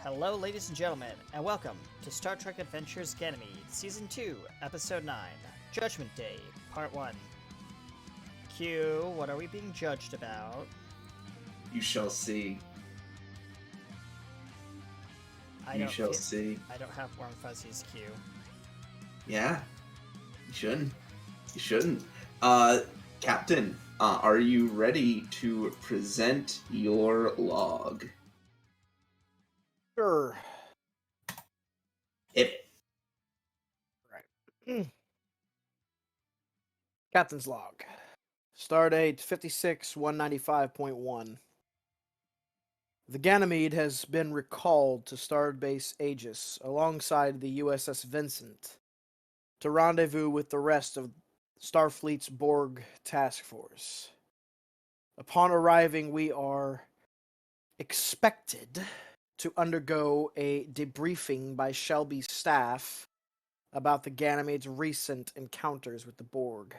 Hello, ladies and gentlemen, and welcome to Star Trek Adventures Ganymede, Season 2, Episode 9, Judgment Day, Part 1. Q, what are we being judged about? You shall see. You shall see. I don't have warm fuzzies, Q. Yeah, you shouldn't. You shouldn't. Captain, are you ready to present your log? Sure. It. Right. Captain's log. Stardate 56-195.1. The Ganymede has been recalled to Starbase Aegis alongside the USS Vincent to rendezvous with the rest of Starfleet's Borg task force. Upon arriving, we are expected to undergo a debriefing by Shelby's staff about the Ganymede's recent encounters with the Borg.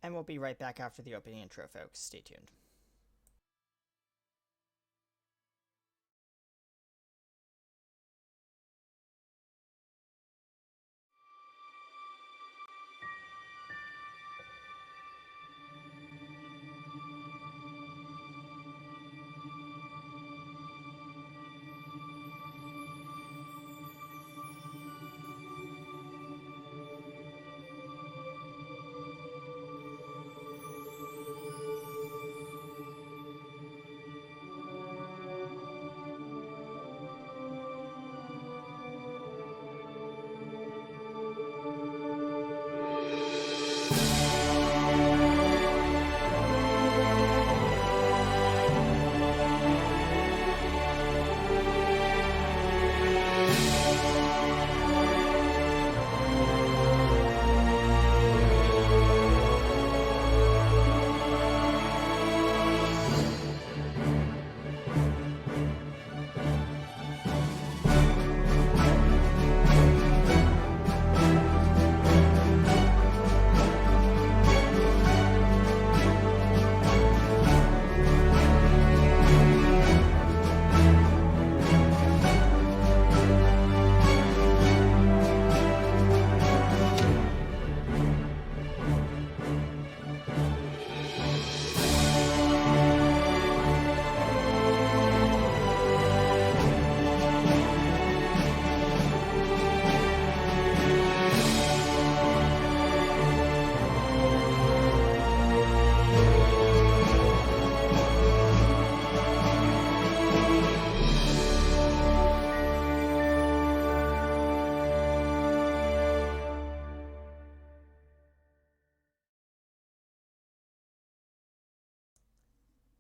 And we'll be right back after the opening intro, folks. Stay tuned.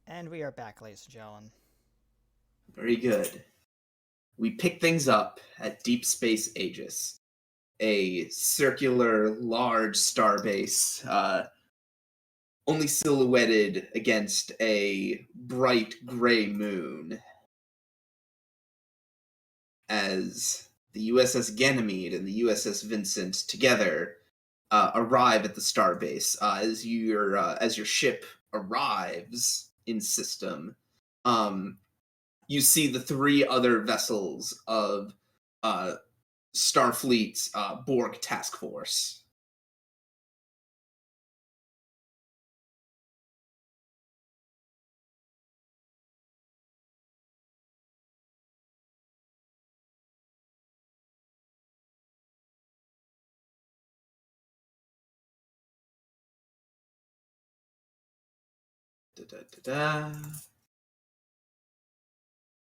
And we are back, ladies and gentlemen. Very good. We pick things up at Deep Space Aegis, a circular, large starbase, only silhouetted against a bright gray moon. As the USS Ganymede and the USS Vincent together arrive at the starbase, as your ship arrives in system, you see the three other vessels of Starfleet's Borg task force.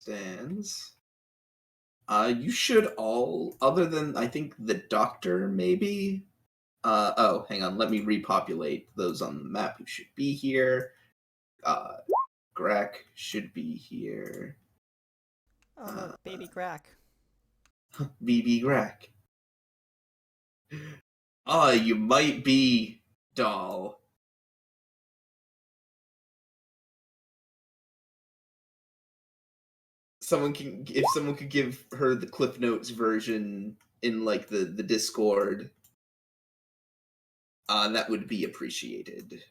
Stands. You should all, other than I think the doctor, maybe. Oh, hang on. Let me repopulate those on the map who should be here. Grack should be here. Oh, look, baby Grack. BB Grack. You might be Doll. If someone could give her the Cliff Notes version in like the Discord. that would be appreciated.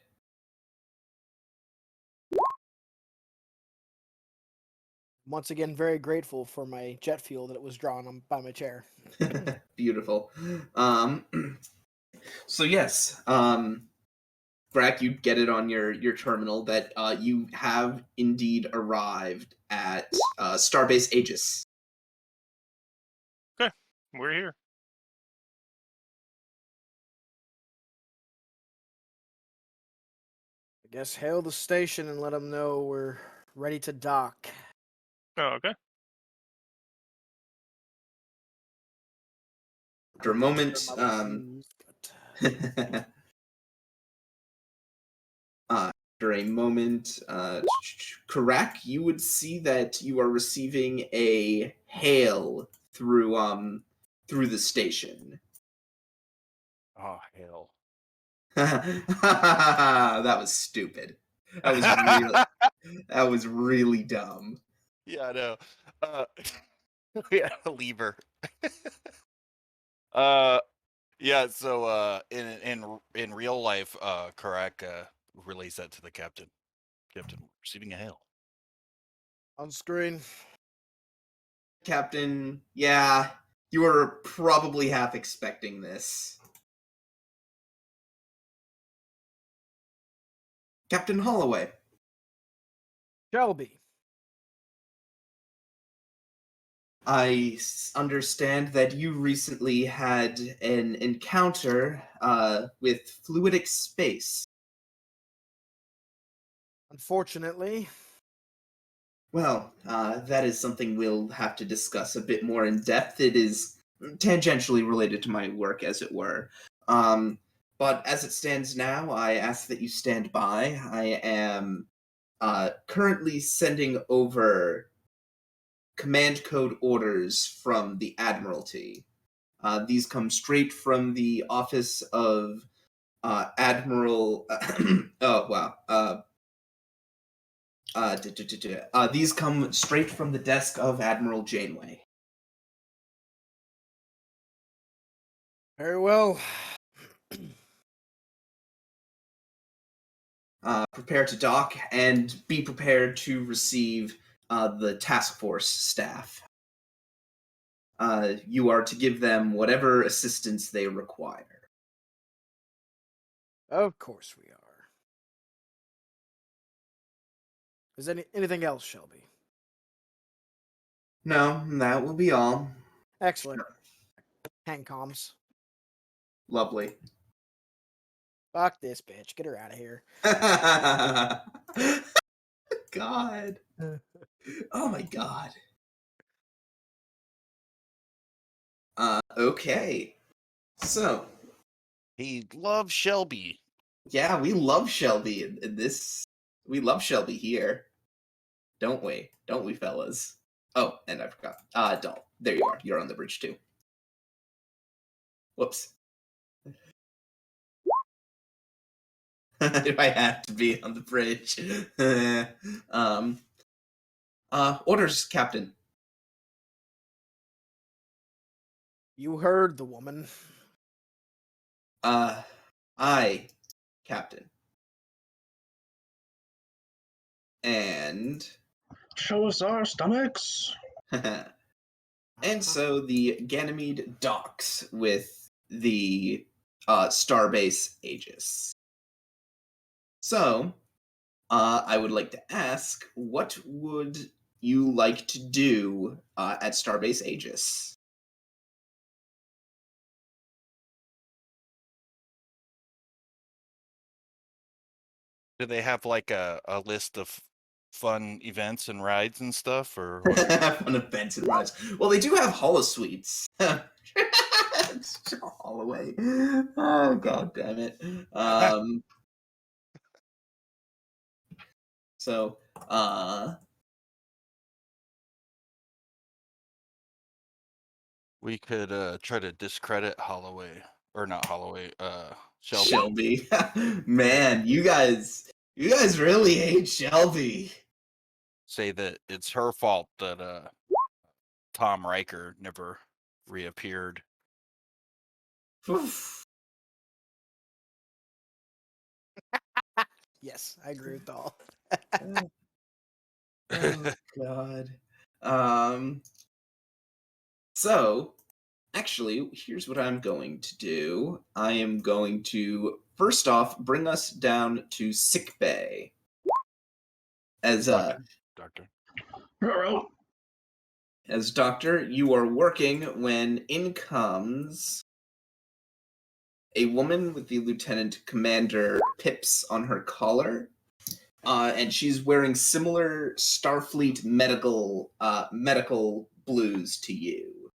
Once again, very grateful for my jet fuel that was drawn on by my chair. Beautiful. So yes, Brack, you get it on your terminal that you have indeed arrived at Starbase Aegis. Okay, we're here. I guess hail the station and let them know we're ready to dock. Oh, okay. After a moment, after a moment, Karak, you would see that you are receiving a hail through the station. Oh, hell. That was stupid. That was really dumb. Yeah, I know. Yeah, lever. Yeah. So, in real life, Karak relays that to the captain. Captain, receiving a hail. On screen. Captain, yeah, you were probably half expecting this. Captain Holloway. Shelby. I understand that you recently had an encounter with fluidic space. Unfortunately. Well, that is something we'll have to discuss a bit more in depth. It is tangentially related to my work, as it were. But as it stands now, I ask that you stand by. I am currently sending over command code orders from the Admiralty. These come straight from the office of Admiral. Oh wow. These come straight from the desk of Admiral Janeway. Very well. Prepare to dock and be prepared to receive the task force staff. You are to give them whatever assistance they require. Of course we are. Is anything else, Shelby? No, that will be all. Excellent. Hang comms. Lovely. Fuck this bitch. Get her out of here. God. Oh my god. Okay. So, He loves Shelby. yeah, we love Shelby in this. We love Shelby here. Don't we? Don't we, fellas? Oh, and I forgot. Don't. There you are. You're on the bridge too. Whoops. Do I have to be on the bridge? Orders, Captain. You heard the woman. I, Captain. And Show us our stomachs. and so the Ganymede docks with the Starbase Aegis. So, I would like to ask, what would you like to do at Starbase Aegis? Do they have like a list of fun events and rides and stuff, or what? Fun events and rides. Well, they do have holosuites. Holloway. Oh god damn it. So, We could try to discredit Holloway, or not Holloway, Shelby. Shelby. Man, you guys really hate Shelby. Say that it's her fault that Tom Riker never reappeared. Oof. Yes, I agree with all. Oh God. Um. So, actually, here's what I'm going to do. I am going to first off bring us down to sick bay. As Doctor. Ruh-roh. as doctor, you are working when in comes a woman with the lieutenant commander pips on her collar. And she's wearing similar Starfleet medical blues to you.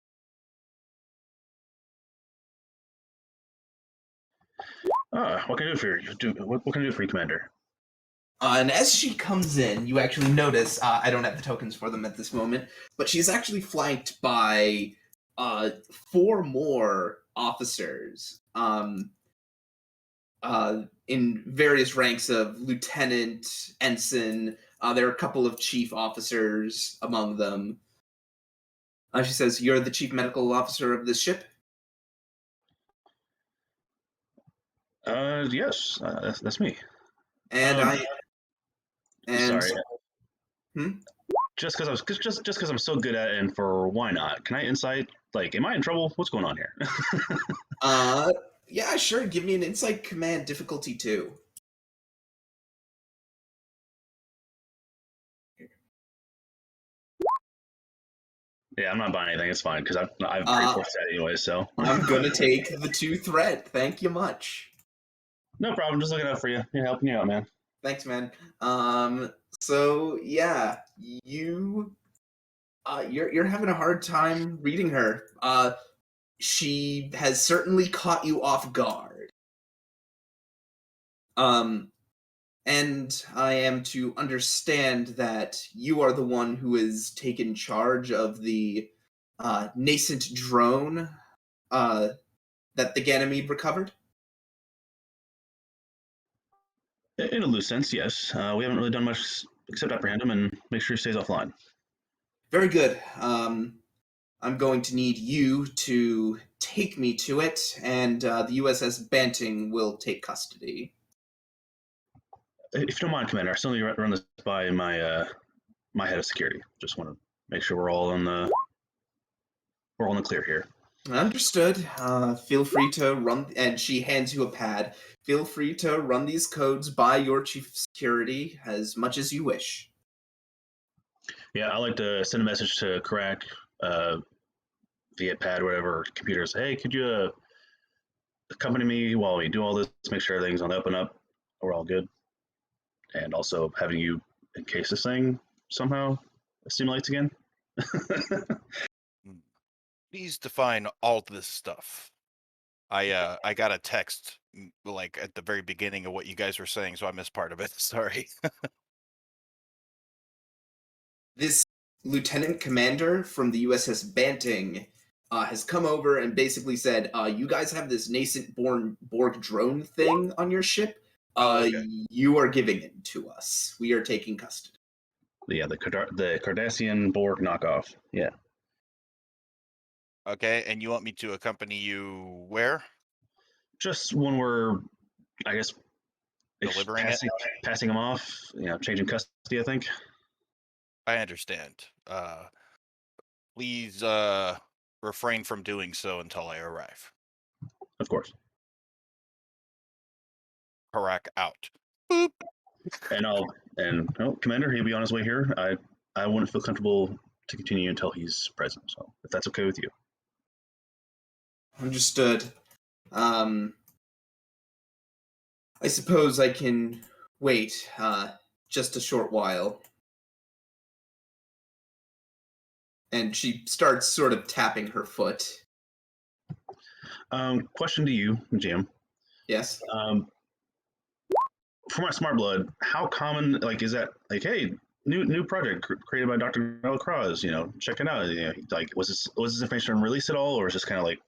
What can I do for you? What can I do for you, Commander? And as she comes in, you actually notice, I don't have the tokens for them at this moment, but she's actually flanked by 4 more officers in various ranks of lieutenant, ensign. There are a couple of chief officers among them. She says, "You're the chief medical officer of this ship?" Yes, that's me. And Sorry. Hmm? Just because I'm so good at it, and for why not? Can I insight? Like, am I in trouble? What's going on here? Yeah, sure. Give me an insight command difficulty 2. Yeah, I'm not buying anything. It's fine because I'm pretty forced at it anyway. So I'm gonna take the 2 threat. Thank you much. no problem. Just looking out for you. You're helping you out, man. Thanks, man. So yeah, you're having a hard time reading her. She has certainly caught you off guard. And I am to understand that you are the one who has taken charge of the nascent drone that the Ganymede recovered? In a loose sense, yes. We haven't really done much except apprehend him and make sure he stays offline. Very good. I'm going to need you to take me to it, and the USS Banting will take custody. If you don't mind, Commander, I still need to run this by my my head of security. Just want to make sure we're all in the clear here. Understood. Feel free to run, and she hands you a pad. Feel free to run these codes by your chief of security as much as you wish. Yeah, I like to send a message to Qwah via pad, or whatever, computers. Hey, could you accompany me while we do all this? Make sure everything's on the up and up. We're all good. And also having you in case this thing somehow stimulates again. Please define all this stuff. I got a text like at the very beginning of what you guys were saying, so I missed part of it. Sorry. This lieutenant commander from the USS Banting has come over and basically said, you guys have this nascent Borg drone thing on your ship. Okay. You are giving it to us. We are taking custody. Yeah, the Cardassian Borg knockoff. Yeah. Okay, and you want me to accompany you where? Just when we're, I guess, Delivering it? passing them off, changing custody, I think. I understand. Please refrain from doing so until I arrive. Of course. Karak out. Boop. And Commander, he'll be on his way here. I wouldn't feel comfortable to continue until he's present. So if that's okay with you. Understood. I suppose I can wait just a short while. And she starts sort of tapping her foot. Question to you, Jim. Yes? For my smart blood, how common is that? Like, hey, new project created by Dr. Delacroix. Check it out. Was this information released at all, or is this kind of like?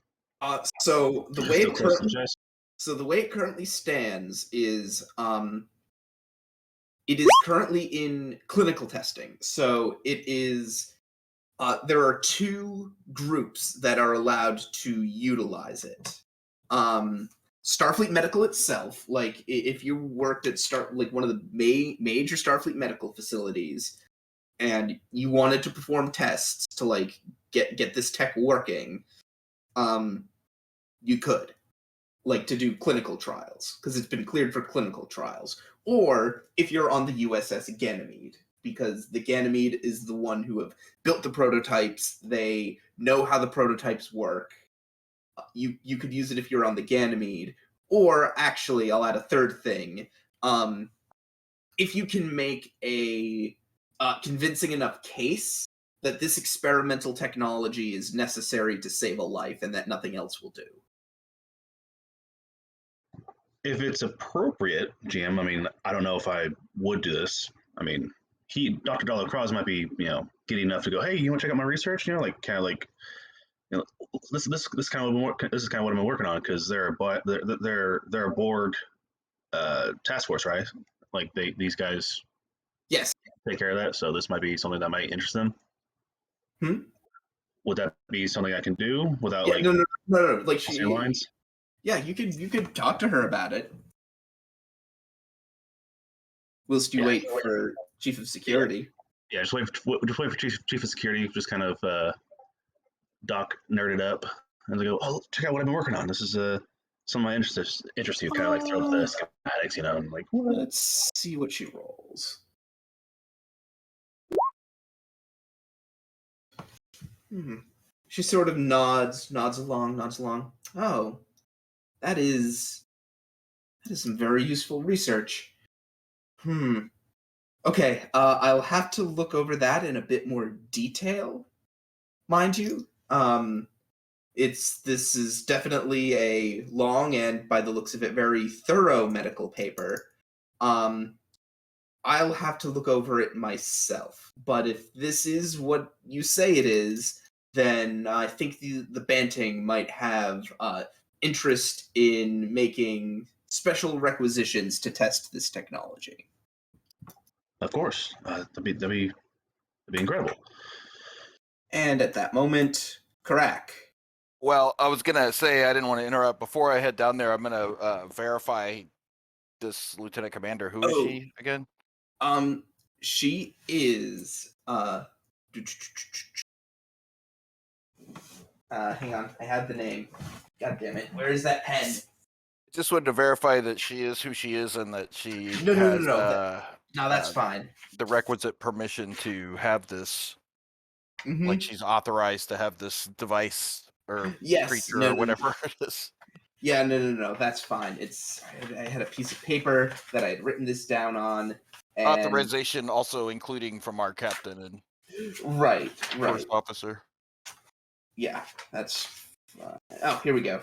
So the way the way it currently stands is it is currently in clinical testing. So it is there are 2 groups that are allowed to utilize it. Starfleet Medical itself, like if you worked at one of the major Starfleet medical facilities, and you wanted to perform tests to like get this tech working, you could, like, to do clinical trials because it's been cleared for clinical trials. Or if you're on the USS Ganymede, because the Ganymede is the one who have built the prototypes, they know how the prototypes work. You could use it if you're on the Ganymede. Or actually, I'll add a third thing. If you can make a convincing enough case that this experimental technology is necessary to save a life and that nothing else will do. If it's appropriate, GM, I mean, I don't know if I would do this. I mean, Dr. Dollar Cross might be, giddy enough to go, hey, you want to check out my research? Like kind of like, this kind of what I've been working on, because they're a Borg task force, right? Like these guys Yes. take care of that. So this might be something that might interest them. Would that be something I can do without no. Like lines? Yeah, you could talk to her about it. Whilst you wait for Chief of Security. Yeah, just wait for Chief of Security. Just kind of Doc nerded up, and they go, "Oh, check out what I've been working on. This is some of my interests you." Kind of like throw up the schematics, and like, let's see what she rolls. She sort of nods along. Oh, that is some very useful research. Okay, I'll have to look over that in a bit more detail, mind you. This is definitely a long and, by the looks of it, very thorough medical paper. I'll have to look over it myself. But if this is what you say it is, then I think the Banting might have interest in making special requisitions to test this technology. Of course, that'd be incredible. And at that moment, Qwah. Well, I was gonna say I didn't want to interrupt. Before I head down there, I'm gonna verify this Lieutenant Commander. Who is she again? She is hang on, I have the name. God damn it! Where is that pen? Just wanted to verify that she is who she is and that she has no. No, that's fine. The requisite permission to have this, Mm-hmm. like she's authorized to have this device or creature or whatever it is. Yeah, no, that's fine. I had a piece of paper that I had written this down on. And... Authorization also including from our captain and right, first officer. Yeah, that's. Oh, here we go.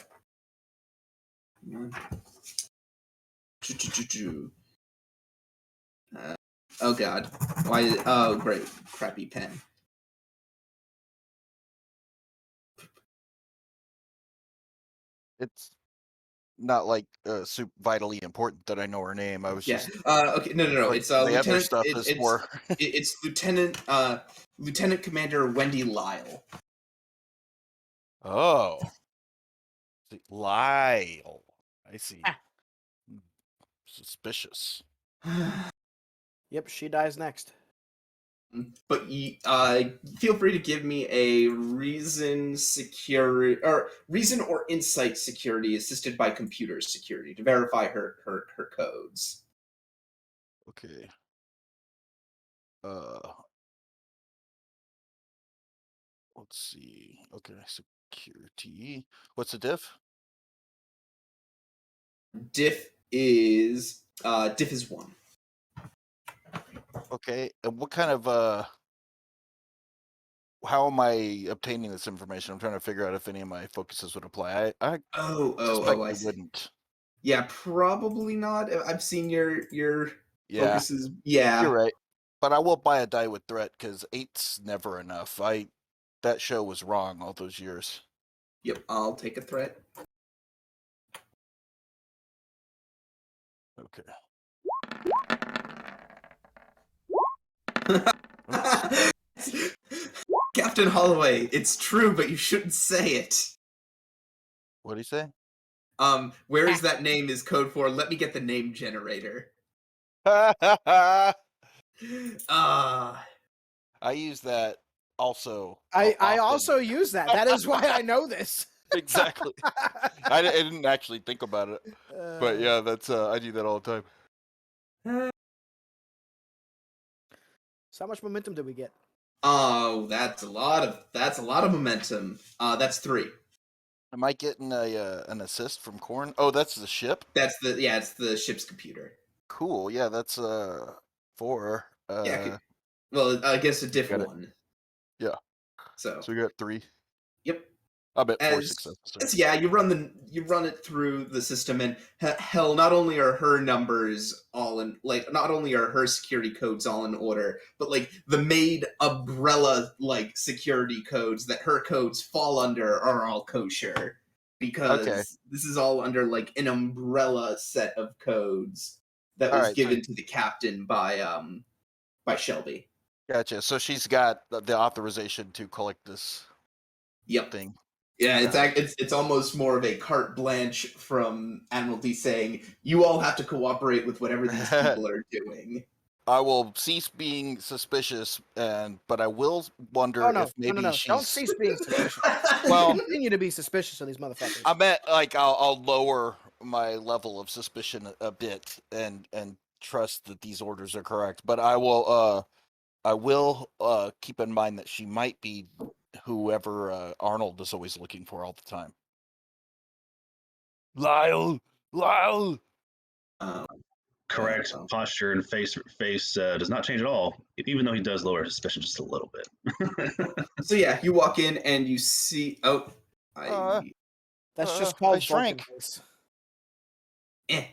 Oh God! Why? Oh, great! Crappy pen. It's not like super vitally important that I know her name. I was just okay. No. Like, It's the Lieutenant. other stuff is more. It's Lieutenant Commander Wendy Lyle. Oh, Lyle. I see. Suspicious. Yep, she dies next. But feel free to give me a reason or insight security assisted by computer security to verify her codes. Okay. Let's see. Okay, security. What's the diff? Diff is 1. Okay, and what kind of how am I obtaining this information? I'm trying to figure out if any of my focuses would apply. I I see. Wouldn't. Yeah, probably not. I've seen your focuses. Yeah, you're right. But I will buy a die with threat because 8's never enough. That show was wrong all those years. Yep, I'll take a threat. Okay. Captain Holloway, it's true, but you shouldn't say it. What do you say? Where is that name is code for let me get the name generator. I Ah. use that also. I often. also use that. That is why I know this. Exactly. I didn't actually think about it, but yeah, that's I do that all the time. So how much momentum did we get? Oh, that's a lot of momentum. That's 3. Am I getting an assist from Corn? Oh, that's the ship. It's the ship's computer. Cool. Yeah, that's 4. Yeah. Well, I guess a diff got it. 1. Yeah. So we got 3. Yep. I bet 4 successes. Yeah, you run it through the system, and hell, not only are her numbers all in, like, not only are her security codes all in order, but like the maid umbrella like security codes that her codes fall under are all kosher, because this is all under like an umbrella set of codes that was given to the captain by Shelby. Gotcha. So she's got the authorization to collect this thing. Yeah, it's almost more of a carte blanche from Admiralty saying, you all have to cooperate with whatever these people are doing. I will cease being suspicious, but I will wonder if maybe she's... Don't cease being suspicious. Well, continue to be suspicious of these motherfuckers. I meant like I'll lower my level of suspicion a bit and trust that these orders are correct. But I will keep in mind that she might be whoever Arnold is always looking for all the time. Lyle. Correct posture and face does not change at all, even though he does lower his suspicion just a little bit. So yeah, you walk in and you see. That's just called Vulcan shrank. face. Eh.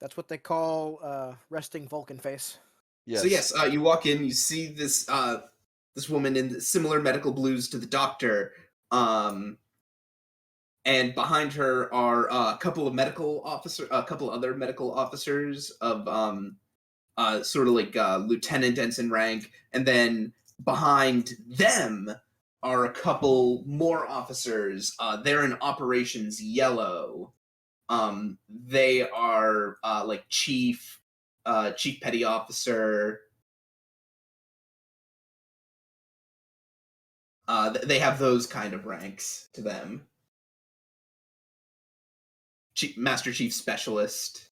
That's what they call resting Vulcan face. Yes. So yes, you walk in, you see this woman in similar medical blues to the doctor, and behind her are a couple other medical officers of sort of like lieutenant ensign rank, and then behind them are a couple more officers. They're in Operations Yellow. They are like chief petty officer. They have those kind of ranks to them. Master Chief Specialist.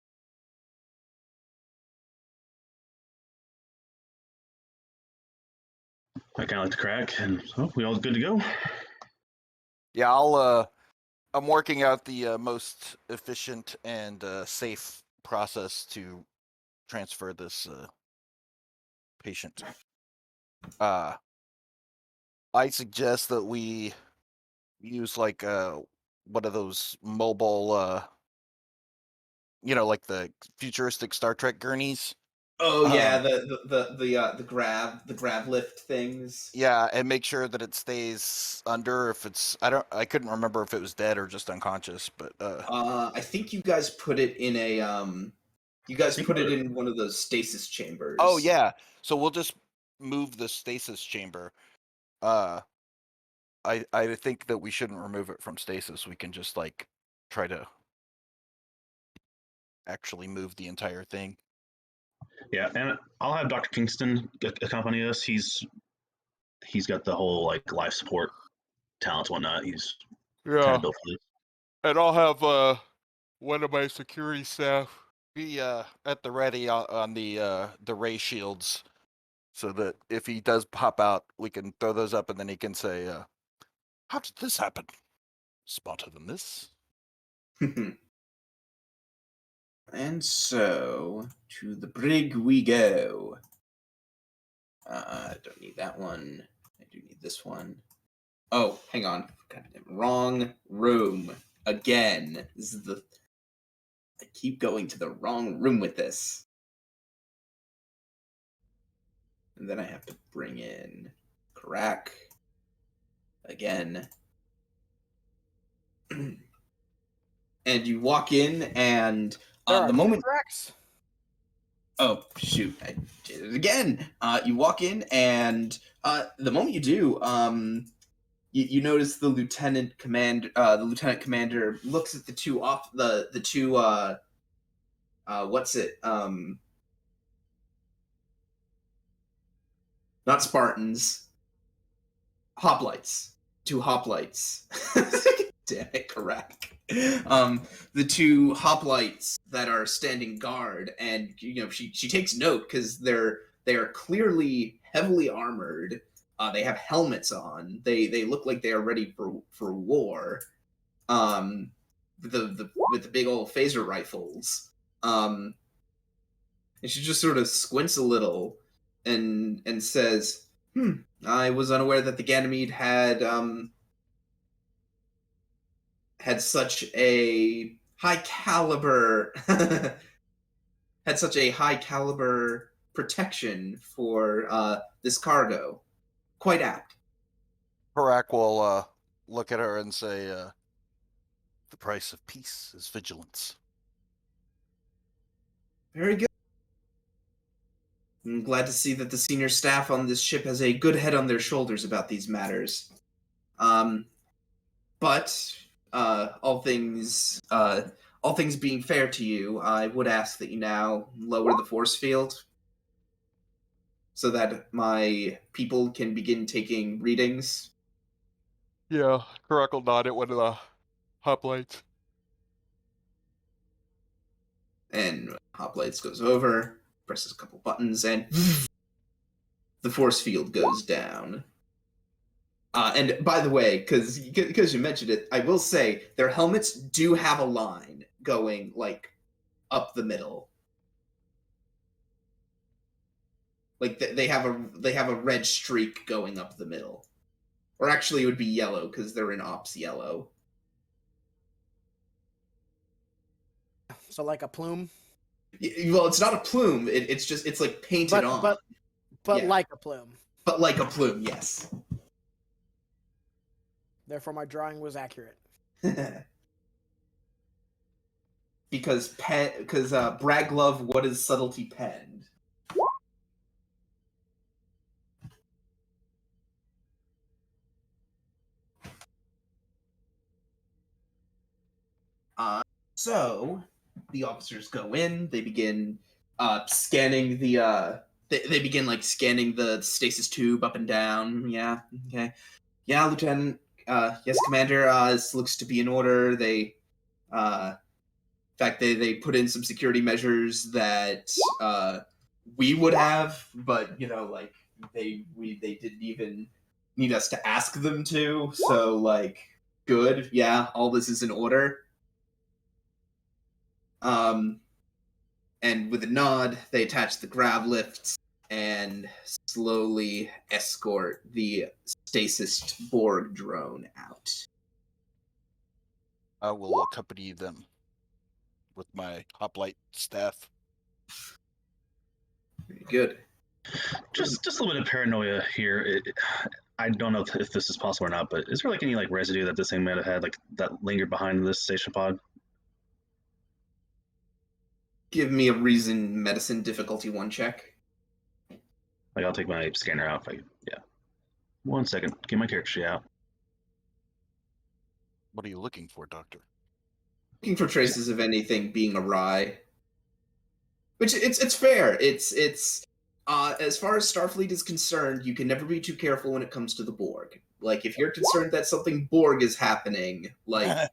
I kind of like to crack, and we all good to go. Yeah, I'm working out the most efficient and safe process to transfer this patient. I suggest that we use like one of those mobile, like the futuristic Star Trek gurneys. Oh yeah, the grab lift things. Yeah, and make sure that it stays under. If it's, I couldn't remember if it was dead or just unconscious, but I think you guys put it in a in one of those stasis chambers. Oh yeah, so we'll just move the stasis chamber. I think that we shouldn't remove it from stasis. We can just like try to actually move the entire thing. Yeah, and I'll have Dr. Kingston accompany us. He's got the whole like life support talents, whatnot. He's kind of built for this. And I'll have one of my security staff be at the ready on the ray shields, so that if he does pop out, we can throw those up, and then he can say, "How did this happen? Smarter than this." And so, to the brig we go. I don't need that one. I do need this one. Oh, hang on. Wrong room. Again. This is I keep going to the wrong room with this. And then I have to bring in Crack. Again. And you walk in, and the moment... Cracks. Oh, shoot. I did it again. You walk in, and the moment you do, you notice the lieutenant commander looks at the two not Spartans, hoplites. Two hoplites. Damn it, correct. The two hoplites that are standing guard, and she takes note because they are clearly heavily armored. They have helmets on. They look like they are ready for war. With the big old phaser rifles. And she just sort of squints a little and says, I was unaware that the Ganymede had such a high caliber protection for this cargo. Quite apt. Karak will look at her and say, the price of peace is vigilance. Very good. I'm glad to see that the senior staff on this ship has a good head on their shoulders about these matters. But all things being fair to you, I would ask that you now lower the force field so that my people can begin taking readings. Yeah, Karak will nod at one of the hoplites. And Hoplites goes over, presses a couple buttons, and the force field goes down. And by the way, because you mentioned it, I will say their helmets do have a line going like up the middle. Like they have a red streak going up the middle, or actually it would be yellow because they're in ops yellow. So like a plume? Well, it's not a plume. It's like painted on. But Yeah. like a plume. But like a plume, yes. Therefore, my drawing was accurate. Because Braglove, what is subtlety penned? So the officers go in. They begin scanning the. They begin like scanning the stasis tube up and down. Yeah. Okay. Yeah, Lieutenant. Yes, Commander. This looks to be in order. They, in fact, they put in some security measures that we would have, but like they didn't even need us to ask them to. So like, good. Yeah, all this is in order. And with a nod, they attach the grab lifts and slowly escort the stasis Borg drone out. I will accompany them with my hoplite staff. Very good. Just a little bit of paranoia here. I don't know if this is possible or not, but is there like any like residue that this thing might have had, like that lingered behind this station pod? Give me a reason medicine difficulty 1 check. Like I'll take my scanner out. Yeah. 1 second. Get my character sheet out. What are you looking for, Doctor? Looking for traces of anything being awry. Which it's fair. It's as far as Starfleet is concerned, you can never be too careful when it comes to the Borg. Like if you're concerned that something Borg is happening, like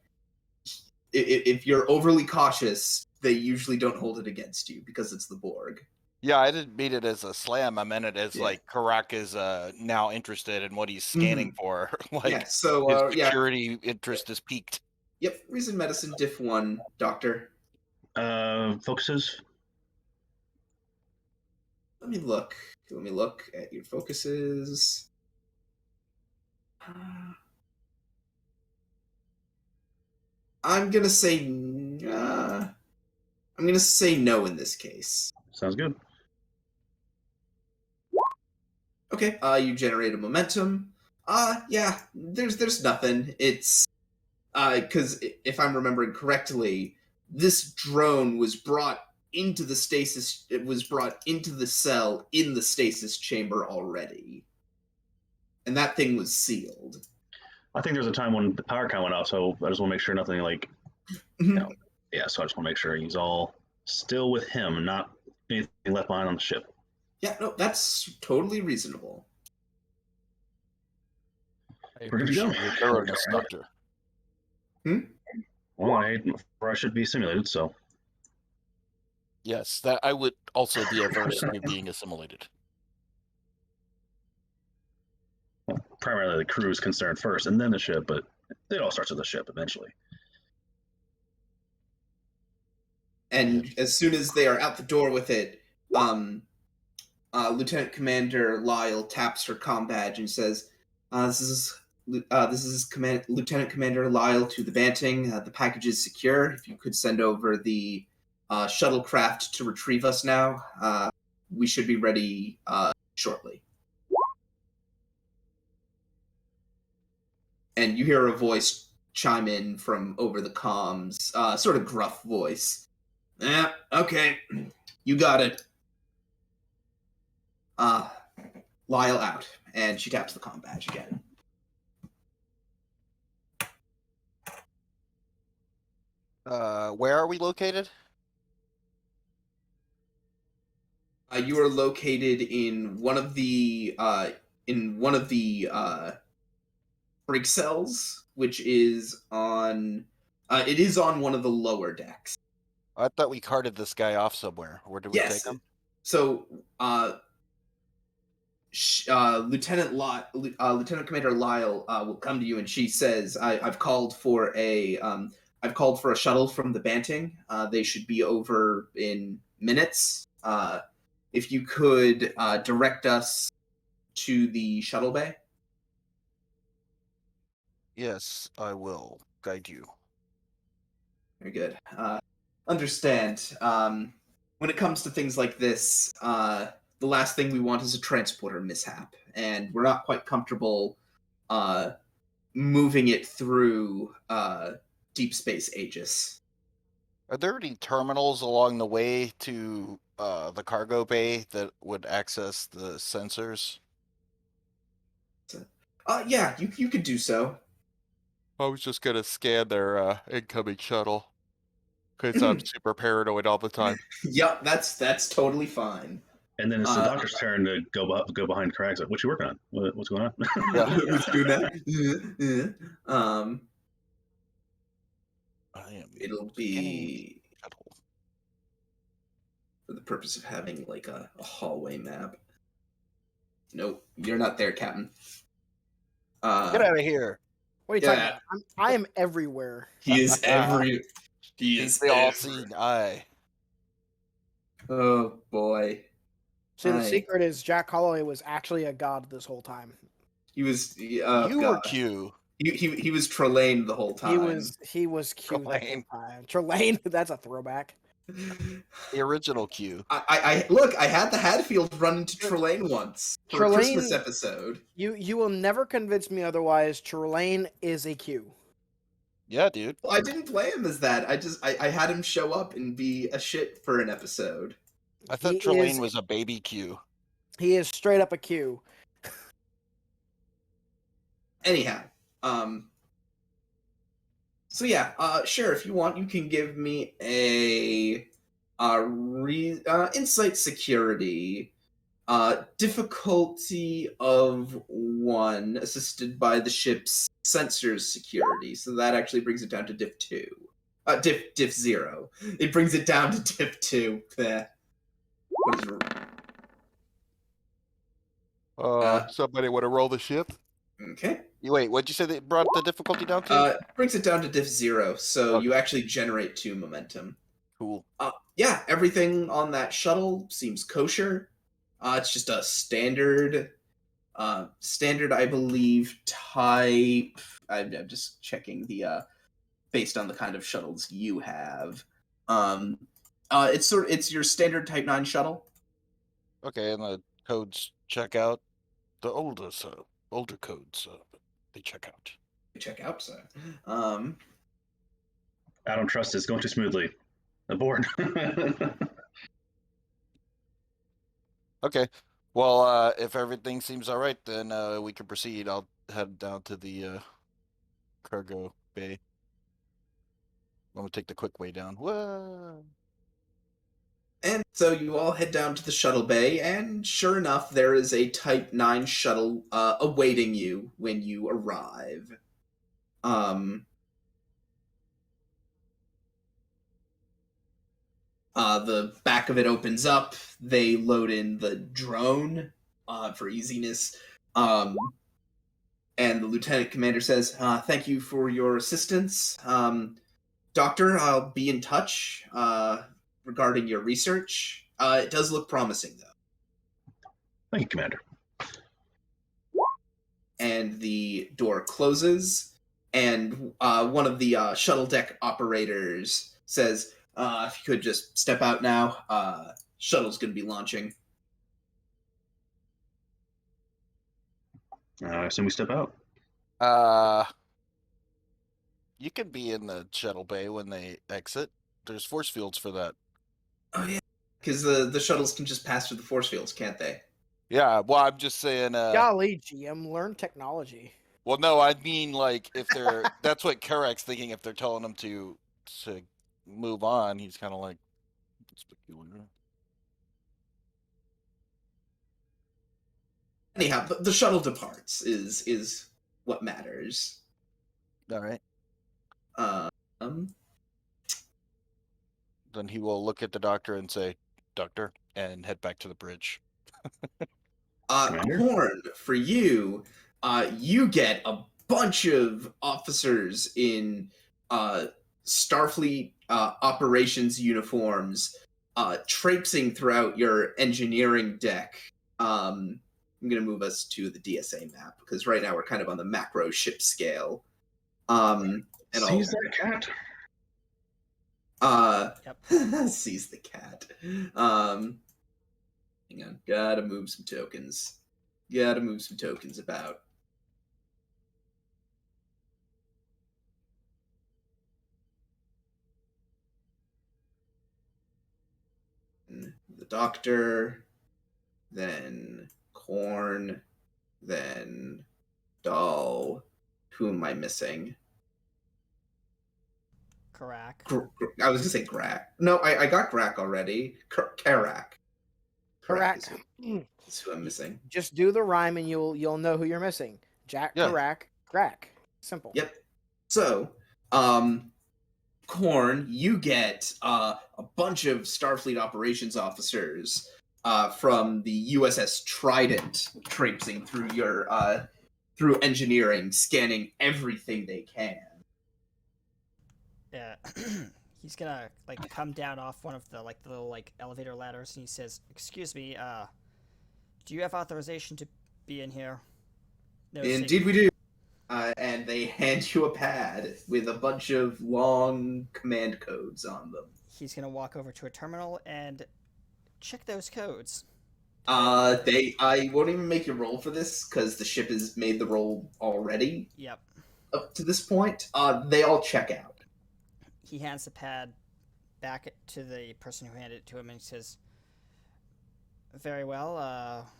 if you're overly cautious, they usually don't hold it against you because it's the Borg. Yeah, I didn't mean it as a slam. I meant it as like Karak is now interested in what he's scanning for. Like so his security interest is peaked. Yep, reason medicine diff 1, Doctor. Focuses. Let me look at your focuses. I'm gonna say no in this case. Sounds good. Okay, you generate a momentum. Yeah, there's nothing. It's because if I'm remembering correctly, this drone was brought into the stasis. It was brought into the cell in the stasis chamber already, and that thing was sealed. I think there's a time when the power count went off, so I just want to make sure nothing like, Mhm. yeah. So I just want to make sure he's all still with him, not anything left behind on the ship. Yeah, no, that's totally reasonable. I We're good to go. appreciate your thoroughness, Okay. Doctor. Well, I should be simulated, so Yes, that I would also be averse to being assimilated. primarily the crew is concerned first, and then the ship. But it all starts with the ship eventually. And as soon as they are out the door with it, Lieutenant Commander Lyle taps her comm badge and says, "This is Lieutenant Commander Lyle to the Banting. The package is secure. If you could send over the shuttlecraft to retrieve us now, we should be ready shortly." And you hear a voice chime in from over the comms, sort of gruff voice. "Yeah, okay, you got it." Lyle out, and she taps the comm badge again. Where are we located? You are located in one of the brig cells, which is on. It is on one of the lower decks. I thought we carted this guy off somewhere. Where did we Yes. take him? So, Lieutenant Commander Lyle will come to you, and she says, "I've called for a shuttle from the Banting. They should be over in minutes. If you could direct us to the shuttle bay." Yes, I will guide you. Very good. Understand. When it comes to things like this, the last thing we want is a transporter mishap, and we're not quite comfortable moving it through deep space Aegis. Are there any terminals along the way to the cargo bay that would access the sensors? Yeah, you could do so. I was just gonna scan their incoming shuttle, because I'm super paranoid all the time. Yep, that's totally fine. And then it's the doctor's turn to go behind Craig's. Like, what you working on? What's going on? Yeah. Who's doing that? I am It'll scanning be shuttle. for the purpose of having like a hallway map. Nope, you're not there, Captain. Get out of here! What are you Yeah. talking about? I am everywhere. He is He He's is the everywhere. all-seeing eye. Oh boy, See, the Aye. secret is Jack Holloway was actually a god this whole time. he was. You God. were Q. He was Trelane the whole time. He was cute the whole Trelane. time. Trelane, that's a throwback. The original Q. I look. I had the Hadfield run into Trelane once for a Trelane- Christmas episode. You will never convince me otherwise. Trelane is a Q. Yeah, dude. Well, I didn't play him as that. I had him show up and be a shit for an episode. I thought He Trelane is- was a baby Q. He is straight up a Q. Anyhow, so yeah, sure. If you want, you can give me a insight security, difficulty of 1, assisted by the ship's sensors security. So that actually brings it down to diff 2. Diff 0. It brings it down to diff 2. Bleh. What is Somebody want to roll the ship? okay? Wait, what'd you say they brought the difficulty down to? Brings it down to diff 0. So Okay. you actually generate 2 momentum. Cool. Yeah, everything on that shuttle seems kosher. It's just a standard, I believe, type. I'm just checking the based on the kind of shuttles you have. It's your standard Type 9 shuttle. Okay, and the codes check out. The older codes, they check out. Check out, so. I don't trust it. It's going too smoothly. Aboard. Okay. Well, if everything seems all right, then we can proceed. I'll head down to the cargo bay. I'm gonna take the quick way down. Whoa! And so you all head down to the shuttle bay, and sure enough, there is a Type 9 shuttle awaiting you when you arrive. The back of it opens up. They load in the drone for easiness. And the lieutenant commander says, thank you for your assistance. Doctor, I'll be in touch regarding your research. It does look promising, though. Thank you, Commander. And the door closes, and one of the shuttle deck operators says, if you could just step out now, shuttle's going to be launching. I assume we step out. You can be in the shuttle bay when they exit. There's force fields for that. Oh, yeah. Because the shuttles can just pass through the force fields, can't they? Yeah, well, I'm just saying. Golly, GM, learn technology. Well, no, I mean, like, if they're. That's what Karak's thinking. If they're telling him to move on, he's kind of like, it's peculiar. Anyhow, the shuttle departs is what matters. All right. Um, Then he will look at the doctor and say, "Doctor," and head back to the bridge. Commander? Horn, for you, you get a bunch of officers in Starfleet operations uniforms traipsing throughout your engineering deck. I'm going to move us to the DSA map, because right now we're kind of on the macro ship scale. Seize that cat. Seize the cat. Hang on, gotta move some tokens. About. The doctor, then Corn, then Doll. Who am I missing? Karak. I was gonna say Grak. No, I got Grak already. Karak. Karak. That's who I'm missing. Just do the rhyme and you'll know who you're missing. Jack, Yeah. Karak, Grak. Simple. Yep. So, Corn, you get a bunch of Starfleet operations officers from the USS Trident traipsing through your through engineering, scanning everything they can. Yeah. He's gonna come down off one of the little elevator ladders, and he says, "Excuse me, do you have authorization to be in here?" No, Indeed, we do. And they hand you a pad with a bunch of long command codes on them. He's gonna walk over to a terminal and check those codes. I won't even make you roll for this because the ship has made the roll already. Yep. Up to this point, they all check out. He hands the pad back to the person who handed it to him, and he says, "Very well.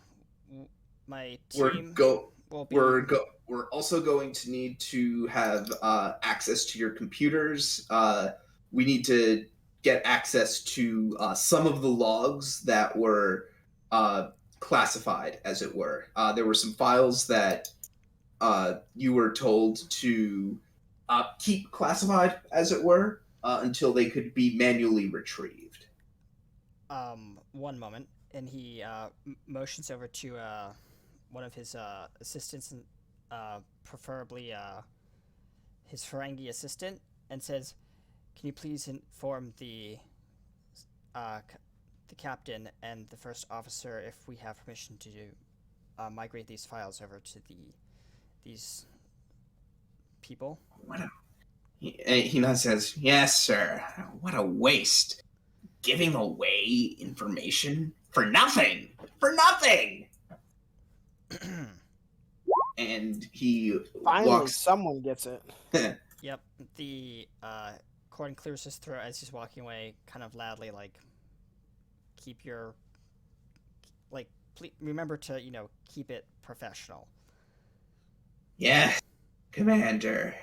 My team will be." We're also going to need to have access to your computers. We need to get access to some of the logs that were classified, as it were. There were some files that you were told to keep classified, as it were, until they could be manually retrieved. One moment, and he motions over to one of his assistants, and preferably his Ferengi assistant, and says, "Can you please inform the captain and the first officer if we have permission to migrate these files over to these people?" He says, "Yes, sir. What a waste. Giving away information for nothing. For nothing!" And he Finally, someone gets it. Yep. The Corden clears his throat as he's walking away, kind of loudly, keep your, please remember to, keep it professional. Yes, Commander.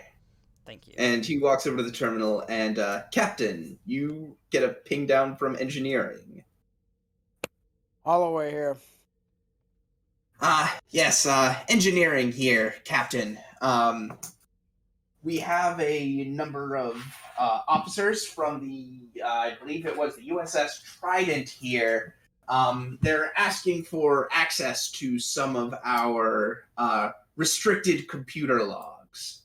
Thank you. And he walks over to the terminal, and Captain, you get a ping down from engineering. Holloway here. Yes, engineering here, Captain. We have a number of officers from the, I believe it was the USS Trident here. They're asking for access to some of our restricted computer logs.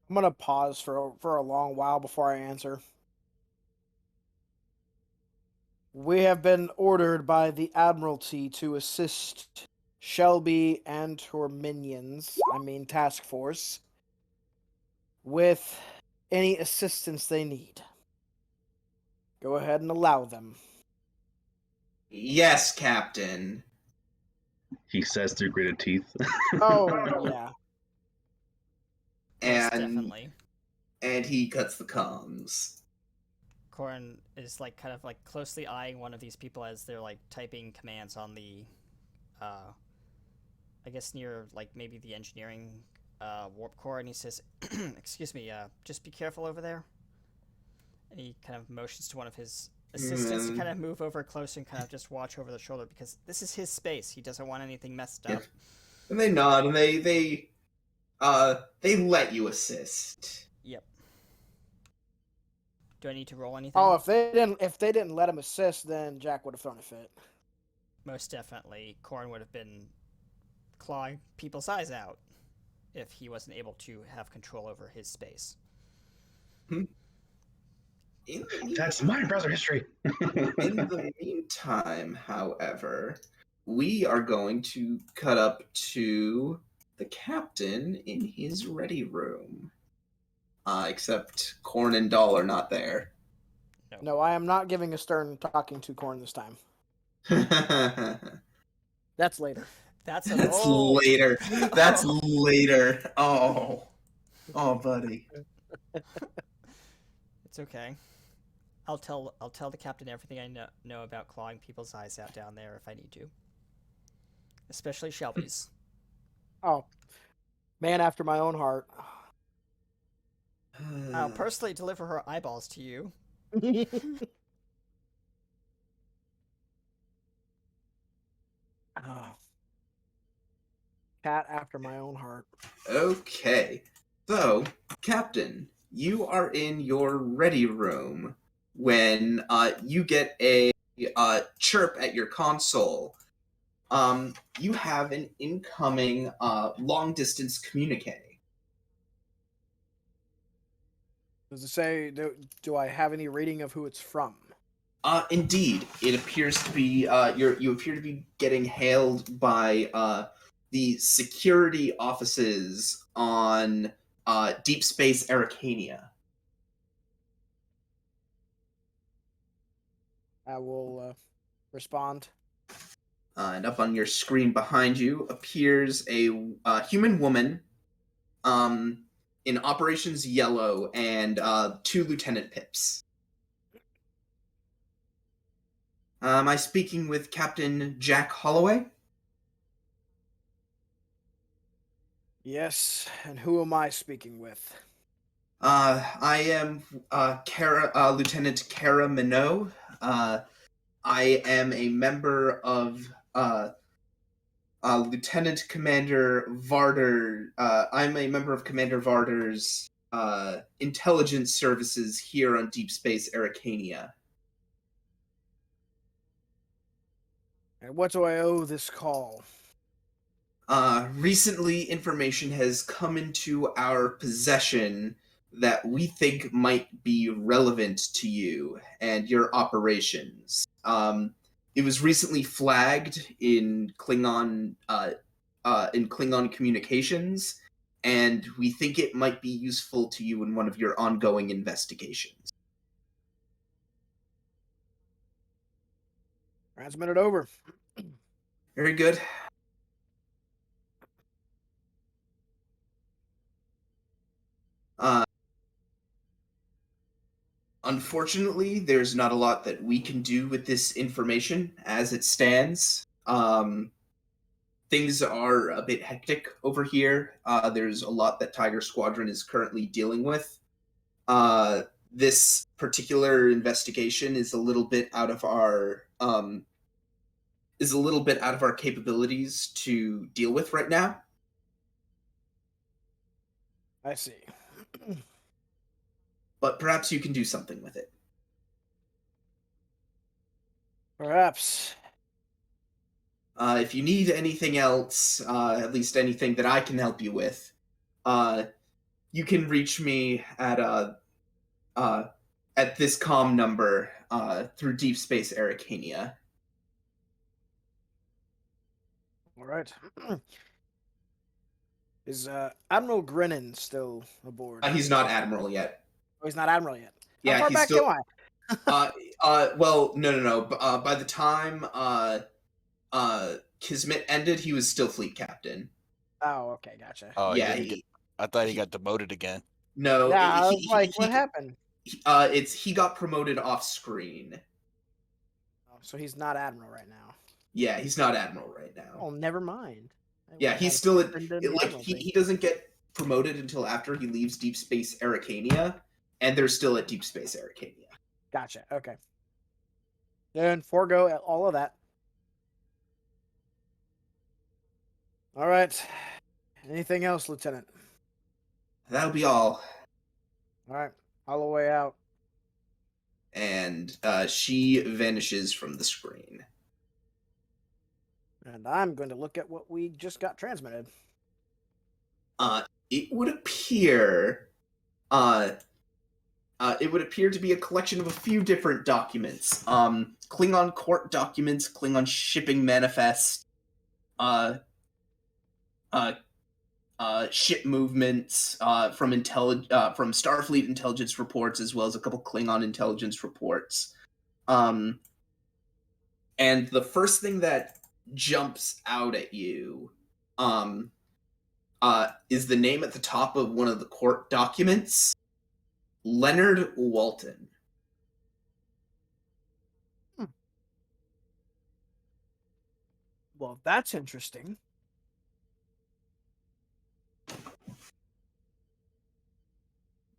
I'm gonna pause for a long while before I answer. We have been ordered by the Admiralty to assist Shelby and her minions, task force, with any assistance they need. Go ahead and allow them. Yes, Captain. He says through gritted teeth. Oh, yeah. Yes, And definitely. and he cuts the comms. Corin is like kind of like closely eyeing one of these people as they're like typing commands on the, I guess near like maybe the engineering warp core, and he says, "Excuse me, just be careful over there." And he kind of motions to one of his assistants to kind of move over closer and kind of just watch over the shoulder because this is his space. He doesn't want anything messed up. Yeah. And they nod, and they let you assist. Yep. Do I need to roll anything? Oh, if they didn't let him assist, then Jack would have thrown a fit. Most definitely, Corin would have been clawing people's eyes out if he wasn't able to have control over his space. That's my browser history. In the meantime, however, we are going to cut up to the captain in his ready room. Except Corn and Doll are not there. No, I am not giving a stern talking to Corn this time. That's later. That's later. That's later. Oh, buddy. It's okay. I'll tell the captain everything I know about clawing people's eyes out down there if I need to. Especially Shelby's. Oh, man after my own heart. I'll personally deliver her eyeballs to you. Cat after my own heart. Okay. So, Captain, you are in your ready room when you get a chirp at your console. You have an incoming long-distance communique. Does it say, do I have any reading of who it's from? Indeed, it appears to be you appear to be getting hailed by the security offices on Deep Space Arcania. I will respond. And up on your screen behind you appears a human woman in Operations Yellow and 2 Lieutenant Pips. Am I speaking with Captain Jack Holloway? Yes, and who am I speaking with? I am Lieutenant Kara Minot. I am a member of Lieutenant Commander Varder. I'm a member of Commander Varder's intelligence services here on Deep Space Arcania. And what do I owe this call? Recently, information has come into our possession that we think might be relevant to you and your operations. It was recently flagged in Klingon communications, and we think it might be useful to you in one of your ongoing investigations. Transmit it over. Very good. Unfortunately, there's not a lot that we can do with this information as it stands. things are a bit hectic over here. There's a lot that Tiger Squadron is currently dealing with. This particular investigation is a little bit out of our capabilities to deal with right now. I see. But perhaps you can do something with it. Perhaps. If you need anything else, at least anything that I can help you with, you can reach me at this comm number through Deep Space Arcania. All right. Is Admiral Grennan still aboard? He's not Admiral yet. Oh, he's not Admiral yet. Yeah, How far he's back still. am I? Well, no. By the time Kismet ended, he was still fleet captain. Oh, okay, gotcha. Oh, Yeah, I thought he got demoted again. No, Yeah, I was like, what happened? He got promoted off screen. Oh, so he's not Admiral right now. Yeah, he's not Admiral right now. Oh, never mind. Yeah, he's still at he doesn't get promoted until after he leaves Deep Space Arcania, and they're still at Deep Space Arcania. Gotcha. Okay. Then forego all of that. All right. Anything else, Lieutenant? That'll be all. All right. Holloway out. And she vanishes from the screen. And I'm going to look at what we just got transmitted. It would appear to be a collection of a few different documents. Klingon court documents, Klingon shipping manifest, ship movements from Starfleet intelligence reports, as well as a couple Klingon intelligence reports. And the first thing that jumps out at you is the name at the top of one of the court documents, Leonard Walton. Well, that's interesting.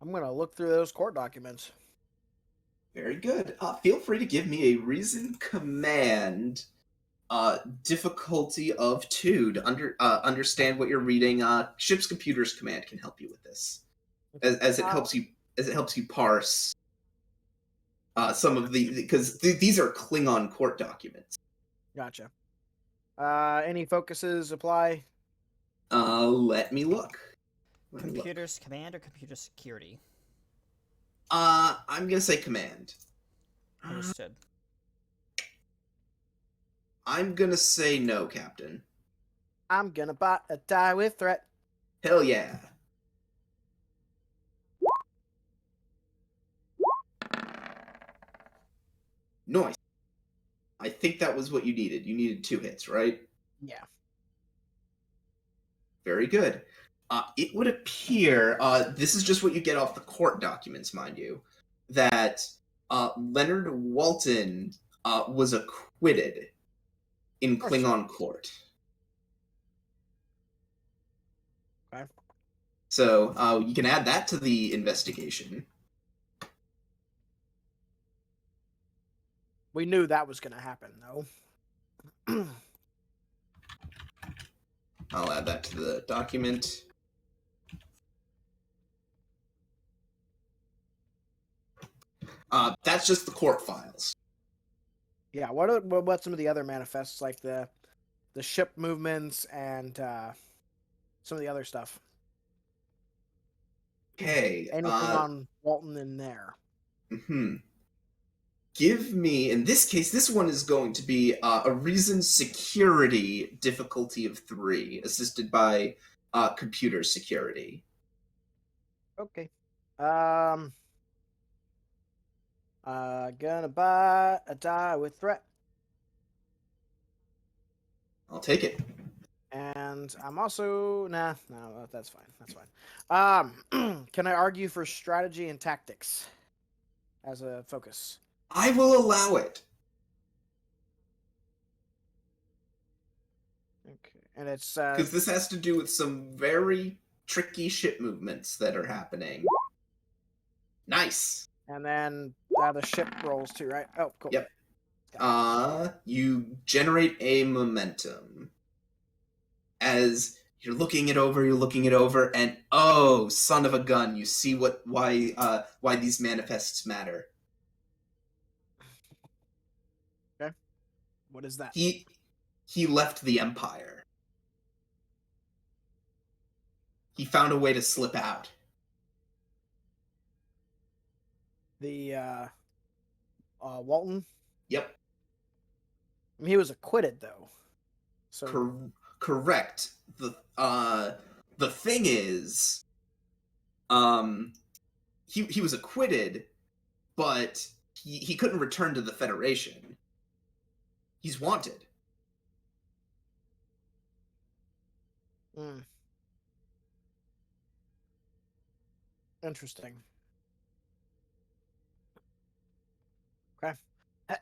I'm going to look through those court documents. Very good. Feel free to give me a reason command difficulty of 2 to understand what you're reading. Ship's computers command can help you with this, as it helps you parse some of because these are Klingon court documents. Gotcha. Any focuses apply? Let me look. Computers command or computer security? I'm gonna say command. Understood. I'm gonna say no, Captain. I'm going to die with threat. Hell yeah. Nice. I think that was what you needed. You needed 2 hits, right? Yeah. Very good. It would appear, this is just what you get off the court documents, mind you, that Leonard Walton was acquitted in Klingon court. Okay. So you can add that to the investigation. We knew that was going to happen, though. I'll add that to the document. That's just the court files. Yeah, what some of the other manifests, like the ship movements and some of the other stuff? Okay. Anything on Walton in there? Give me, in this case, this one is going to be a reason security difficulty of 3, assisted by computer security. Okay. Gonna die with threat. I'll take it. And I'm also no, that's fine. That's fine. Can I argue for strategy and tactics as a focus? I will allow it. Okay. And it's Because this has to do with some very tricky ship movements that are happening. Nice. and then the ship rolls too, right? Oh, cool. Yep. You generate a momentum. As you're looking it over, and oh, son of a gun, you see why these manifests matter. Okay. What is that? He left the Empire. He found a way to slip out. The Walton. Yep. I mean, he was acquitted though. So Correct. The thing is, he was acquitted, but he couldn't return to the Federation. He's wanted. Interesting. Okay.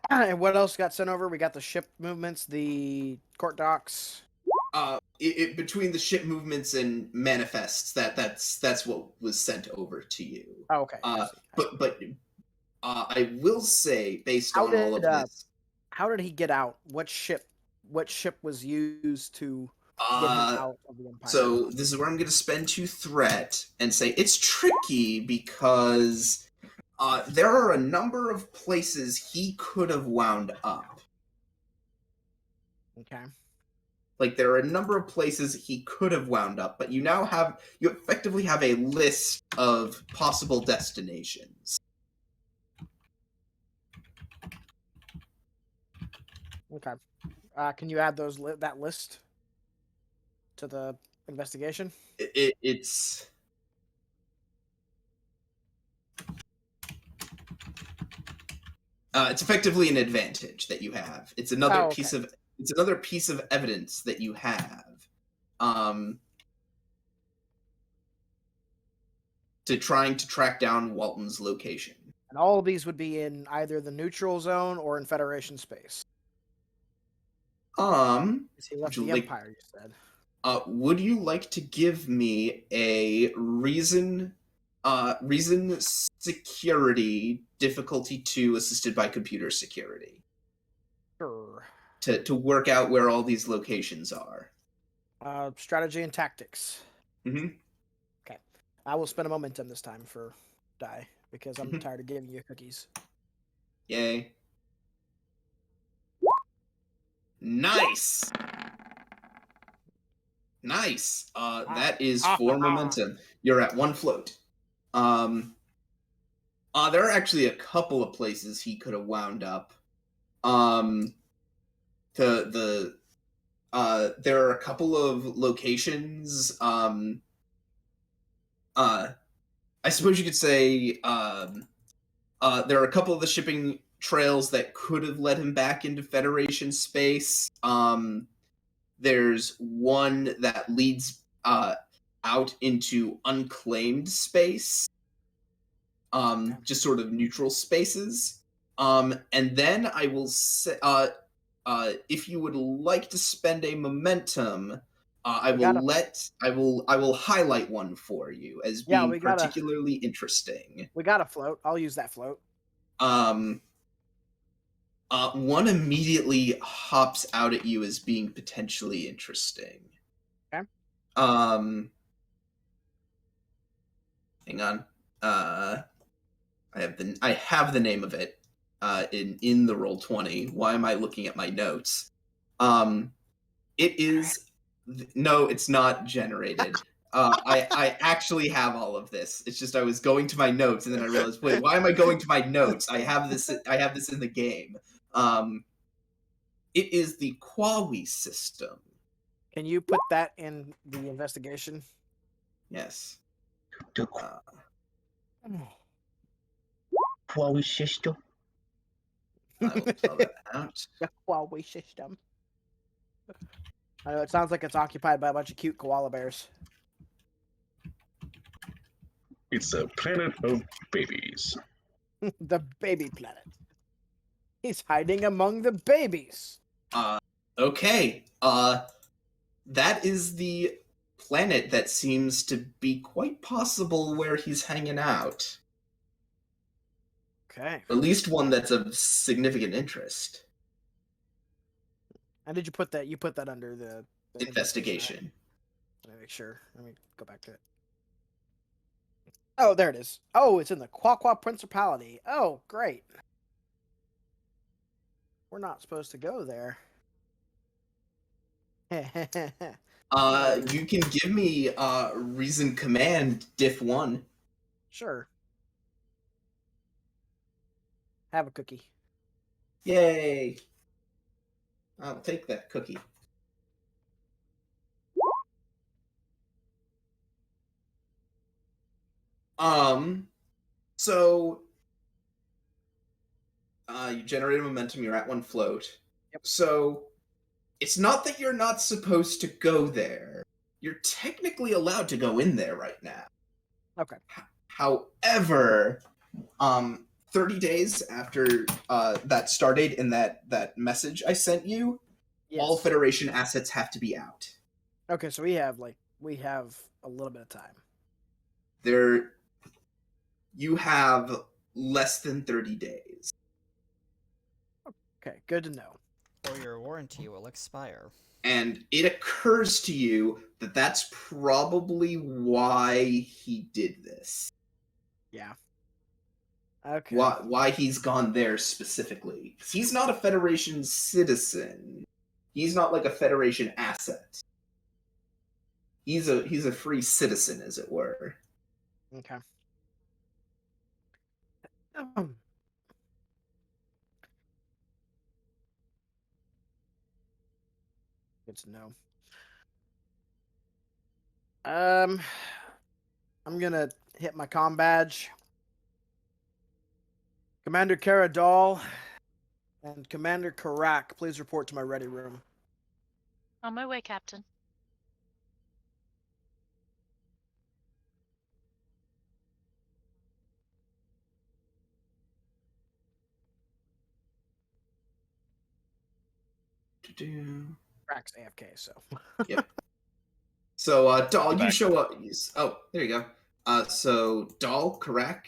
And what else got sent over? We got the ship movements, the court docks. Between the ship movements and manifests, that's what was sent over to you. Oh, okay. I see. I will say, based on all of this, how did he get out? What ship was used to get him out of the Empire? So this is where I'm going to spend 2 threat and say it's tricky because there are a number of places he could have wound up. Okay. Like, there are a number of places he could have wound up, but you effectively have a list of possible destinations. Okay. Can you add that list to the investigation? It's effectively an advantage that you have. It's another piece of evidence that you have. To trying to track down Walton's location. And all of these would be in either the neutral zone or in Federation space. Because he left the Empire, you said. Would you like to give me a reason security difficulty 2 assisted by computer security? Sure. To work out where all these locations are. Strategy and tactics. Mm-hmm. Okay. I will spend a momentum this time for die because I'm tired of giving you cookies. Yay. Nice. Nice. That is 4 momentum. You're at 1 float. There are actually a couple of places he could have wound up. There are a couple of locations. I suppose you could say there are a couple of the shipping trails that could have led him back into Federation space. There's one that leads out into unclaimed space, just sort of neutral spaces. And then I will say, if you would like to spend a momentum, I will highlight one for you as being particularly interesting. We got a float. I'll use that float. One immediately hops out at you as being potentially interesting. Okay. Hang on. I have the name of it in the Roll20. Why am I looking at my notes? It is no, it's not generated. I actually have all of this. It's just I was going to my notes and then I realized, wait, why am I going to my notes? I have this in the game. It is the Qwah system. Can you put that in the investigation? Yes. The Qwah system. I will spell that out. The Qwah system. I know it sounds like it's occupied by a bunch of cute koala bears. It's a planet of babies. The baby planet. He's hiding among the babies. Okay. that is the planet that seems to be quite possible where he's hanging out. Okay. At least one that's of significant interest. And did you put that? You put that under the investigation, Investigation. right? Let me make sure. Let me go back to it. Oh, there it is. Oh, it's in the Qwah Qwah Principality. Oh, great. We're not supposed to go there. You can give me reason command diff 1. Sure. Have a cookie. Yay! I'll take that cookie. So you generate momentum, you're at 1 float. Yep. So it's not that you're not supposed to go there. You're technically allowed to go in there right now. Okay. However, 30 days after that star date and that message I sent you, Yes. all Federation assets have to be out. Okay, so we have a little bit of time. You have less than 30 days. Okay, good to know. Or your warranty will expire. And it occurs to you that that's probably why he did this. Yeah. Okay. Why he's gone there specifically. 'Cause he's not a Federation citizen. He's not like a Federation asset. He's a free citizen, as it were. Okay. Good to know. I'm gonna hit my comm badge. Commander Caradol and Commander Karak, please report to my ready room. On my way, Captain. Karak's AFK, so. Yep. So, Dahl, you Back. show up. Oh, there you go. So, Dahl, Karak,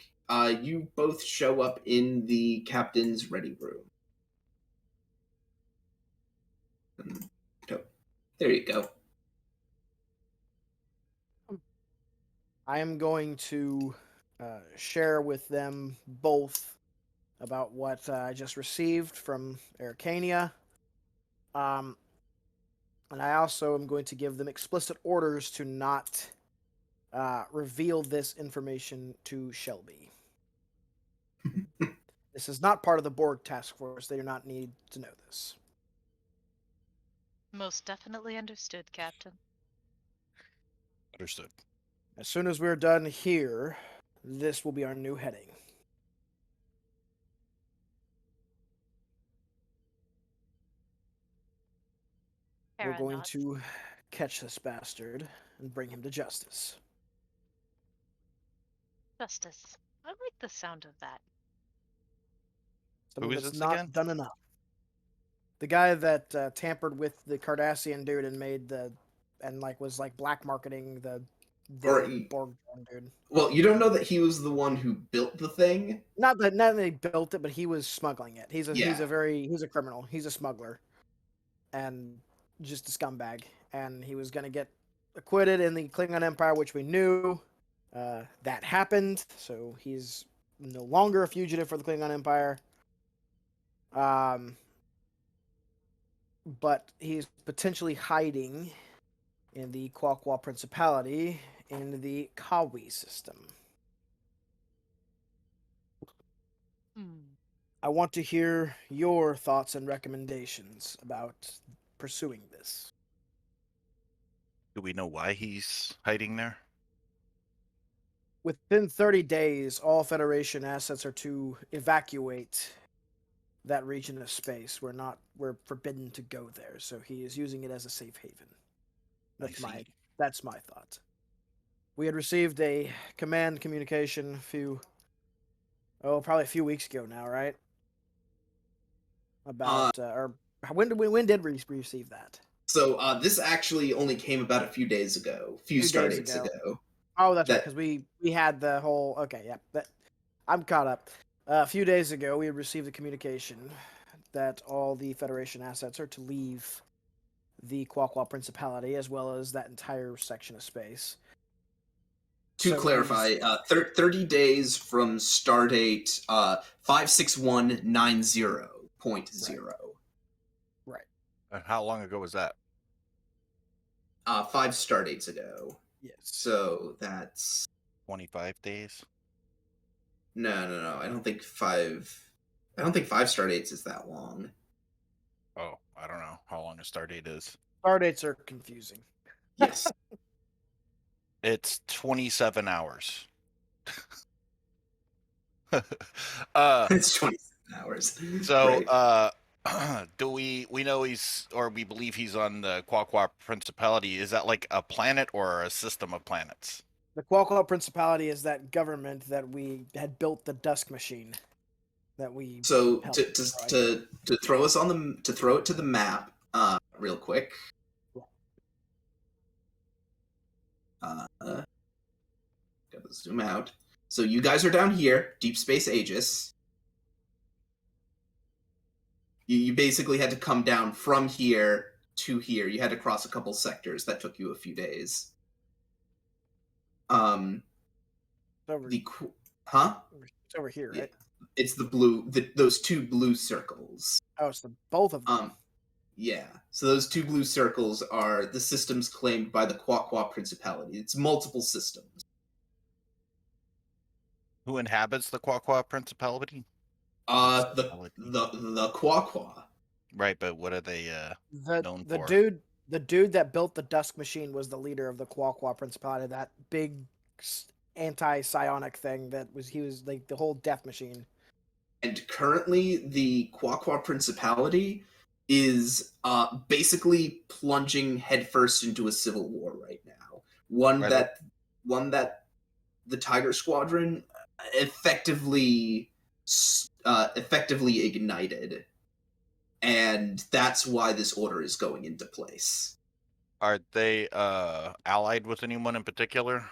you both show up in the captain's ready room. There you go. I am going to share with them both about what I just received from Arcania. And I also am going to give them explicit orders to not reveal this information to Shelby. This is not part of the Borg task force. They do not need to know this. Most definitely understood, Captain. Understood. As soon as we're done here, this will be our new heading. We're Kara going nods. to catch this bastard and bring him to justice. Justice. I like the sound of that. Something Who is that's this not again? done enough. The guy that tampered with the Cardassian dude and was black marketing the Borg dude. Well, you don't know that he was the one who built the thing. Not that he built it, but he was smuggling it. He's Yeah. a criminal. He's a smuggler, and just a scumbag. And he was gonna get acquitted in the Klingon Empire, which we knew. That happened, so he's no longer a fugitive for the Klingon Empire. But he's potentially hiding in the Qwah Qwah Principality in the Kawi system. I want to hear your thoughts and recommendations about pursuing this. Do we know why he's hiding there? Within 30 days, all Federation assets are to evacuate that region of space. We're forbidden to go there, so he is using it as a safe haven. That's my thought. We had received a command communication probably a few weeks ago now, right? About when did we receive that? So this actually only came about a few days ago, few start dates ago. Oh, that's right, That- because we had the whole. Okay, yeah, I'm caught up. A few days ago, we had received a communication that all the Federation assets are to leave the Qwah Qwah Principality, as well as that entire section of space. To So clarify, 30 days from stardate 56190.0. Right. And how long ago was that? 5 stardates ago. Yes. So that's 25 days. no. I don't think 5 stardates is that long. Oh, I don't know how long a star date is. Stardates are confusing. Yes. It's 27 hours. It's 27 hours. So, Great. do we know he's, or we believe he's on the Qwah Qwah Principality? Is that like a planet or a system of planets? The Qwah Qwah Principality is that government that we had built the Dusk Machine. That we So helped to throw us on the throw it to the map, real quick. Gotta zoom out. So you guys are down here, Deep Space Aegis. You basically had to come down from here to here. You had to cross a couple sectors that took you a few days. over, Huh? it's over here, Yeah. right? It's the blue, those 2 blue circles. Oh, it's both of them. Yeah. So those 2 blue circles are the systems claimed by the Qwah Qwah Principality. It's multiple systems. Who inhabits the Qwah Qwah Principality? The Qwah Qwah. Right, but what are they known the for? dude that built the Dusk Machine was the leader of the Qwah Qwah Principality, that big anti-psionic thing he was like the whole death machine. And currently, the Qwah Qwah Principality is basically plunging headfirst into a civil war right now. One that the Tiger Squadron effectively ignited, and that's why this order is going into place. Are they allied with anyone in particular?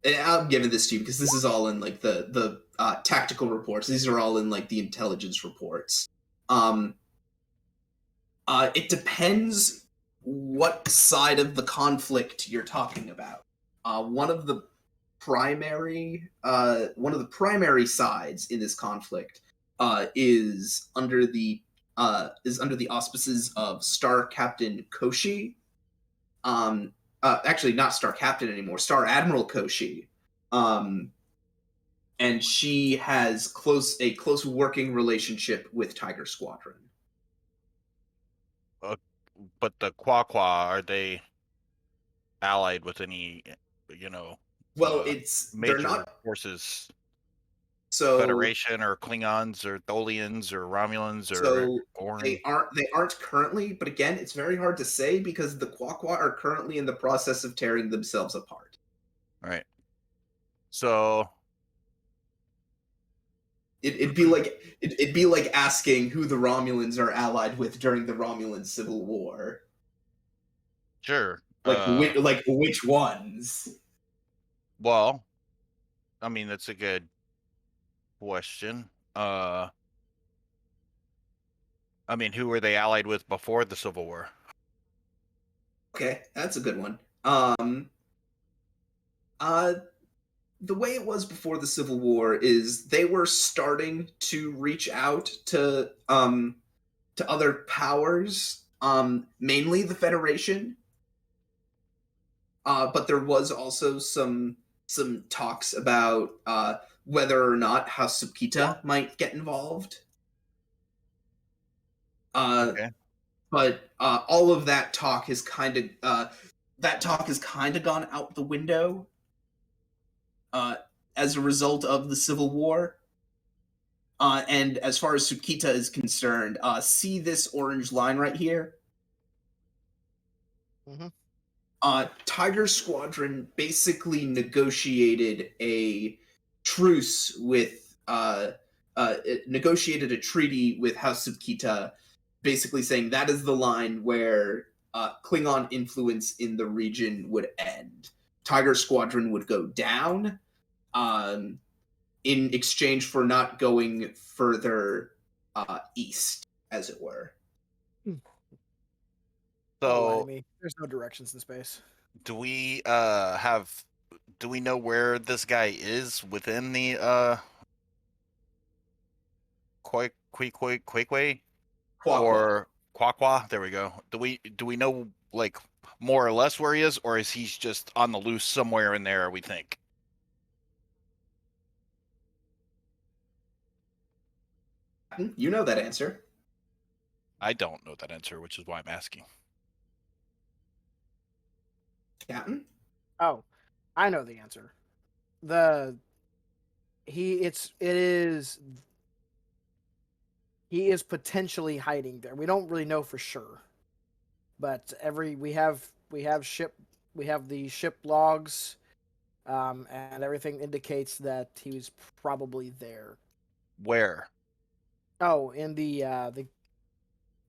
And I'm giving this to you because this is all in like the tactical reports. These are all in like the intelligence reports. It depends what side of the conflict you're talking about. One of the primary sides in this conflict is under the auspices of Star Captain Koshi. Actually, not Star Captain anymore, Star Admiral Koshi. And she has a close working relationship with Tiger Squadron. But the Qwah Qwah, are they allied with any, Well, major they're not forces? so Federation or Klingons or Tholians or Romulans or so Gorn? they aren't currently, but again, it's very hard to say because the Qwah Qwah are currently in the process of tearing themselves apart. Right. So It'd be like asking who the Romulans are allied with during the Romulan Civil War. sure. Like which ones? Well, I mean, that's a good question. I mean, who were they allied with before the Civil War? Okay, that's a good one. The way it was before the Civil War is they were starting to reach out to other powers, mainly the Federation. But there was also some talks about whether or not House Subkita might get involved. Okay. But all of that talk has kind of gone out the window as a result of the Civil War. And as far as Subkita is concerned, see this orange line right here? Mm-hmm. Tiger Squadron basically negotiated a truce with negotiated a treaty with House Subkita basically saying that is the line where Klingon influence in the region would end. Tiger Squadron would go down in exchange for not going further east, as it were. Don't lie to So, me. There's no directions in space. do we do we know where this guy is within the Qwah Qwah Qwah. or Qwah Qwah? There we go. Do we know like more or less where he is, or is he just on the loose somewhere in there? We think. You know that answer. I don't know that answer, which is why I'm asking. Captain? Oh, I know the answer. He is potentially hiding there. We don't really know for sure, but we have the ship logs, and everything indicates that he was probably there. Where? Oh, in the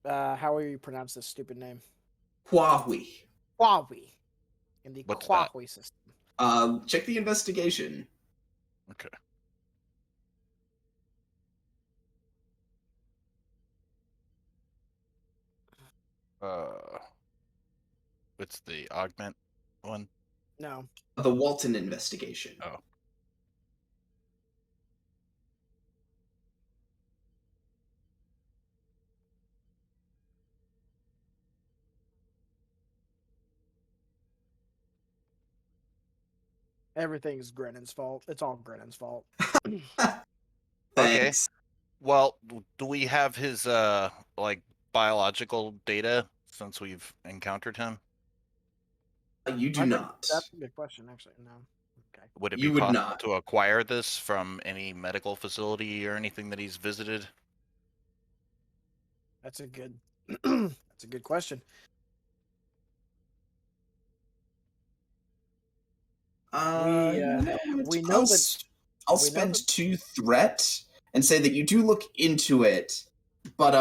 how will you pronounce this stupid name? Huawei. Huawei. In the What's that? Huawei system. Check the investigation. Okay. It's the augment one. No. The Walton investigation. Oh. Everything's Grennan's fault. It's all Grennan's fault. Thanks. Well, do we have his like biological data since we've encountered him? You do not. That's a good question, actually. No. Okay. Would it You be would possible not. to acquire this from any medical facility or anything that he's visited? That's a good that's a good question. We know that I'll we know spend that- 2 threat and say that you do look into it, but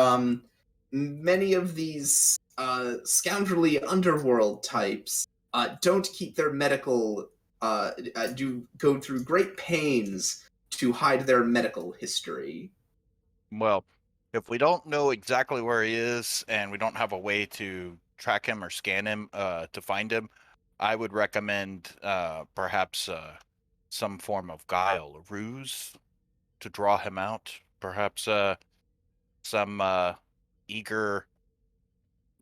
many of these scoundrelly underworld types don't keep their medical do go through great pains to hide their medical history. Well, if we don't know exactly where he is and we don't have a way to track him or scan him to find him, I would recommend perhaps some form of guile, a ruse to draw him out. Perhaps some eager,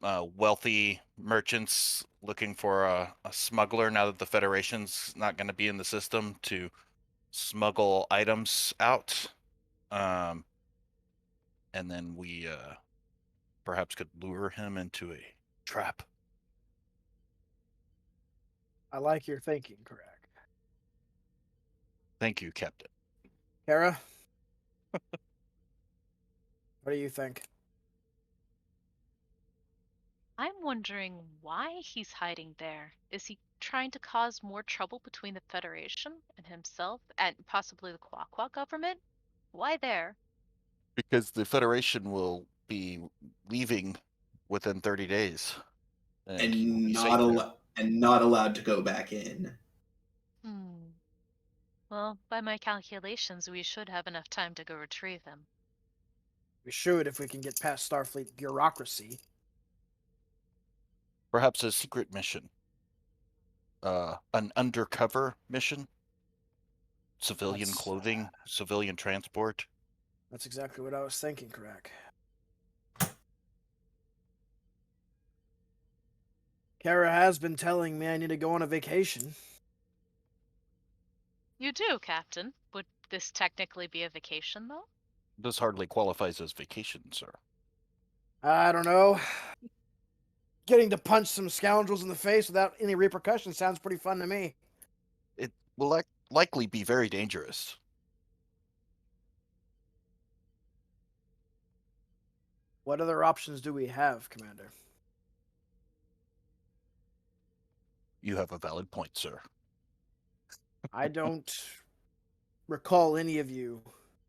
wealthy merchants looking for a smuggler now that the Federation's not going to be in the system to smuggle items out. And then we perhaps could lure him into a trap. I like your thinking, correct. Thank you, Captain. Kara? What do you think? I'm wondering why he's hiding there. Is he trying to cause more trouble between the Federation and himself and possibly the Qwah Qwah government? Why there? Because the Federation will be leaving within 30 days. And he will be safe there. And not allowed to go back in. Hmm. Well, by my calculations, we should have enough time to go retrieve him. We should if we can get past Starfleet bureaucracy. Perhaps a secret mission. An undercover mission. Civilian That's- clothing, civilian transport. That's exactly what I was thinking, correct. Kara has been telling me I need to go on a vacation. You do, Captain. Would this technically be a vacation, though? This hardly qualifies as vacation, sir. I don't know. Getting to punch some scoundrels in the face without any repercussions sounds pretty fun to me. It will likely be very dangerous. What other options do we have, Commander? You have a valid point, sir. I don't recall any of you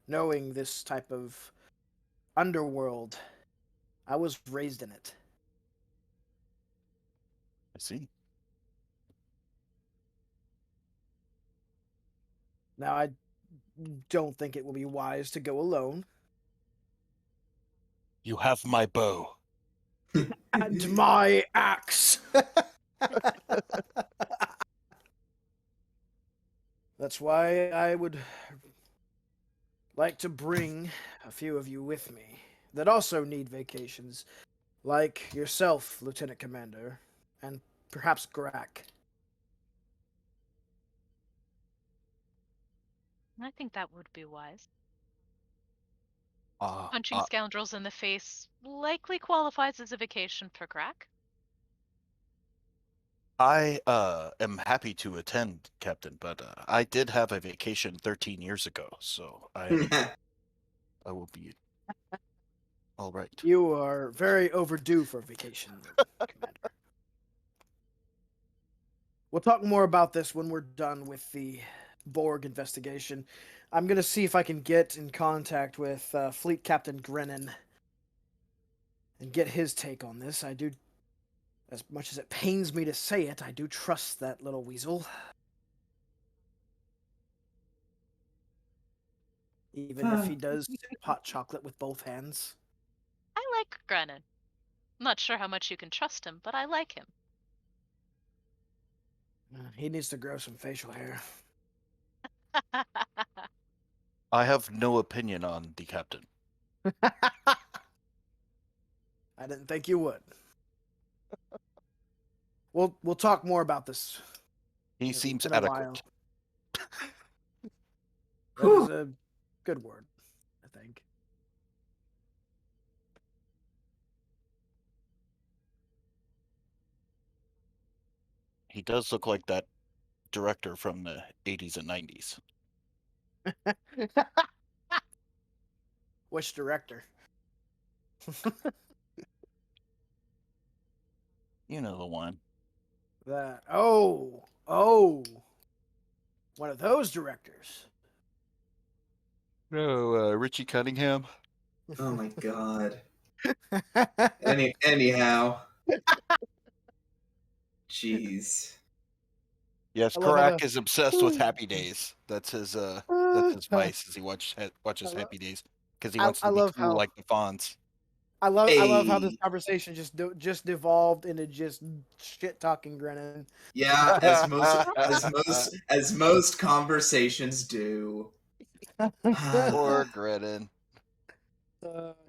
knowing this type of underworld I was raised in it. I see. Now, I don't think it will be wise to go alone. You have my bow. And my axe! That's why I would like to bring a few of you with me that also need vacations, like yourself, Lieutenant Commander, and perhaps Grak. I think that would be wise. Uh, Punching uh, scoundrels in the face likely qualifies as a vacation for Crack. I am happy to attend, Captain, but I did have a vacation 13 years ago, so I will be all right. You are very overdue for a vacation, Commander. We'll talk more about this when we're done with the Borg investigation. I'm going to see if I can get in contact with Fleet Captain Grennan and get his take on this. I do, as much as it pains me to say it, I do trust that little weasel. Even if he does sip hot chocolate with both hands. I like Grennan. I'm not sure how much you can trust him, but I like him. He needs to grow some facial hair. I have no opinion on the captain. I didn't think you would. We'll talk more about this. He seems in a adequate. while. That is a good word, I think. He does look like that director from the 80s and 90s. Which director? You know the one. Oh, one of those directors. No, Richie Cunningham. Oh my god. Anyhow. Jeez. Yes, I love how Karak is obsessed with Happy Days. That's his vice as he watches Happy Days because he wants I to be love cool how like the Fonz. I love how this Hey. conversation just devolved into just shit talking Grennan. Yeah, as most conversations do. Poor Grennan.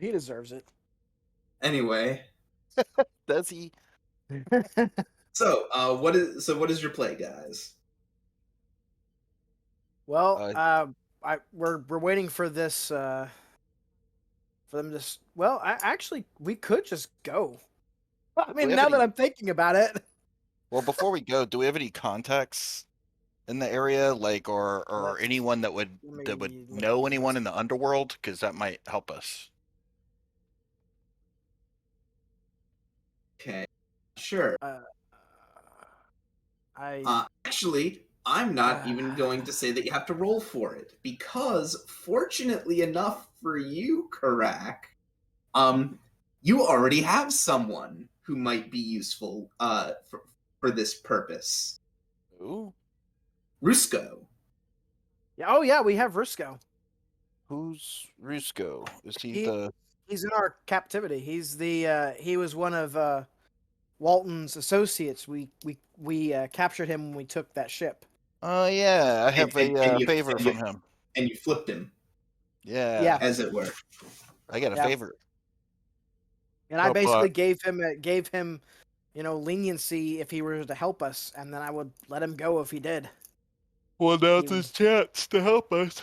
He deserves it. Anyway, Does he? so what is your play, guys? Well, we're waiting for this for them to. Well, we could just go. I mean, have now any- that I'm thinking about it. Well, before we go, do we have any contacts in the area, like or Let's- anyone that would let me know look at anyone this. in the underworld? Because that might help us. Okay, sure. Actually, I'm not even going to say that you have to roll for it because, fortunately enough for you, Karak, you already have someone who might be useful for this purpose. Ooh, Rusko. Yeah, we have Risco. who's Rusko? Is he the? He's in our captivity. He's the he was one of Walton's associates. We captured him when we took that ship. Oh yeah, I have a you- favor and you- from him. And you flipped him, Yeah, as it were. I got a Yeah. favor. And I Oh, basically but- gave him, leniency if he were to help us, and then I would let him go if he did. Well, now's He- his chance to help us.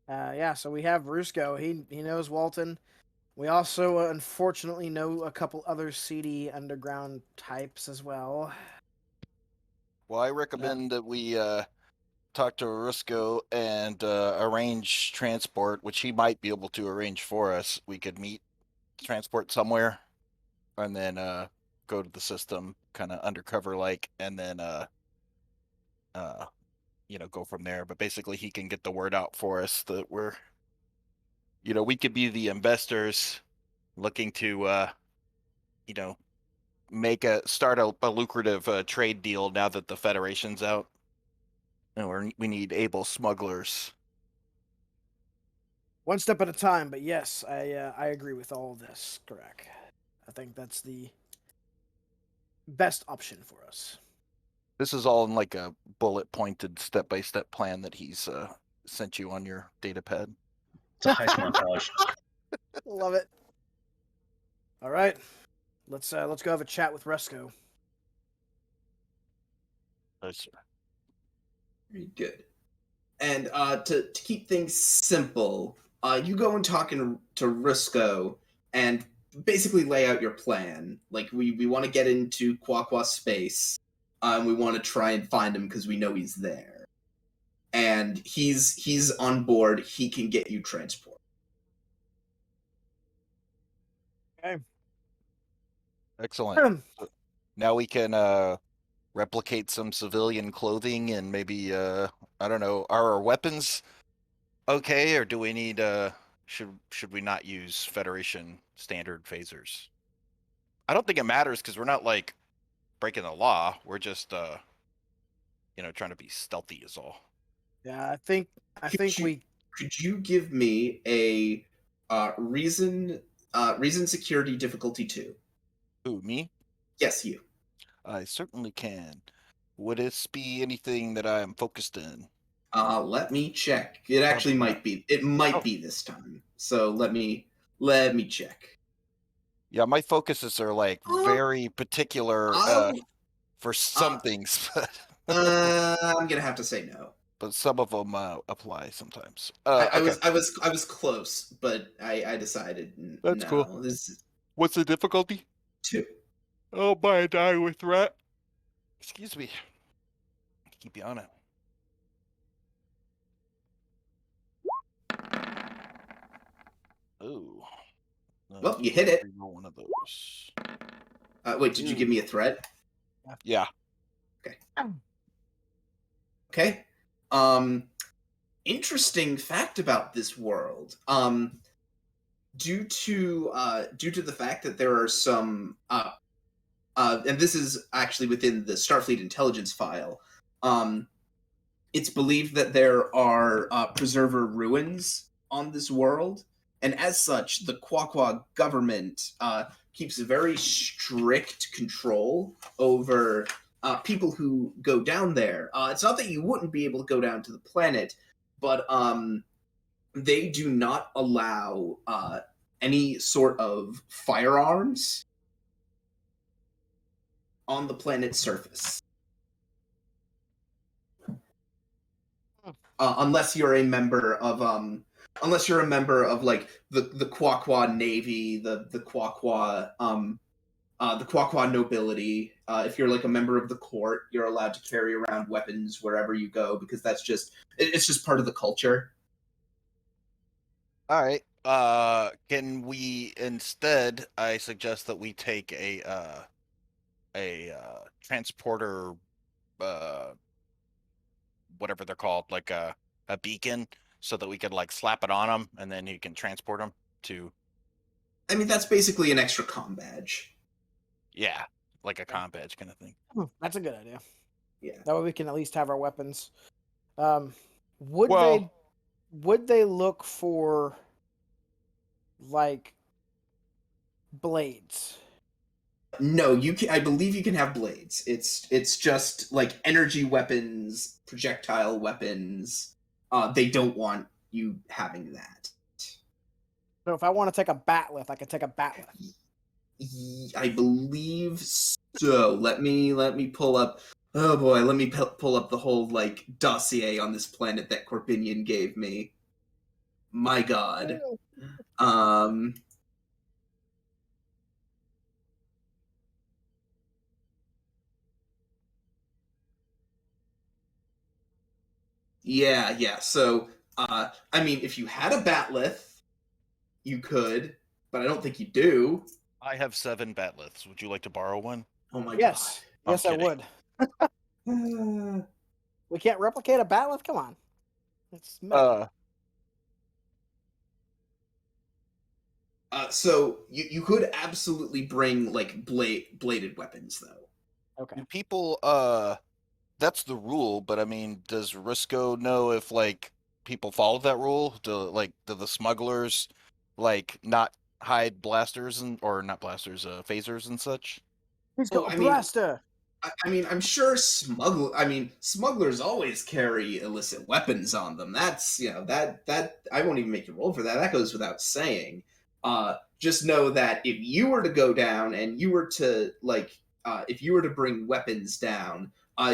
Yeah, so we have Rusko. He knows Walton. We also unfortunately know a couple other seedy underground types as well. Well, I recommend that we talk to Risco and arrange transport, which he might be able to arrange for us. We could meet transport somewhere, and then go to the system, kind of undercover like, and then go from there. But basically, he can get the word out for us that we could be the investors looking to, start a lucrative trade deal now that the Federation's out. And we need able smugglers. One step at a time, but yes, I agree with all of this, Karak. I think that's the best option for us. This is all in like a bullet-pointed, step-by-step plan that he's sent you on your data pad. It's a high school montage. Love it. All right, let's go have a chat with Resco. Yes, sir. Very good. And to keep things simple, you go and talk to Risco and basically lay out your plan. Like, we want to get into Qwah Qwah space, and we want to try and find him because we know he's there. And he's on board. He can get you transport. Okay. Excellent. Now we can replicate some civilian clothing and maybe I don't know, are our weapons okay, or do we need should we not use Federation standard phasers? I don't think it matters because we're not like breaking the law. We're just trying to be stealthy is all. Yeah, I think Could you give me a reason security difficulty 2? Who, me? Yes, you. I certainly can. Would this be anything that I am focused in? Let me check. It actually might be. It might be this time. So let me check. Yeah, my focuses are like very particular for some things, but I'm gonna have to say no. but some of them apply sometimes. I Okay. was close, but I decided That's no. cool. This is What's the difficulty? 2. Oh, buy a die with rat. Excuse me. Keep you on it. Oh. Well, you hit it. Roll one of those. Wait, did you give me a threat? Yeah. Okay. Interesting fact about this world. Due to the fact that there are some and this is actually within the Starfleet intelligence file, it's believed that there are preserver ruins on this world, and as such, the Qwah Qwah government keeps a very strict control over people who go down there. It's not that you wouldn't be able to go down to the planet, but they do not allow any sort of firearms on the planet's surface. Unless you're a member of like the Qwah Qwah Navy, the Qwah Qwah nobility. If you're like a member of the court, you're allowed to carry around weapons wherever you go because it's just part of the culture. All right. Can we instead? I suggest that we take a transporter, whatever they're called, like a beacon, so that we could like slap it on them, and then you can transport them to. I mean, that's basically an extra comm badge. Yeah, like a comm badge kind of thing. That's a good idea. Yeah. That way we can at least have our weapons. Would Well- they look for like blades? No, you can. I believe you can have blades. It's just like energy weapons, projectile weapons. They don't want you having that. So if I want to take a batleth, I can take a batleth. I believe so. Let me pull up. Oh boy, let me pull up the whole like dossier on this planet that Corbinian gave me. My God. Yeah. So, I mean, if you had a batleth, you could, but I don't think you do. I have 7 batleths. Would you like to borrow one? Oh my Yes, I'm yes, I kidding. would. God. We can't replicate a batleth. Come on, it's metal. So you could absolutely bring like bladed weapons though. Okay. Do people that's the rule, but I mean, does Risco know if like people follow that rule? Do the smugglers like not hide blasters or not blasters, phasers and such? He's Oh, got a I mean, blaster. I mean, I'm sure smugglers always carry illicit weapons on them. That's that I won't even make you roll for that. That goes without saying. Just know that if you were to go down and you were to if you were to bring weapons down,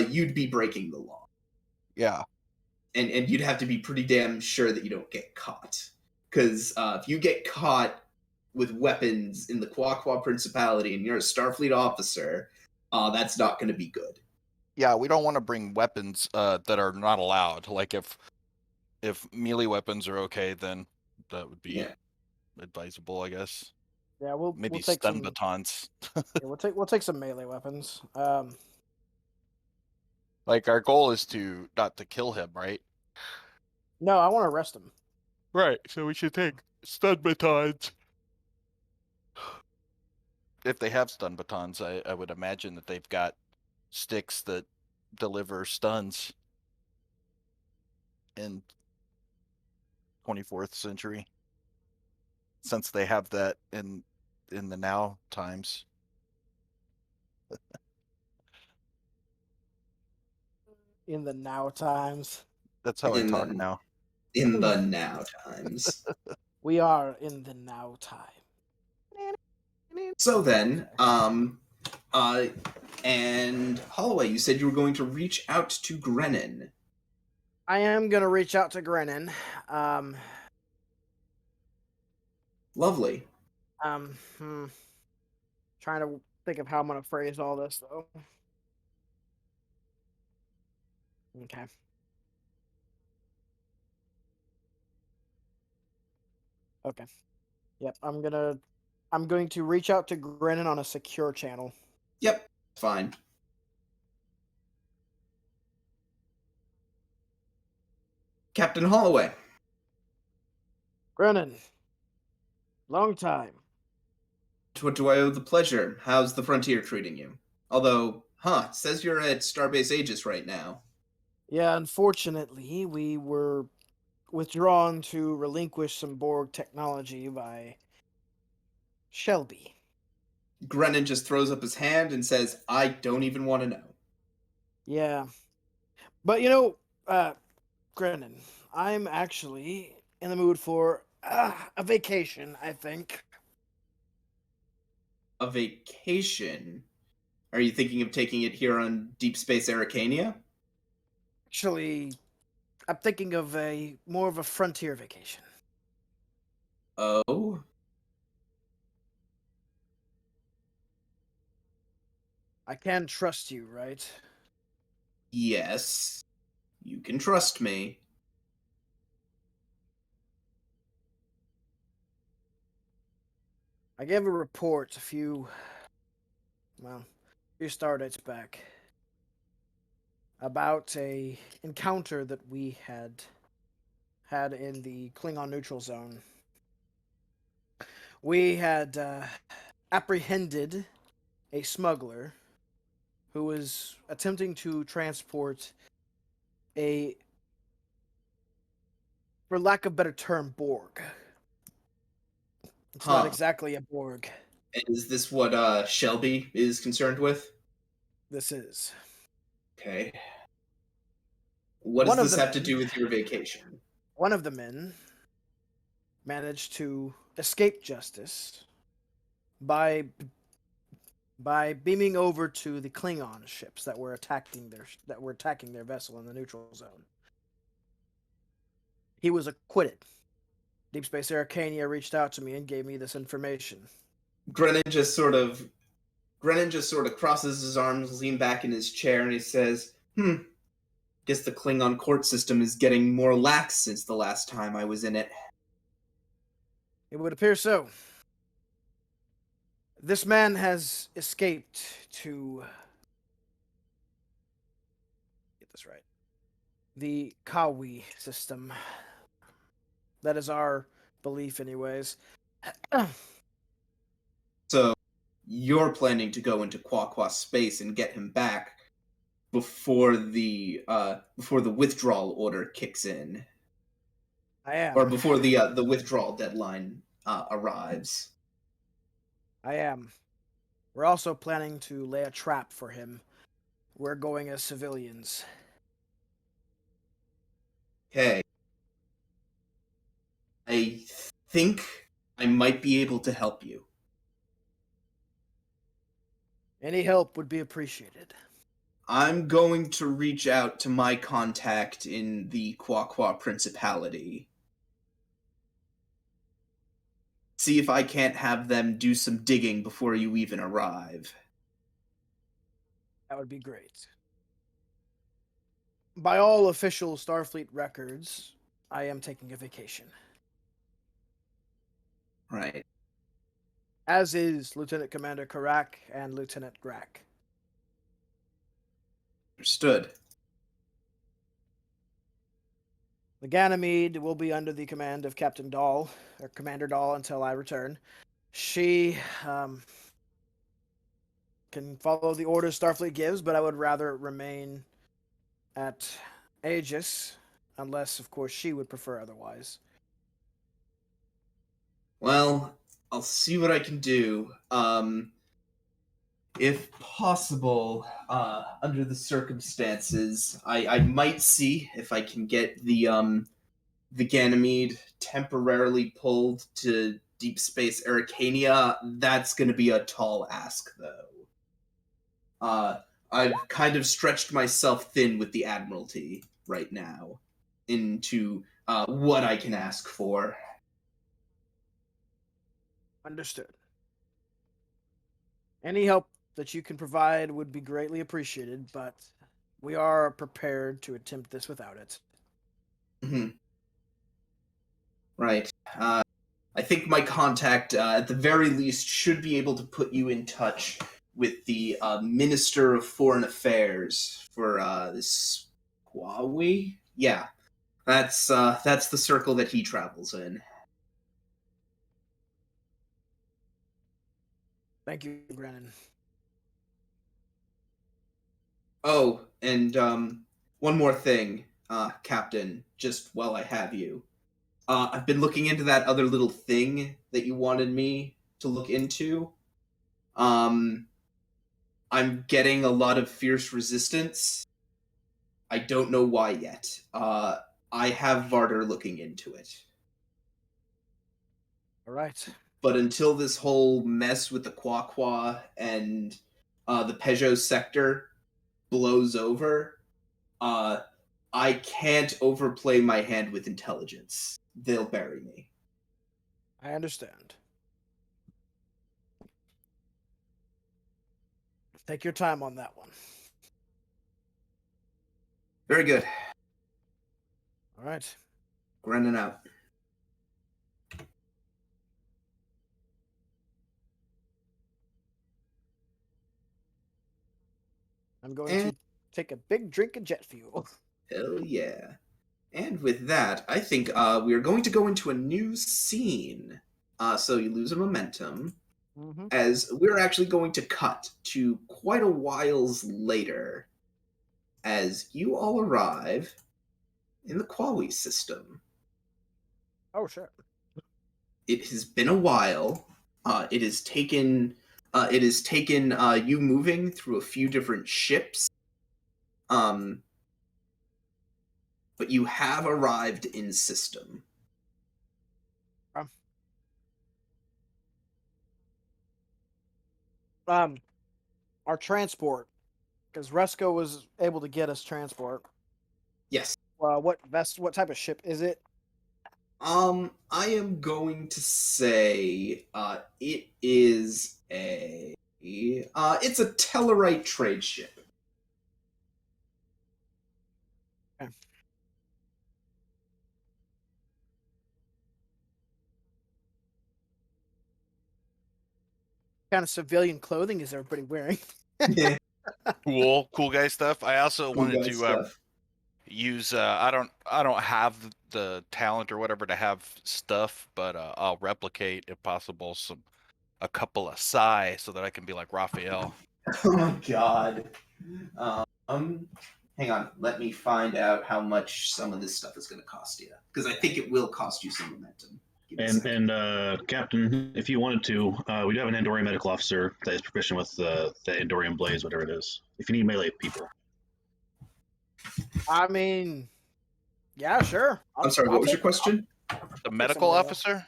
you'd be breaking the law, Yeah. and you'd have to be pretty damn sure that you don't get caught. Because if you get caught with weapons in the Qwah Qwah Principality and you're a Starfleet officer, that's not going to be good. Yeah, we don't want to bring weapons that are not allowed. Like if melee weapons are okay, then that would be Yeah. advisable, I guess. Yeah, we'll Maybe take stun some. batons. Yeah, we'll take some melee weapons. Like our goal is not to kill him, right? No, I want to arrest him. Right. So we should take stun batons. If they have stun batons, I would imagine that they've got sticks that deliver stuns in 24th century, since they have that in the now times. In the now times. That's how I In talk the- now. In the now times. We are in the now time. So then, and Holloway, you said you were going to reach out to Grennan. I am gonna reach out to Grennan. Lovely. Trying to think of how I'm gonna phrase all this though. Okay. Okay. Yep. I'm going to reach out to Grennan on a secure channel. Yep, fine. Captain Holloway. Grennan. Long time. What do I owe the pleasure? How's the frontier treating you? Although, it says you're at Starbase Aegis right now. Yeah, unfortunately, we were withdrawn to relinquish some Borg technology by Shelby. Grennan just throws up his hand and says, I don't even want to know. Yeah. But Grennan, I'm actually in the mood for a vacation, I think. A vacation? Are you thinking of taking it here on Deep Space Aracania? Actually, I'm thinking of more of a frontier vacation. Oh? I can trust you, right? Yes. You can trust me. I gave a report a few star dates back about a encounter that we had in the Klingon neutral zone. We had apprehended a smuggler who was attempting to transport a, for lack of a better term, Borg. It's not exactly a Borg. Is this what Shelby is concerned with? This is. Okay. What does this have to do with your vacation? One of the men managed to escape justice by beaming over to the Klingon ships that were attacking their vessel in the neutral zone. He was acquitted. Deep Space Aracania reached out to me and gave me this information. Grennan just sort of crosses his arms, leans back in his chair, and he says, guess the Klingon court system is getting more lax since the last time I was in it. It would appear so. This man has escaped to, get this right, the Kawi system. That is our belief anyways. So you're planning to go into Qwah Qwah space and get him back before the withdrawal order kicks in, I am. or before the withdrawal deadline arrives. I am. We're also planning to lay a trap for him. We're going as civilians. Okay. I think I might be able to help you. Any help would be appreciated. I'm going to reach out to my contact in the Qwah Qwah Principality. See if I can't have them do some digging before you even arrive. That would be great. By all official Starfleet records, I am taking a vacation. Right. As is Lieutenant Commander Karak and Lieutenant Grak. Understood. The Ganymede will be under the command of Captain Dahl, or Commander Dahl, until I return. She can follow the orders Starfleet gives, but I would rather remain at Aegis, unless, of course, she would prefer otherwise. Well, I'll see what I can do. If possible, under the circumstances, I might see if I can get the Ganymede temporarily pulled to deep space Arcania. That's going to be a tall ask, though. I've kind of stretched myself thin with the Admiralty right now into what I can ask for. Understood. Any help that you can provide would be greatly appreciated, but we are prepared to attempt this without it. Mm-hmm. Right. I think my contact, at the very least, should be able to put you in touch with the Minister of Foreign Affairs for this Huawei. Yeah, that's the circle that he travels in. Thank you, Brennan. Oh, and one more thing, Captain, just while I have you. I've been looking into that other little thing that you wanted me to look into. I'm getting a lot of fierce resistance. I don't know why yet. I have Varder looking into it. All right. But until this whole mess with the Qwah Qwah and the Peugeot sector blows over, I can't overplay my hand with intelligence. They'll bury me. I understand. Take your time on that one. Very good. All right. Grennan out. I'm going to take a big drink of jet fuel. Hell yeah. And with that, I think we are going to go into a new scene. So you lose a momentum. Mm-hmm. As we're actually going to cut to quite a whiles later as you all arrive in the Qwah system. Oh, sure. It has been a while. It has taken you moving through a few different ships. But you have arrived in system. Our transport, because Resco was able to get us transport. Yes. What type of ship is it? I am going to say it is it's a Tellarite trade ship. Okay. What kind of civilian clothing is everybody wearing? Cool guy stuff. I also wanted guy to stuff. use I don't have the talent or whatever to have stuff, but I'll replicate if possible a couple of psi so that I can be like Raphael. Oh my god. Hang on. Let me find out how much some of this stuff is going to cost you, because I think it will cost you some momentum. Give me a second. And Captain, if you wanted to, we do have an Andorian medical officer that is proficient with the Andorian blades, whatever it is. If you need melee people. I mean, yeah, sure. I'm sorry. What was your question? The medical somebody else. officer?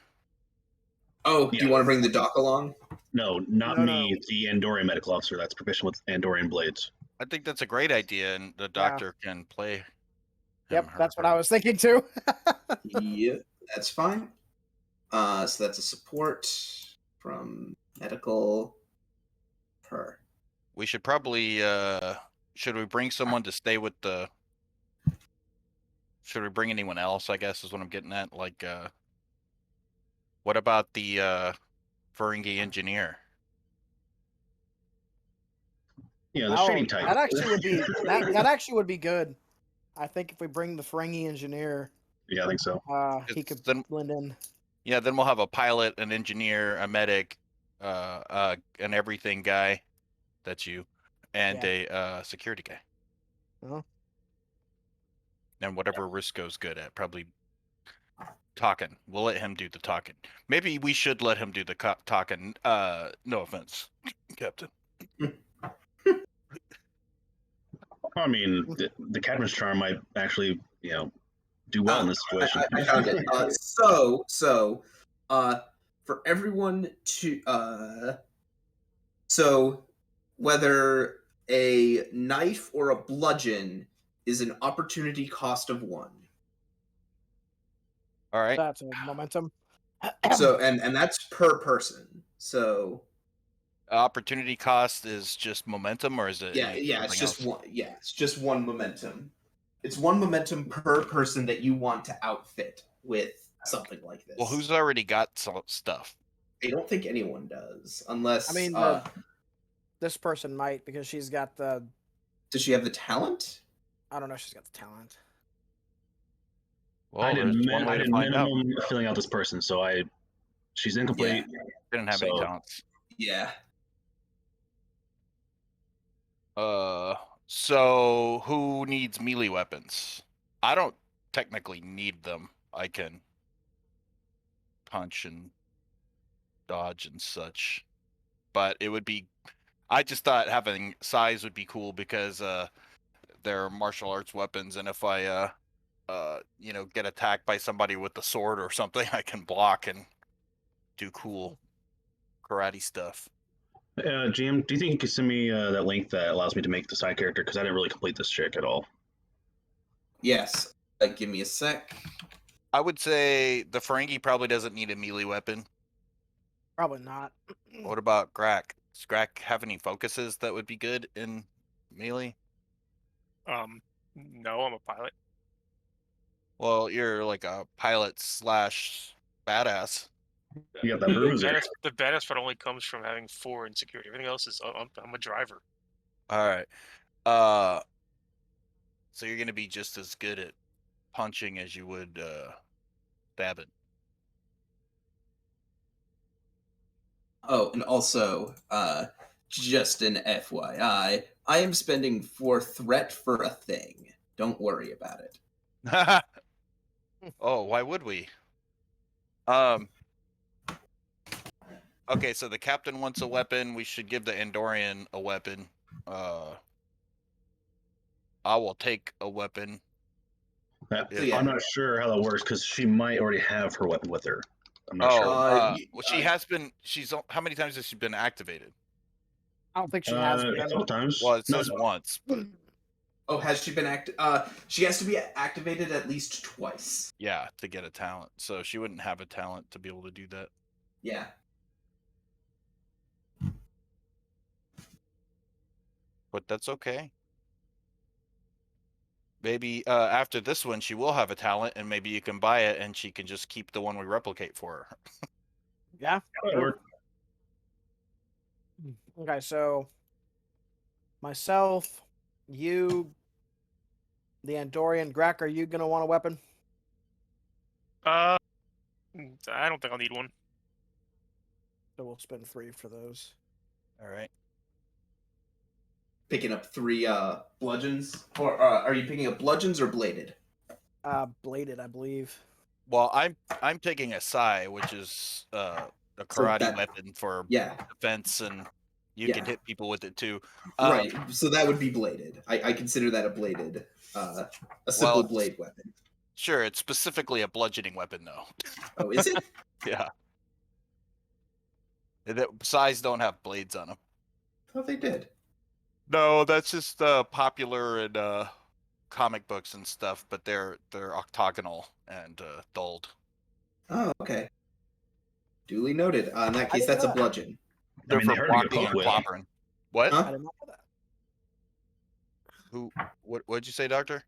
Oh, do you Yeah. want to bring the doc along? No, not No, me. The Andorian medical officer that's proficient with Andorian blades. I think that's a great idea, and the doctor can play him, Yep, her, that's what her. I was thinking too. Yep, that's fine. So that's a support from medical per. We should probably should we bring someone to stay with the should we bring anyone else, I guess is what I'm getting at. Like what about the Ferengi engineer? Yeah, the Oh, shady type. that actually would be that actually would be good. I think if we bring the Ferengi engineer, Yeah, I think so. he could Then, blend in. yeah, then we'll have a pilot, an engineer, a medic, an everything guy, that's you, and a security guy. Uh-huh. And whatever Risco's good at, probably talking. We'll let him do the talking. Maybe we should let him do the talking. No offense, Captain. I mean, the captain's charm might actually, do well in this situation. I found it. For everyone to so whether a knife or a bludgeon is an opportunity cost of 1. All right. That's a momentum. So and that's per person. So Opportunity cost is just momentum, or is it? yeah, it's something just else? one. Yeah, it's just 1 momentum. It's 1 momentum per person that you want to outfit with something like this. Well, who's already got some stuff? I don't think anyone does, unless. I mean, this person might, because she's got the. Does she have the talent? I don't know if she's got the talent. Well, I did, there's one way to find out. minimum filling out this person, so she's incomplete. Didn't have any So- talents. Yeah. So who needs melee weapons? I don't technically need them. I can punch and dodge and such, but it would be. I just thought having size would be cool because they're martial arts weapons, and if I get attacked by somebody with a sword or something, I can block and do cool karate stuff. GM, do you think you could send me that link that allows me to make the side character? Because I didn't really complete this chick at all. Yes. Give me a sec. I would say the Ferengi probably doesn't need a melee weapon. Probably not. What about Grak? Does Grak have any focuses that would be good in melee? No, I'm a pilot. Well, you're like a pilot / badass. You got that bruiser. The badass part only comes from having 4 in security. Everything else is I'm a driver. All right. So you're gonna be just as good at punching as you would stabbing. Oh, and also, just an FYI, I am spending 4 threat for a thing. Don't worry about it. Oh, why would we? Okay, so the captain wants a weapon. We should give the Andorian a weapon. I will take a weapon. Yeah. I'm not sure how that works because she might already have her weapon with her. I'm not sure. Well, she has been. How many times has she been activated? I don't think she has A been. couple times. Well, it No, says once, but Oh, has she been she has to be activated at least twice. yeah, to get a talent. So she wouldn't have a talent to be able to do that. Yeah. But that's okay. Maybe after this one, she will have a talent, and maybe you can buy it, and she can just keep the one we replicate for her. Yeah. that would work. Okay, so myself, you, The Andorian. Grak, are you gonna want a weapon? I don't think I'll need one. So we'll spend 3 for those. All right. Picking up 3 bludgeons, or are you picking up bludgeons or bladed? Bladed, I believe. Well, I'm taking a sai, which is a So karate that- weapon for Yeah, defense, and you Yeah. can hit people with it too. right. So that would be bladed. I consider that a bladed, a simple Well, blade weapon. Sure, it's specifically a bludgeoning weapon, though. Oh, is it? Yeah. Sais don't have blades on them. Oh, they did. No, that's just popular in comic books and stuff, but they're octagonal and dulled. Oh, okay. Duly noted. In that case, didn't that's a know that. bludgeon. I mean, for they hurt to get blocking poked and with. clobbering. What? Huh? I didn't know that. What'd you say, Doctor?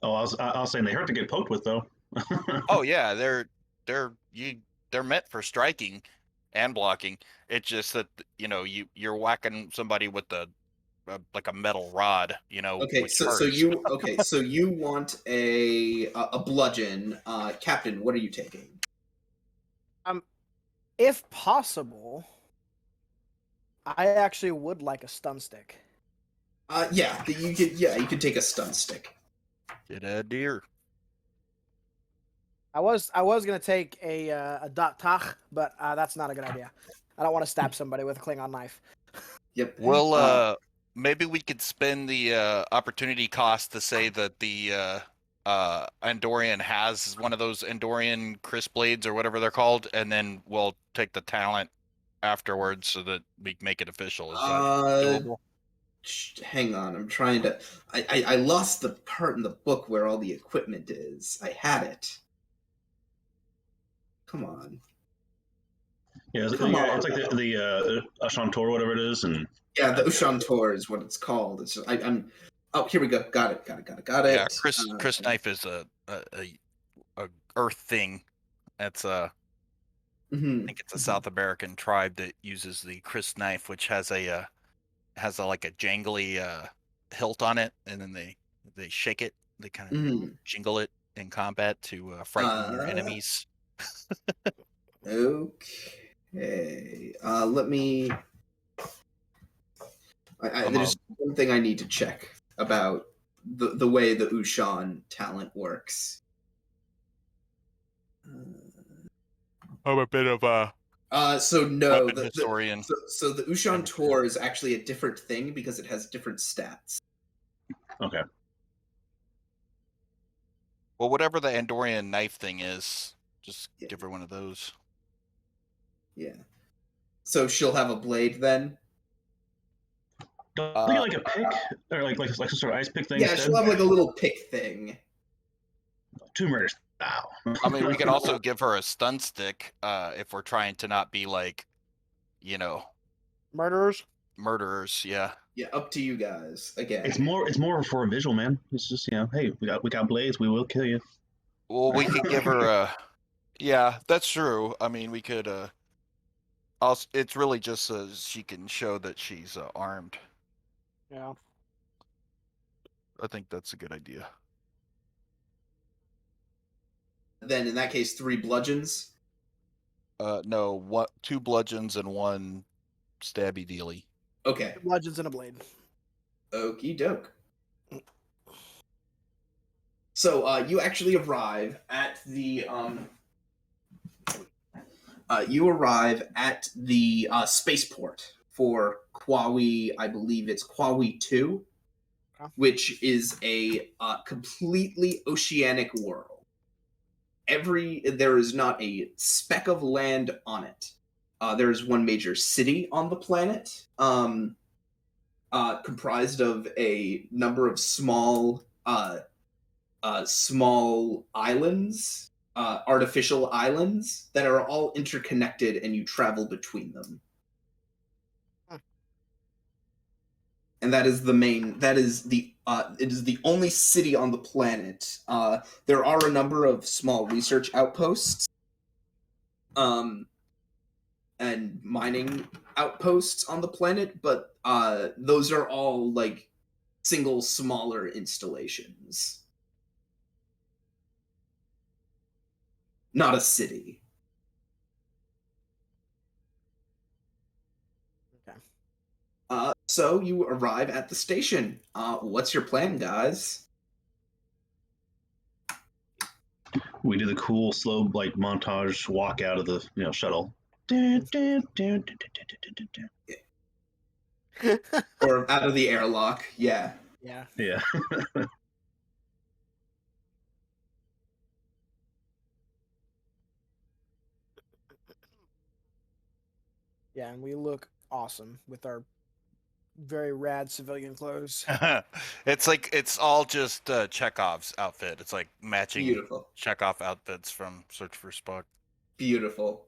Oh, I was saying they hurt to get poked with, though. Oh yeah, they're meant for striking and blocking. It's just that you're whacking somebody with like a metal rod, Okay, which so hurts. you want a bludgeon, Captain? What are you taking? If possible, I actually would like a stun stick. You could take a stun stick. Get a deer. I was gonna take a dot tach, but that's not a good idea. I don't want to stab somebody with a Klingon knife. Yep. Well, maybe we could spend the opportunity cost to say that the Andorian has one of those Andorian crisp blades or whatever they're called, and then we'll take the talent afterwards so that we can make it official. Is that doable? Hang on, I'm trying to. I lost the part in the book where all the equipment is. I had it. Come on. Yeah, it's Come like on. the Ashantor, whatever it is, and Yeah, the Ushantor is what it's called. It's just, I'm. Oh, here we go. Got it. Yeah, Chris knife is a earth thing. That's I Mhm. think it's a South American tribe that uses the Chris knife, which has a like a jangly hilt on it, and then they shake it. They kind of Mhm. jingle it in combat to frighten your enemies. Okay. Let me. There's one thing I need to check about the way the Ushan talent works. I'm a bit of a So no, weapon historian. So the Ushan Tor is actually a different thing because it has different stats. okay. Well, whatever the Andorian knife thing is, just Yeah. give her one of those. Yeah. So she'll have a blade then. Don't you like a pick or like some sort of ice pick thing? Yeah, instead? she'll have like a little pick thing. Tomb Raider style. I mean, we can also give her a stun stick if we're trying to not be like, Murderers. murderers. Yeah. Yeah, up to you guys. Again. It's more for a visual, man. It's just hey, we got blades. We will kill you. Well, we could give her a. Yeah, that's true. I mean, we could. Also, it's really just so she can show that she's armed. Yeah. I think that's a good idea. Then in that case, 3 bludgeons. No, 2 bludgeons and 1 stabby dealy. Okay. Bludgeons and a blade. Okie doke. So you actually arrive at the spaceport for Qwah. I believe it's Qwah 2, which is a completely oceanic world. There is not a speck of land on it. There is one major city on the planet, comprised of a number of small islands, artificial islands that are all interconnected, and you travel between them. And that is the main. That is the. It is the only city on the planet. There are a number of small research outposts, and mining outposts on the planet, but those are all like single smaller installations. Not a city. Okay. So you arrive at the station. What's your plan, guys? We do the cool, slow, like montage walk out of the shuttle. Or out of the airlock, yeah. Yeah. Yeah. Yeah, and we look awesome with our very rad civilian clothes. It's all just Chekhov's outfit. It's like matching Beautiful. Chekhov outfits from Search for Spock. Beautiful.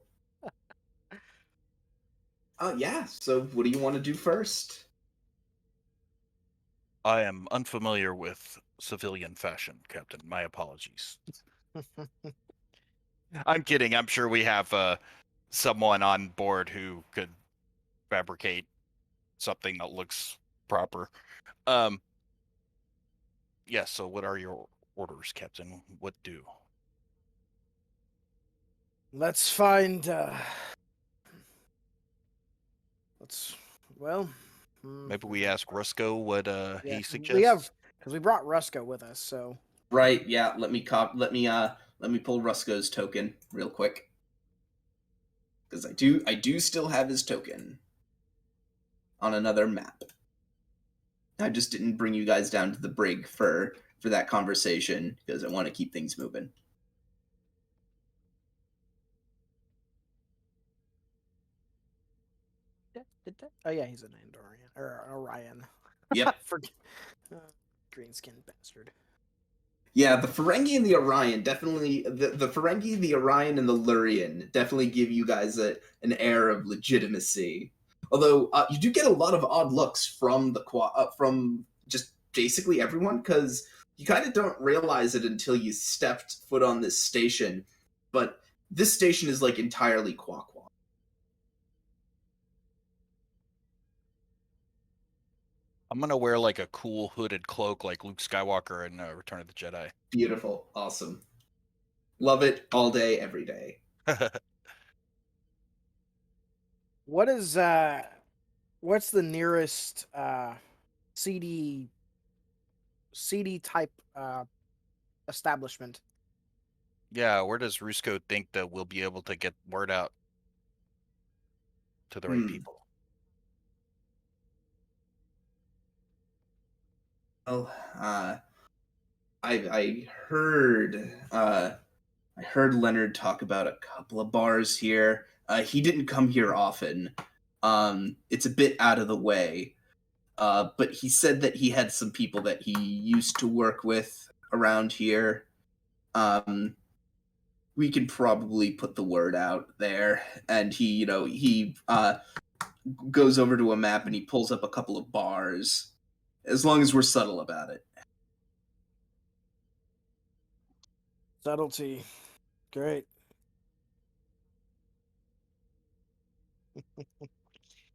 Yeah, so what do you want to do first? I am unfamiliar with civilian fashion, Captain. My apologies. I'm kidding. I'm sure we have someone on board who could fabricate something that looks proper. Yes, so what are your orders, Captain? What do? Let's find. Well. Maybe we ask Rusko what he suggests. We have, because we brought Rusko with us, so. Right, yeah, let me pull Rusko's token real quick. Because I do still have his token on another map. I just didn't bring you guys down to the brig for that conversation because I want to keep things moving. Oh yeah, he's an Andorian or Orion. Yep. Green-skinned bastard. Yeah, the Ferengi and the Orion definitely the Ferengi, the Orion, and the Lurian definitely give you guys an air of legitimacy. Although you do get a lot of odd looks from from just basically everyone, because you kind of don't realize it until you stepped foot on this station. But this station is like entirely Qwah Qwah. I'm gonna wear like a cool hooded cloak like Luke Skywalker in Return of the Jedi. Beautiful, awesome, love it all day, every day. What is what's the nearest CD type establishment? Yeah, where does Rusko think that we'll be able to get word out to the right people? Well, I heard Leonard talk about a couple of bars here. He didn't come here often. It's a bit out of the way. But he said that he had some people that he used to work with around here. We can probably put the word out there. And he goes over to a map and he pulls up a couple of bars. As long as we're subtle about it. Subtlety. Great.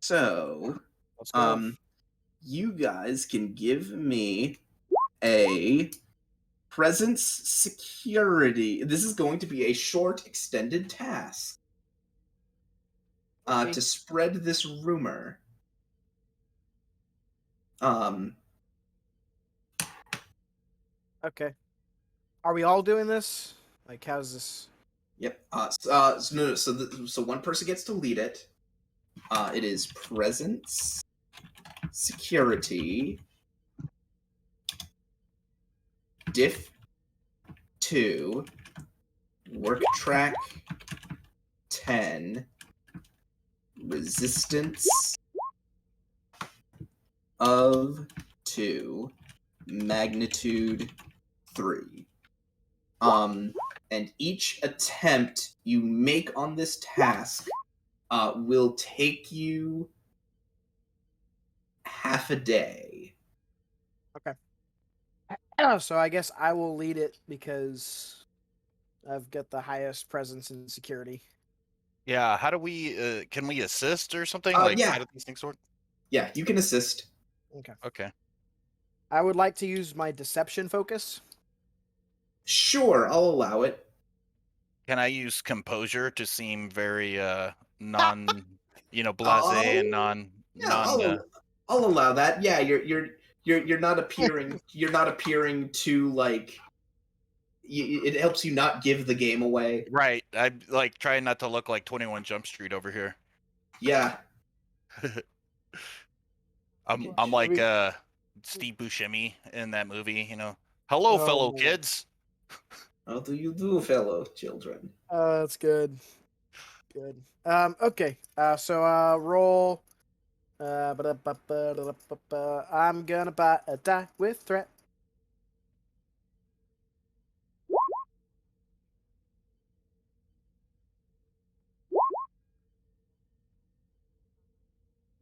So, Let's go. you guys can give me a presence security. This is going to be a short, extended task Okay. to spread this rumor. Okay. Are we all doing this? Like, how's this? Yep. So one person gets to lead it. It is presence security diff 2 work track 10 resistance of 2 magnitude 3. And each attempt you make on this task will take you half a day. Okay. So I guess I will lead it because I've got the highest presence in security. Yeah, how do we can we assist or something? Yeah. How do these things work? Yeah, you can assist. Okay. Okay. I would like to use my deception focus. Sure, I'll allow it. Can I use composure to seem very non, blasé Oh, and non yeah, non? I'll allow that. Yeah, you're not appearing. You're not appearing to like. It helps you not give the game away. Right. I'm like trying not to look like 21 Jump Street over here. Yeah. I'm like Steve Buscemi in that movie. Hello, Oh, fellow man. kids. How do you do, fellow children? That's good. Good. Okay. So roll. I'm gonna buy a die with threat.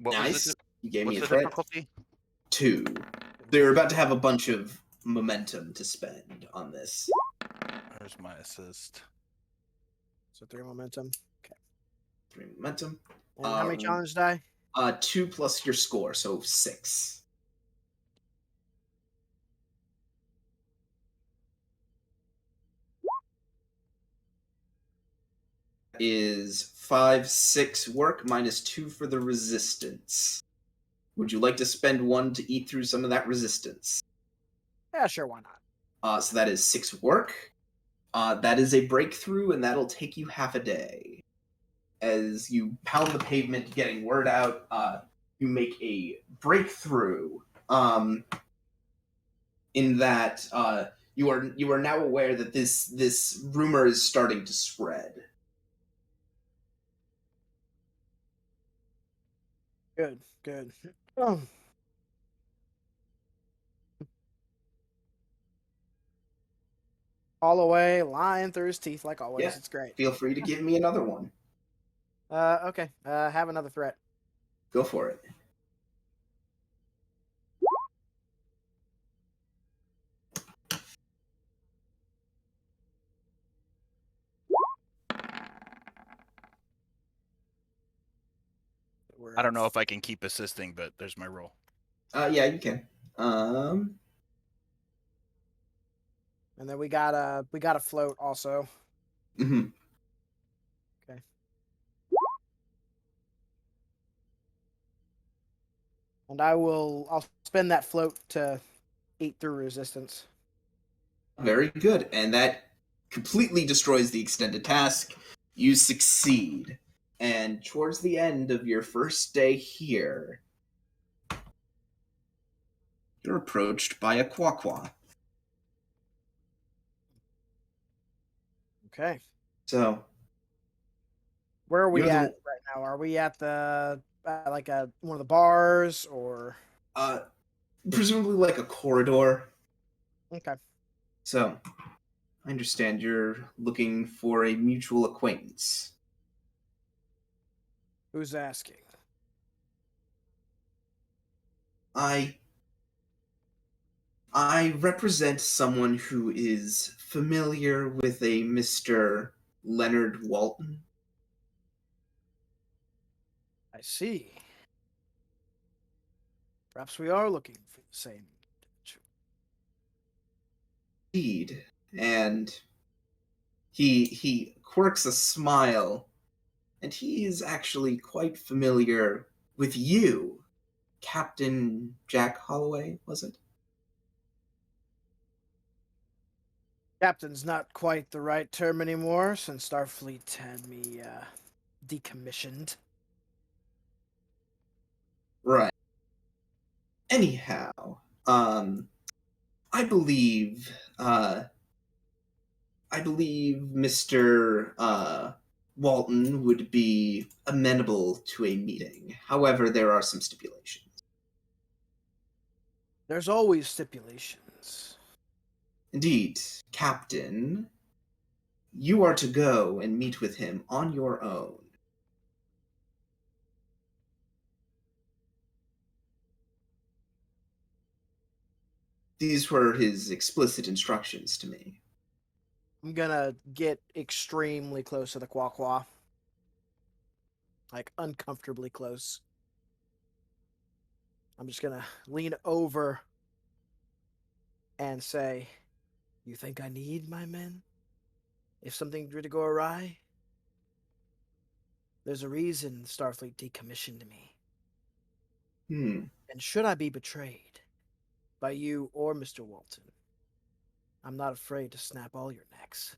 What Nice. was You gave me what's a the threat. difficulty? 2. They're about to have a bunch of momentum to spend on this. Where's my assist? So 3 momentum. 3 momentum. And how many challenge die? 2 plus your score, so 6. Is 5, 6 work minus 2 for the resistance. Would you like to spend 1 to eat through some of that resistance? Yeah, sure, why not? So that is 6 work. That is a breakthrough, and that'll take you half a day. As you pound the pavement, getting word out, you make a breakthrough. In that you are now aware that this rumor is starting to spread. Good, good. All away, lying through his teeth like always. Yeah. It's great. Feel free to give me another one. Okay. Have another threat. Go for it. I don't know if I can keep assisting, but there's my roll. Yeah, you can. And then we got a float also. Mhm. Okay. And I'll spend that float to eat through resistance. Very good. And that completely destroys the extended task. You succeed. And towards the end of your first day here, you're approached by a Qwah Qwah. Okay. So, Where are we You're the- at right now? Are we at the one of the bars or? presumably like a corridor. Okay. So, I understand you're looking for a mutual acquaintance. Who's asking? I represent someone who is familiar with a Mr. Leonard Walton. I see. Perhaps we are looking for the same. Indeed. And he quirks a smile, and he is actually quite familiar with you, Captain Jack Holloway, was it? Captain's not quite the right term anymore since Starfleet had me decommissioned. Right. Anyhow, I believe Mr. Walton would be amenable to a meeting. However, there are some stipulations. There's always stipulations. Indeed, Captain, you are to go and meet with him on your own. These were his explicit instructions to me. I'm gonna get extremely close to the Qwah Qwah. Like uncomfortably close. I'm just gonna lean over and say, "You think I need my men? If something were to go awry? There's a reason Starfleet decommissioned me. And should I be betrayed by you or Mr. Walton, I'm not afraid to snap all your necks."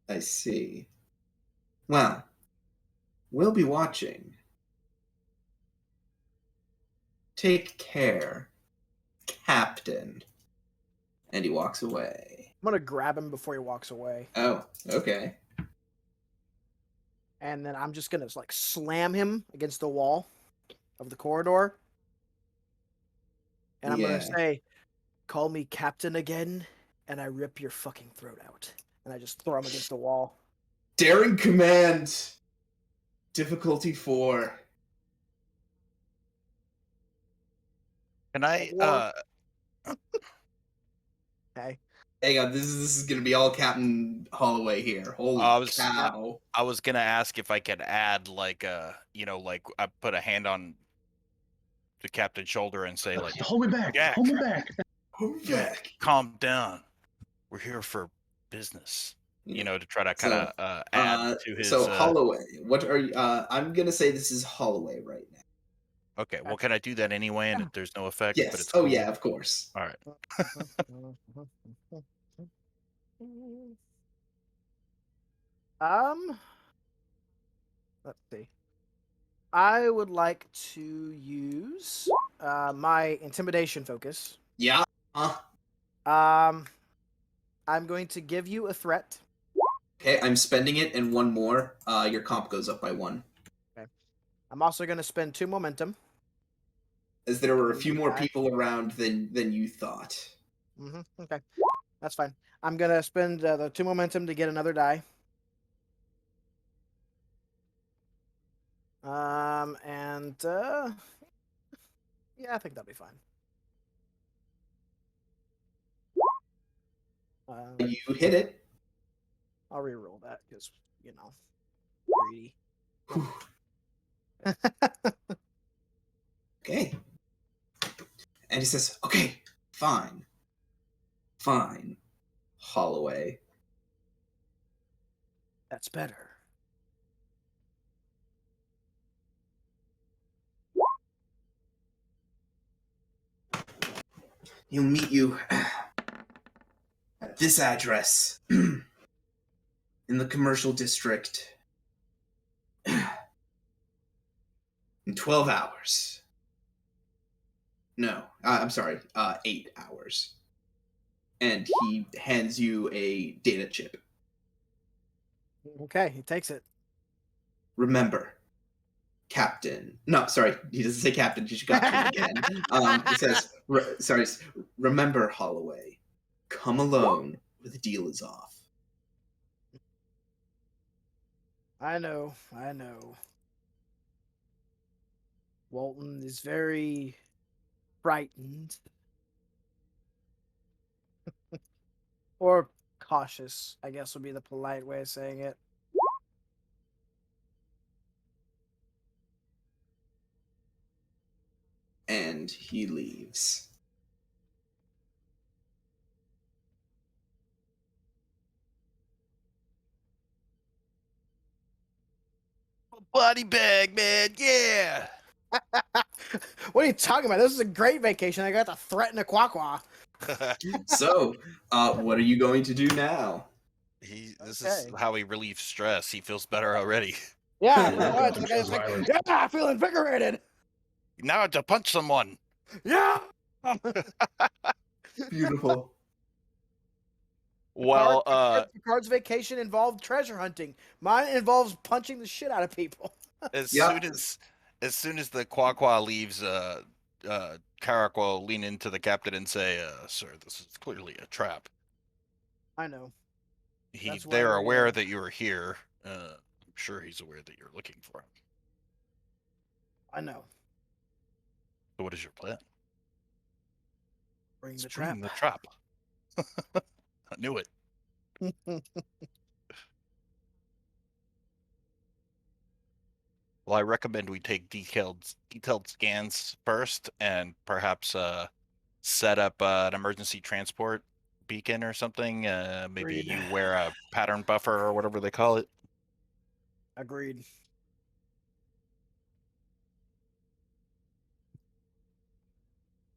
I see. Well, we'll be watching. Take care, Captain. And he walks away. I'm gonna grab him before he walks away, Oh, okay. and then I'm just gonna like slam him against the wall of the corridor, and I'm gonna Yeah. say, "Call me Captain again, and I rip your fucking throat out." And I just throw him against the wall. Daring command. Difficulty 4. Can I? Okay. Hang on, this is gonna be all Captain Holloway here. Holy cow! I was gonna ask if I could add like like I put a hand on the captain's shoulder and say like, hold me back. Jack, Hold me back. Jack. calm down. We're here for business. To try to kind of add to his. So Holloway, what are you? I'm gonna say this is Holloway right now. Okay, well, can I do that anyway? And there's no effect. Yes. But it's Oh cool? yeah, of course. All right. Let's see. I would like to use my intimidation focus. Yeah. I'm going to give you a threat. Okay, I'm spending it, and one more. Your comp goes up by 1. Okay. I'm also going to spend 2 momentum. As there were a few more people around than you thought. Okay, that's fine. I'm going to spend the 2 momentum to get another die. Yeah, I think that'll be fine. You hit it. I'll re-roll that because, greedy. Okay. And he says, "Okay, fine. Fine, Holloway." That's better. He'll meet you at this address in the commercial district in 12 hours. No, I'm sorry, 8 hours. And he hands you a data chip. Okay, he takes it. Remember, Captain. No, sorry, he doesn't say Captain. You got to again. It says, remember, Holloway. Come alone, or the deal is off. I know. Walton is very frightened. Or cautious, I guess would be the polite way of saying it. And he leaves. Body bag, man. Yeah. What are you talking about? This is a great vacation. I got to threaten a Qwah Qwah. So, what are you going to do now? This is how he relieves stress. He feels better already. Yeah, Yeah, the guy's like, yeah, I feel invigorated. Now I have to punch someone. Yeah. Beautiful. Well, Picard's vacation involved treasure hunting. Mine involves punching the shit out of people. as Yep. soon as the Qwah Qwah leaves, Carrick will lean into the captain and say, "Sir, this is clearly a trap." I know. That's why They're we, aware that you are here. I'm sure he's aware that you're looking for him. I know. So what is your plan? Bring the Spring trap. the trap. I knew it. Well, I recommend we take detailed scans first, and perhaps set up an emergency transport beacon or something. Maybe Agreed. you wear a pattern buffer or whatever they call it. Agreed.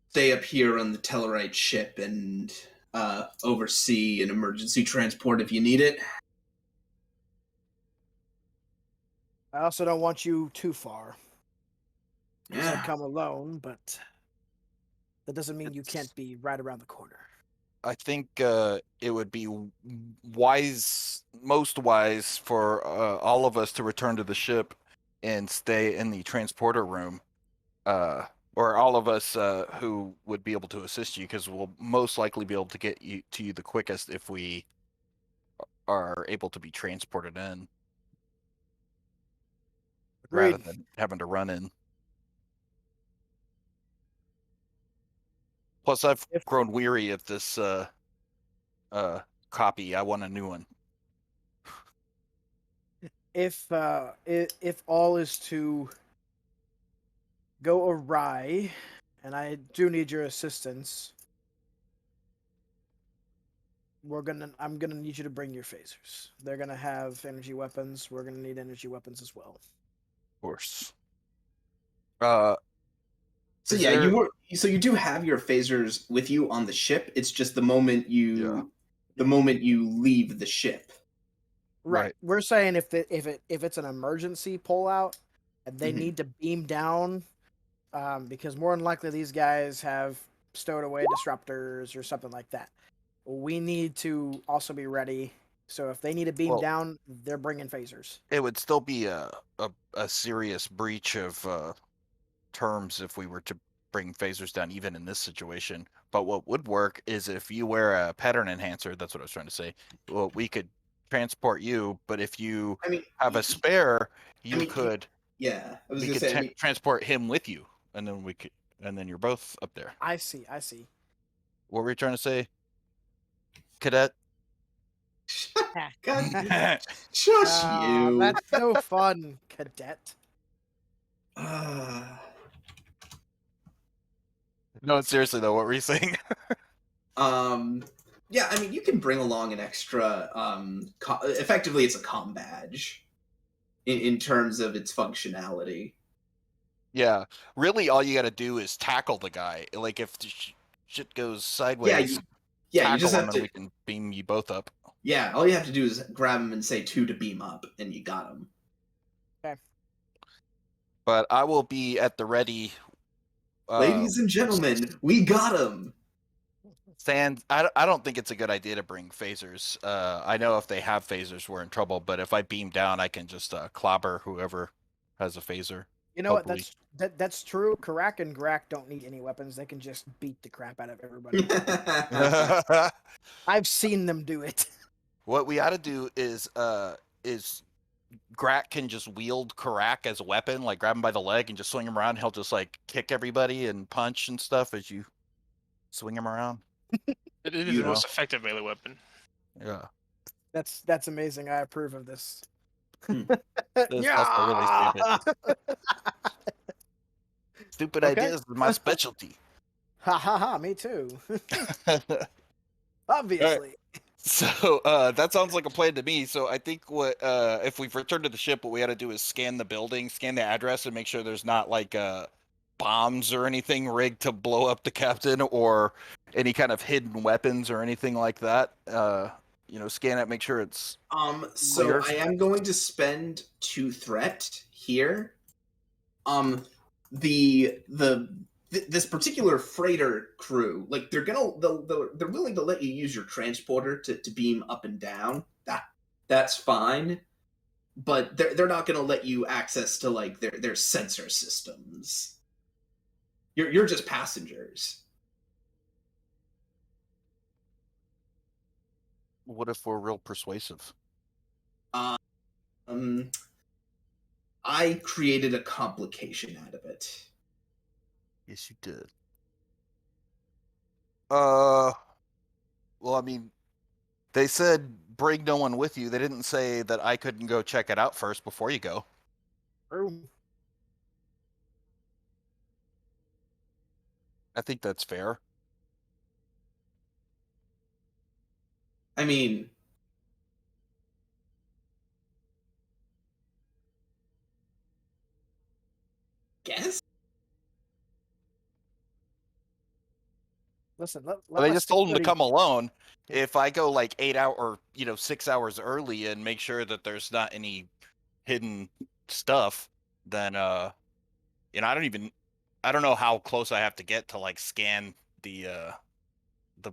Stay up here on the Tellarite ship and oversee an emergency transport if you need it. I also don't want you too far. Because I Yeah. come alone, but that doesn't mean you It's- can't be right around the corner. I think it would be most wise for all of us to return to the ship and stay in the transporter room, or all of us who would be able to assist you, because we'll most likely be able to get you to you the quickest if we are able to be transported in, rather Agreed. than having to run in. Plus, I've If- grown weary of this copy. I want a new one. If all is to go awry, and I do need your assistance, I'm gonna need you to bring your phasers. They're gonna have energy weapons. We're gonna need energy weapons as well. Of course. So Is yeah, there- you do have your phasers with you on the ship. It's just the moment Yeah. you leave the ship. Right. We're saying if it's an emergency pullout and they Mhm. need to beam down, because more than likely these guys have stowed away disruptors or something like that. We need to also be ready. So if they need to beam Well- down, they're bringing phasers. It would still be a serious breach of terms if we were to bring phasers down, even in this situation. But what would work is if you wear a pattern enhancer. That's what I was trying to say. Well, we could transport you, but if you I mean, have a spare, you mean, could. yeah, I was We gonna could say. I mean, transport him with you, and then you're both up there. I see. What were you trying to say, cadet? God, shush you. That's no fun, cadet. No, seriously though, what were you saying? Yeah, I mean, you can bring along an extra. Effectively, it's a comm badge in terms of its functionality. Yeah, really, all you got to do is tackle the guy. Like if the shit goes sideways, Yeah, tackle you just him, have and to. we can beam you both up. Yeah, all you have to do is grab him and say 2 to beam up, and you got him. But I will be at the ready. Ladies and gentlemen, we got him. Sans, I don't think it's a good idea to bring phasers. I know if they have phasers, we're in trouble. But if I beam down, I can just clobber whoever has a phaser. You know Hopefully. what? That's true. Karak and Grak don't need any weapons. They can just beat the crap out of everybody. I've seen them do it. What we ought to do is Grak can just wield Karak as a weapon, like grab him by the leg and just swing him around. He'll just like kick everybody and punch and stuff as you swing him around. It is You the know. most effective melee weapon. Yeah. That's amazing. I approve of this. That's also really stupid. Stupid Okay. ideas is my specialty. Ha ha ha! Me too. Obviously. So that sounds like a plan to me. So I think what if we've returned to the ship, what we got to do is scan the building, scan the address, and make sure there's not like bombs or anything rigged to blow up the captain, or any kind of hidden weapons or anything like that. Scan it, make sure it's So clear. I am going to spend 2 threat here. This particular freighter crew, like they're willing to let you use your transporter to beam up and down. That's fine, but they're not going to let you access to like their sensor systems. You're just passengers. What if we're real persuasive? I created a complication out of it. Yes, you did. Well, I mean, they said bring no one with you. They didn't say that I couldn't go check it out first before you go. True. I think that's fair. I mean, guess. Listen, let But I my just told him to security- come alone. If I go like 8 hour or 6 hours early and make sure that there's not any hidden stuff, then I don't know how close I have to get to like scan the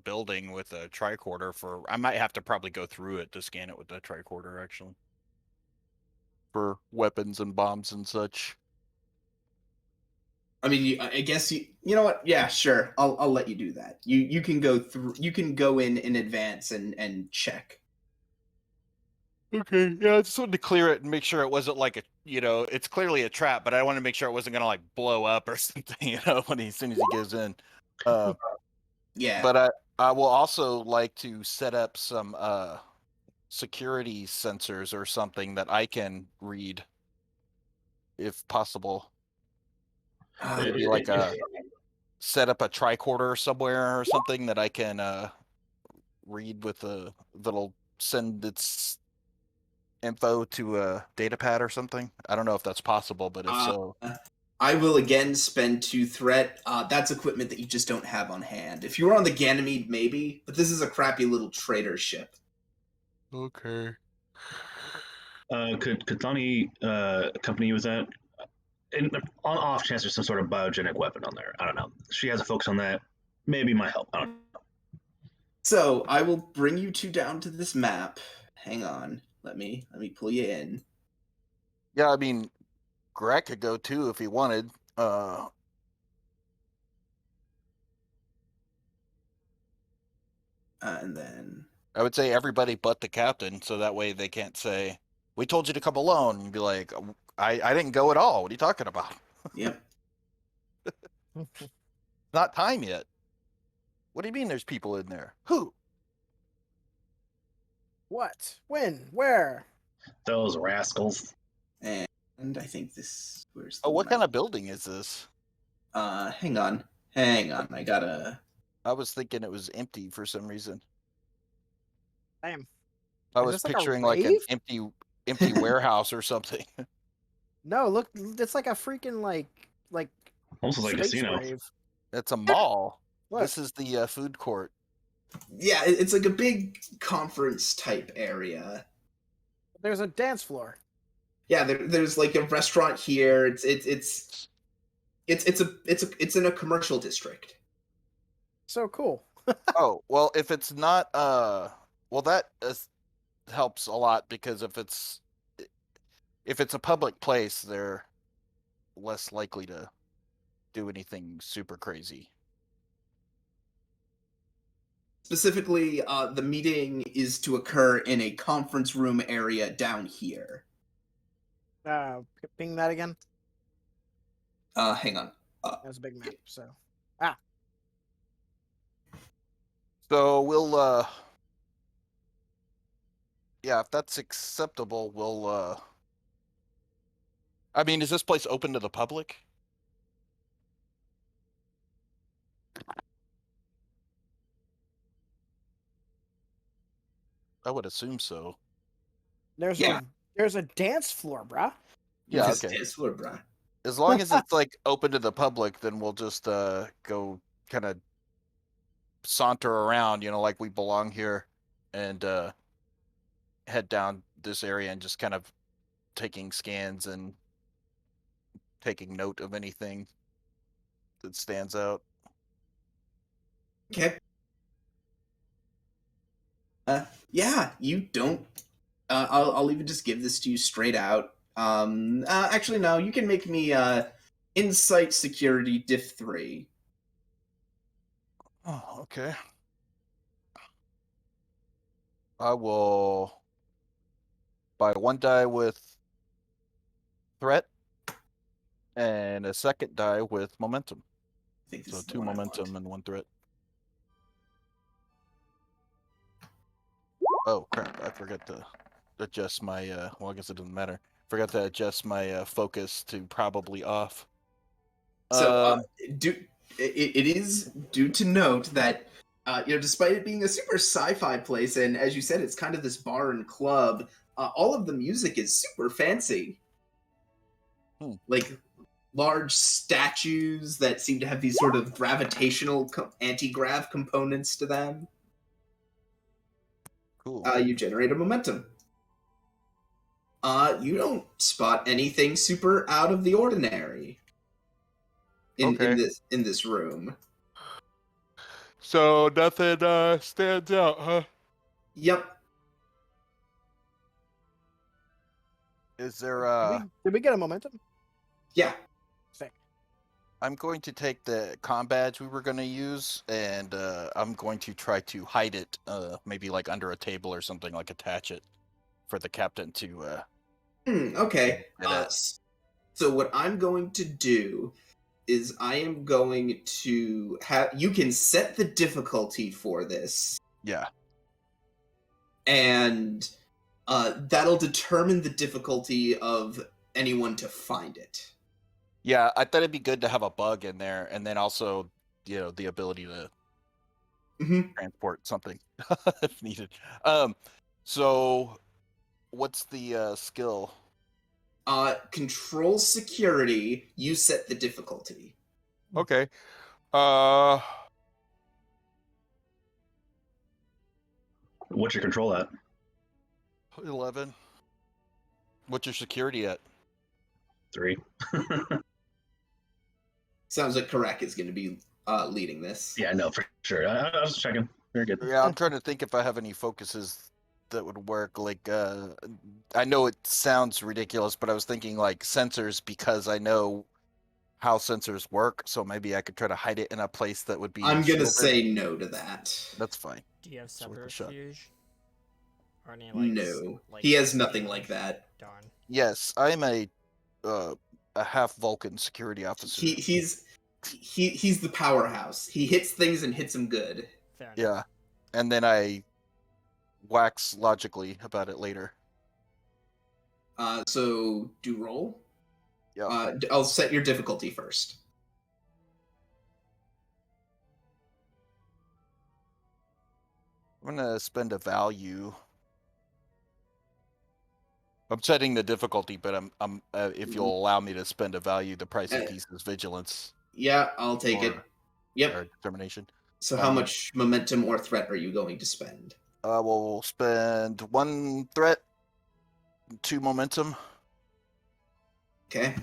building with a tricorder I might have to probably go through it to scan it with the tricorder actually. For weapons and bombs and such. I mean, I guess you know what? Yeah, sure. I'll let you do that. You can go through. You can go in advance and check. Okay, yeah, I just wanted to clear it and make sure it wasn't like it's clearly a trap, but I wanted to make sure it wasn't gonna like blow up or something, as soon as he goes in. Yeah. But I will also like to set up some security sensors or something that I can read, if possible. Maybe like set up a tricorder somewhere or something that I can read with that'll send its info to a data pad or something. I don't know if that's possible, but if so. I will again spend 2 threat. That's equipment that you just don't have on hand. If you were on the Ganymede, maybe, but this is a crappy little trader ship. Okay. Could Thani accompany you with that? And on off chance there's some sort of biogenic weapon on there. I don't know. She has a focus on that. Maybe might help. I don't know. So I will bring you 2 down to this map. Hang on. Let me pull you in. Yeah, I mean, Greg could go too if he wanted. And then I would say everybody but the captain, so that way they can't say, "We told you to come alone," and be like, I didn't go at all. What are you talking about?" Yep. Not time yet. What do you mean there's people in there? Who? What? When? Where? Those rascals. And I think this. Where's the Oh, what map? kind of building is this? Hang on. I gotta. I was thinking it was empty for some reason. Damn. I Is was this like a picturing like an rave? empty warehouse or something. No, look, it's like a freaking like Almost like a space casino. rave. It's a mall. Look. This is the food court. Yeah, it's like a big conference type area. There's a dance floor. Yeah, there's like a restaurant here. It's in a commercial district. So cool. Oh, well, if it's not well, that helps a lot, because if it's a public place, they're less likely to do anything super crazy. Specifically, the meeting is to occur in a conference room area down here. Ping that again. Hang on. That's a big map. So, So we'll yeah, if that's acceptable, we'll I mean, is this place open to the public? I would assume so. there's Yeah. a dance floor, bruh. Yeah, This okay. dance floor, bruh. As long as it's like open to the public, then we'll just go kind of saunter around, like we belong here, and head down this area and just kind of taking scans and taking note of anything that stands out. Okay. Yeah, you don't. I'll even just give this to you straight out. Actually, no. You can make me insight security diff 3. Oh, okay. I will buy 1 die with threat and a 2nd die with momentum. I think this So is the 2 one I momentum want. and 1 threat. Oh crap! I forgot to adjust my. Well, I guess it doesn't matter. Forgot to adjust my focus to probably off. So it is due to note that, despite it being a super sci-fi place, and as you said, it's kind of this bar and club, all of the music is super fancy. Like large statues that seem to have these sort of gravitational anti-grav components to them. Cool. You generate a momentum. You don't spot anything super out of the ordinary in this room. So nothing stands out, huh? Yep. Is there Did we get a momentum? Yeah. Sick. I'm going to take the comm badge we were going to use, and I'm going to try to hide it, maybe like under a table or something, like attach it for the captain to. Okay. get it. So what I'm going to do is I am going to have you can set the difficulty for this, Yeah. and that'll determine the difficulty of anyone to find it. Yeah, I thought it'd be good to have a bug in there, and then also, the ability to transport something if needed. So what's the skill? Control security. You set the difficulty. Okay. What's your control at? 11. What's your security at? 3. Sounds like Karak is going to be leading this. Yeah, no, for sure. I was checking. Very good. Yeah, I'm trying to think if I have any focuses that would work. Like, I know it sounds ridiculous, but I was thinking like sensors, because I know how sensors work. So maybe I could try to hide it in a place that would be. I'm going to shielded. say no to that. That's fine. Do you have It's worth a shot. subterfuge? Or any No. He has nothing like that. Darn. Yes, I'm a half Vulcan security officer. He's the powerhouse. He hits things and hits them good. Fair enough. Yeah, and then I wax logically about it later. So do roll. Yeah. I'll set your difficulty first. I'm gonna spend a value. I'm setting the difficulty, but I'm if you'll allow me to spend a value, the price of peace is vigilance. Yeah, I'll take it. Yep. Or determination. So how much momentum or threat are you going to spend? We'll spend 1 threat, 2 momentum. Okay.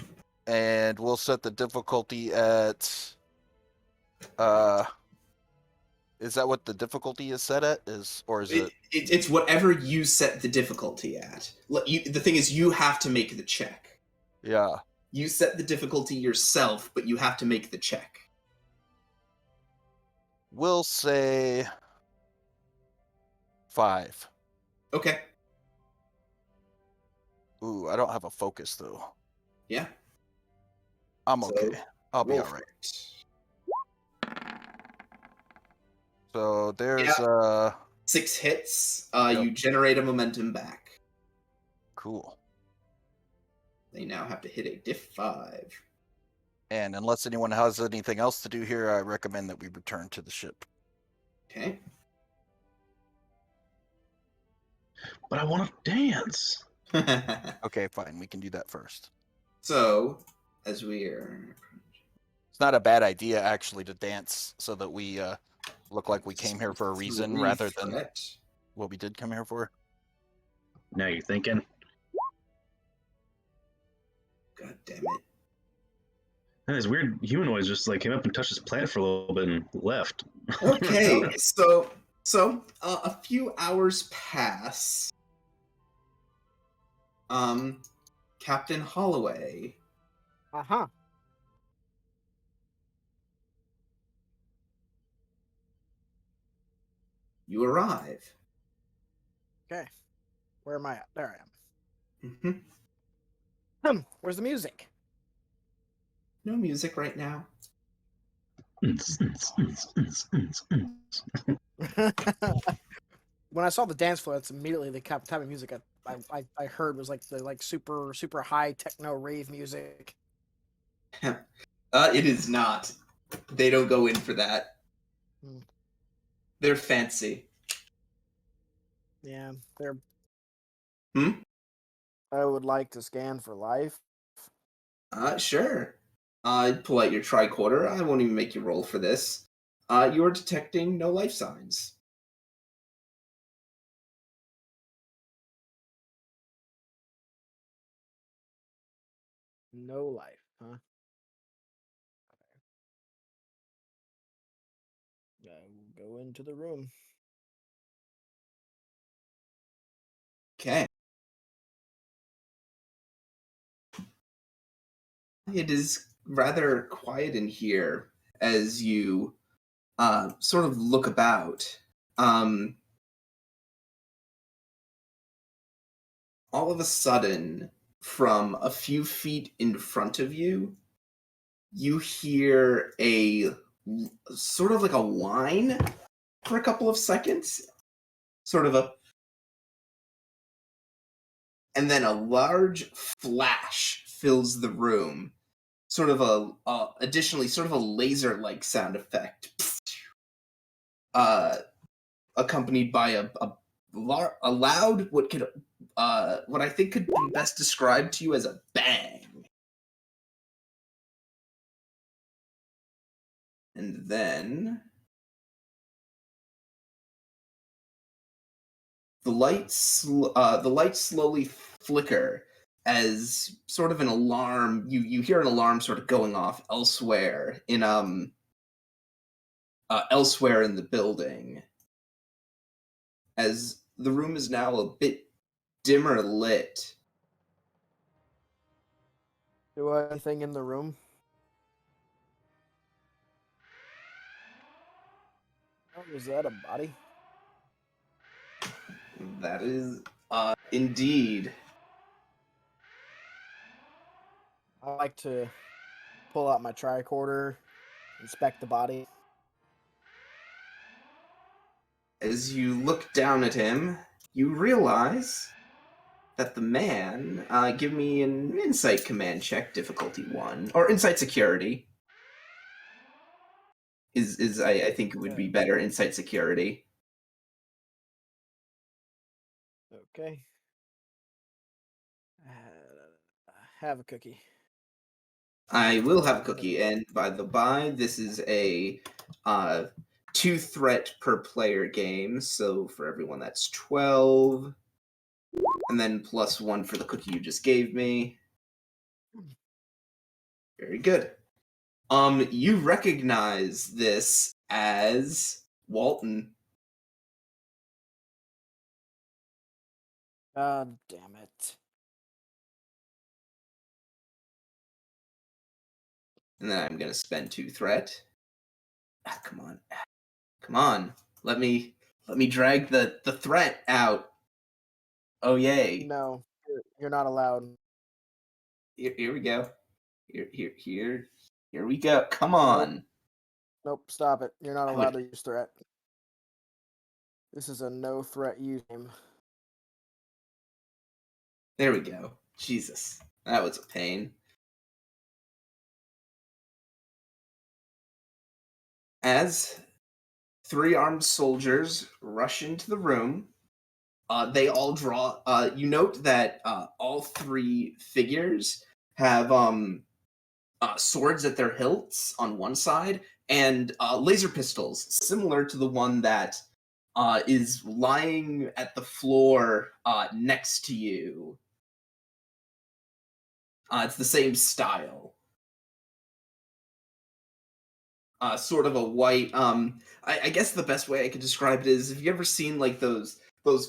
And we'll set the difficulty at is that what the difficulty is set at? Is it It's whatever you set the difficulty at. The thing is, you have to make the check. Yeah. You set the difficulty yourself, but you have to make the check. We'll say 5. Okay. Ooh, I don't have a focus though. Yeah. I'm So, okay. I'll be roll all for right. it. So there's 6 hits. Yep. You generate a momentum back. Cool. They now have to hit a diff 5. And unless anyone has anything else to do here, I recommend that we return to the ship. Okay. But I want to dance. Okay, fine. We can do that first. So, as we are... It's not a bad idea actually to dance so that we look like we came here for a reason rather than threat. what we did come here for. Now you're thinking. God damn it. And this weird humanoids just like came up and touched his plant for a little bit and left. Okay, so a few hours pass. Captain Holloway. Uh-huh. You arrive. Okay. Where am I at? There I Mm-hmm. am. Where's the music? No music right now. When I saw the dance floor, that's immediately the type of music I heard was like the super high techno rave music. It is not. They don't go in for that. Hmm. They're fancy. Yeah, they're. Hmm? I would like to scan for life. Sure. Pull out your tricorder. I won't even make you roll for this. You're detecting no life signs. No life, huh? Okay. I will go into the room. Okay. It is rather quiet in here as you sort of look about. All of a sudden, from a few feet in front of you, you hear a sort of like a whine for a couple of seconds. Sort of a. And then a large flash fills the room. Sort of additionally, sort of a laser-like sound effect. Accompanied by a loud, what I think could be best described to you as a bang. And then the lights slowly flicker as sort of an alarm. You hear an alarm sort of going off elsewhere in the building, as the room is now a bit dimmer lit. Do I have anything in the room? Oh, is that a body? That is indeed. I like to pull out my tricorder, inspect the body. As you look down at him, you realize that the man. Give me an insight command check, difficulty 1, or insight security. I think it would be better insight security. Okay. Have a cookie. I will have a cookie, and by the by, this is a 2 threat per player game, so for everyone that's 12, and then plus 1 for the cookie you just gave me. Very good. You recognize this as Walton. God damn it. And then I'm gonna spend 2 threat. Come on. Come on. Let me drag the threat out. Oh yay. No, you're not allowed. Here we go. Here we go. Come on. Nope, stop it. You're not I allowed would- to use threat. This is a no threat use game. There we go. Jesus. That was a pain. As 3 armed soldiers rush into the room, they all draw. You note that all 3 figures have swords at their hilts on one side and laser pistols, similar to the one that is lying at the floor next to you. It's the same style. Sort of a white. I guess the best way I could describe it is: have you ever seen like those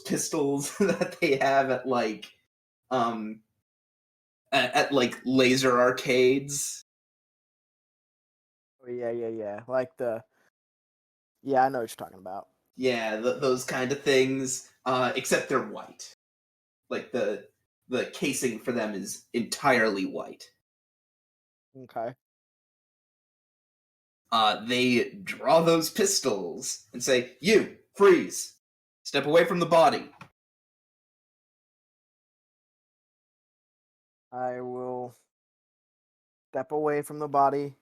pistols that they have at like at like laser arcades? Oh, yeah. Like yeah, I know what you're talking about. Yeah, those kind of things. Except they're white. Like the casing for them is entirely white. Okay. They draw those pistols and say, "You freeze, step away from the body." I will step away from the body,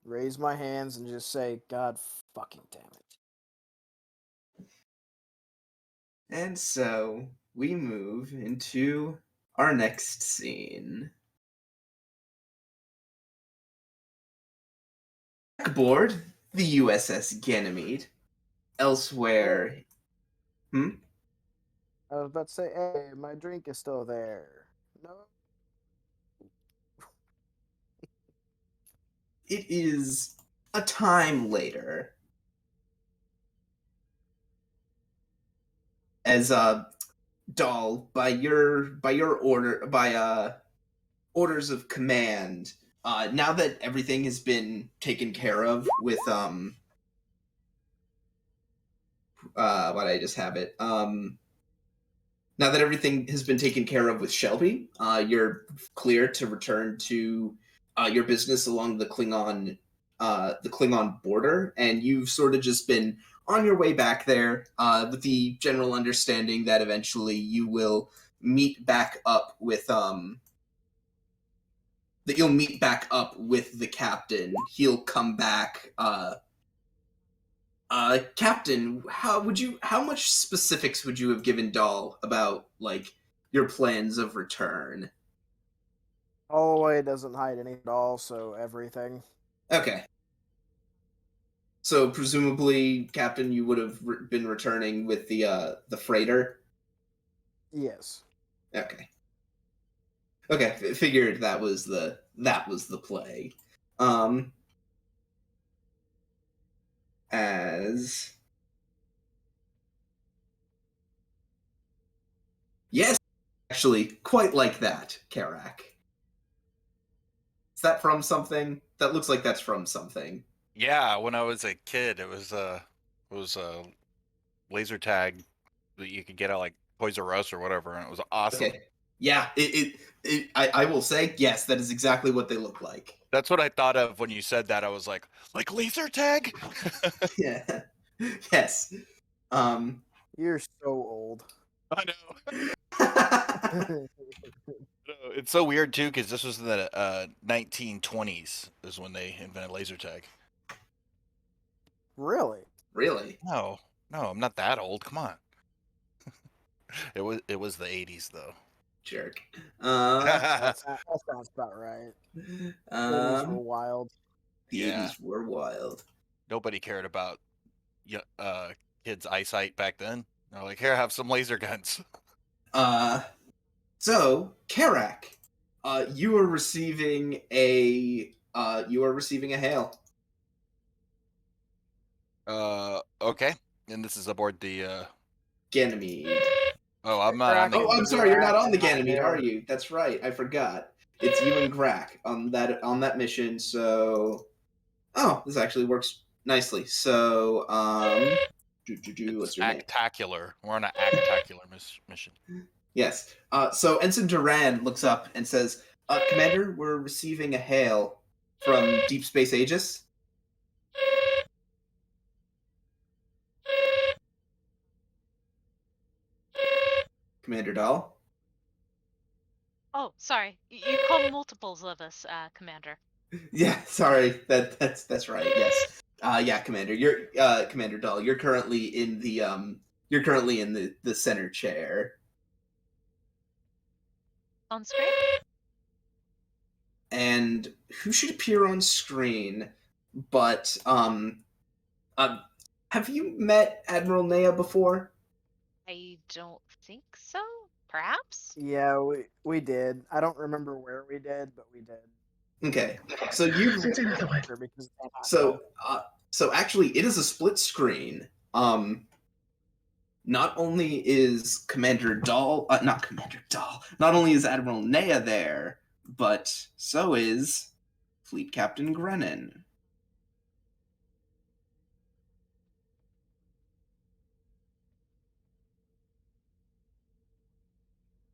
raise my hands and just say, God fucking damn it. And so we move into our next scene. Aboard the USS Ganymede. Elsewhere. I was about to say, hey, my drink is still there. No. It is a time later. As Dahl, by orders of command, now that everything has been taken care of with why did I just have it? Now that everything has been taken care of with Shelby, you're clear to return to your business along the Klingon border, and you've sort of just been on your way back there with the general understanding that eventually you will meet back up with the captain. He'll come back. Captain, how much specifics would you have given Dahl about, like, your plans of return? Holloway doesn't hide anything at all, so everything. Okay. So presumably, Captain, you would have been returning with the freighter? Yes. Okay. Okay, figured that was the play. As yes, actually, quite like that, Karak. Is that from something? That looks like that's from something. Yeah, when I was a kid, it was laser tag that you could get at like Toys R Us or whatever, and it was awesome. Okay. Yeah, I will say, yes, that is exactly what they look like. That's what I thought of when you said that. I was like laser tag? Yeah. Yes. You're so old. I know. It's so weird too, because this was in the 1920s is when they invented laser tag. Really? Really? No, I'm not that old. Come on. It was the 80s though. Jerk. That sounds about right. 80s were wild. The Yeah. 80s were wild. Nobody cared about kids' eyesight back then. They're like, here, have some laser guns. So Karak, you are receiving a hail. Okay. And this is aboard the Ganymede. Oh, I'm not on the. Oh, I'm sorry, you're not on the Ganymede, are you? That's right, I forgot. It's you and Grak on that mission. So, this actually works nicely. So, what's your name? Actacular. We're on an actacular mission. Yes. So Ensign Duran looks up and says, "Commander, we're receiving a hail from Deep Space Aegis." Commander Dahl. Oh, sorry. You call multiples of us, Commander. Yeah, sorry. That's right. Yes. Yeah, Commander. You're Commander Dahl. You're currently in the center chair. On screen? And who should appear on screen? But have you met Admiral Nea before? I don't think so. Perhaps? Yeah, we did. I don't remember where we did, but we did. Okay. So you So actually it is a split screen. Not only is not only is Admiral Nea there, but so is Fleet Captain Grennan.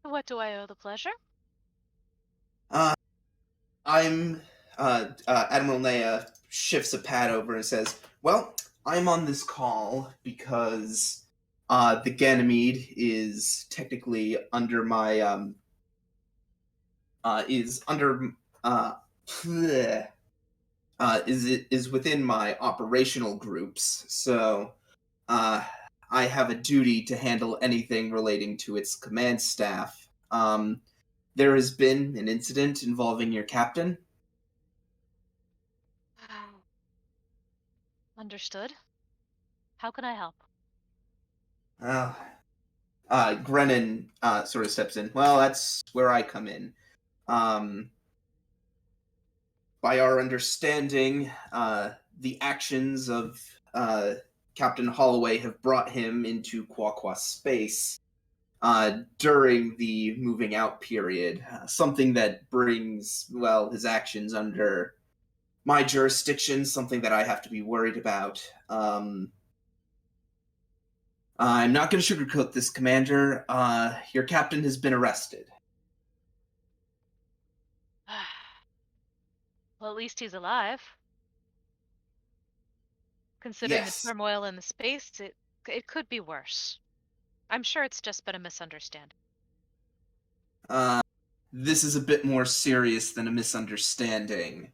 What do I owe the pleasure? I'm Admiral Nea shifts a pad over and says, "Well, I'm on this call because the Ganymede is technically under my is within my operational groups. So I have a duty to handle anything relating to its command staff. There has been an incident involving your captain. Understood. How can I help? Grennan sort of steps in. Well, that's where I come in. By our understanding, the actions of Captain Holloway have brought him into Qwah Qwah space during the moving out period. Something that brings, well, his actions under my jurisdiction, something that I have to be worried about. I'm not going to sugarcoat this, Commander. Your captain has been arrested. Well, at least he's alive. Considering Yes. the turmoil in the space, it could be worse. I'm sure it's just been a misunderstanding. This is a bit more serious than a misunderstanding.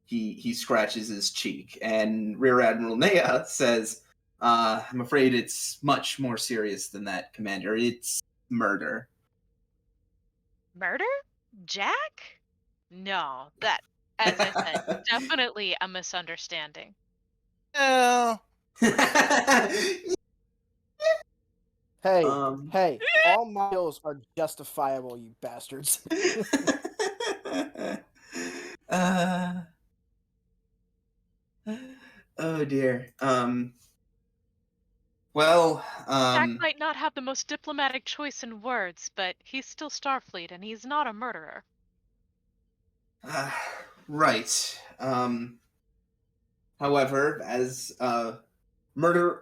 He scratches his cheek, and Rear Admiral Nea says, I'm afraid it's much more serious than that, Commander. It's murder. Murder? Jack? No, that, as I said, definitely a misunderstanding. Yeah. Hey, Um. hey, all my kills are justifiable, you bastards. Oh dear. Well, Jack might not have the most diplomatic choice in words, but he's still Starfleet and he's not a murderer. right. However, as murder,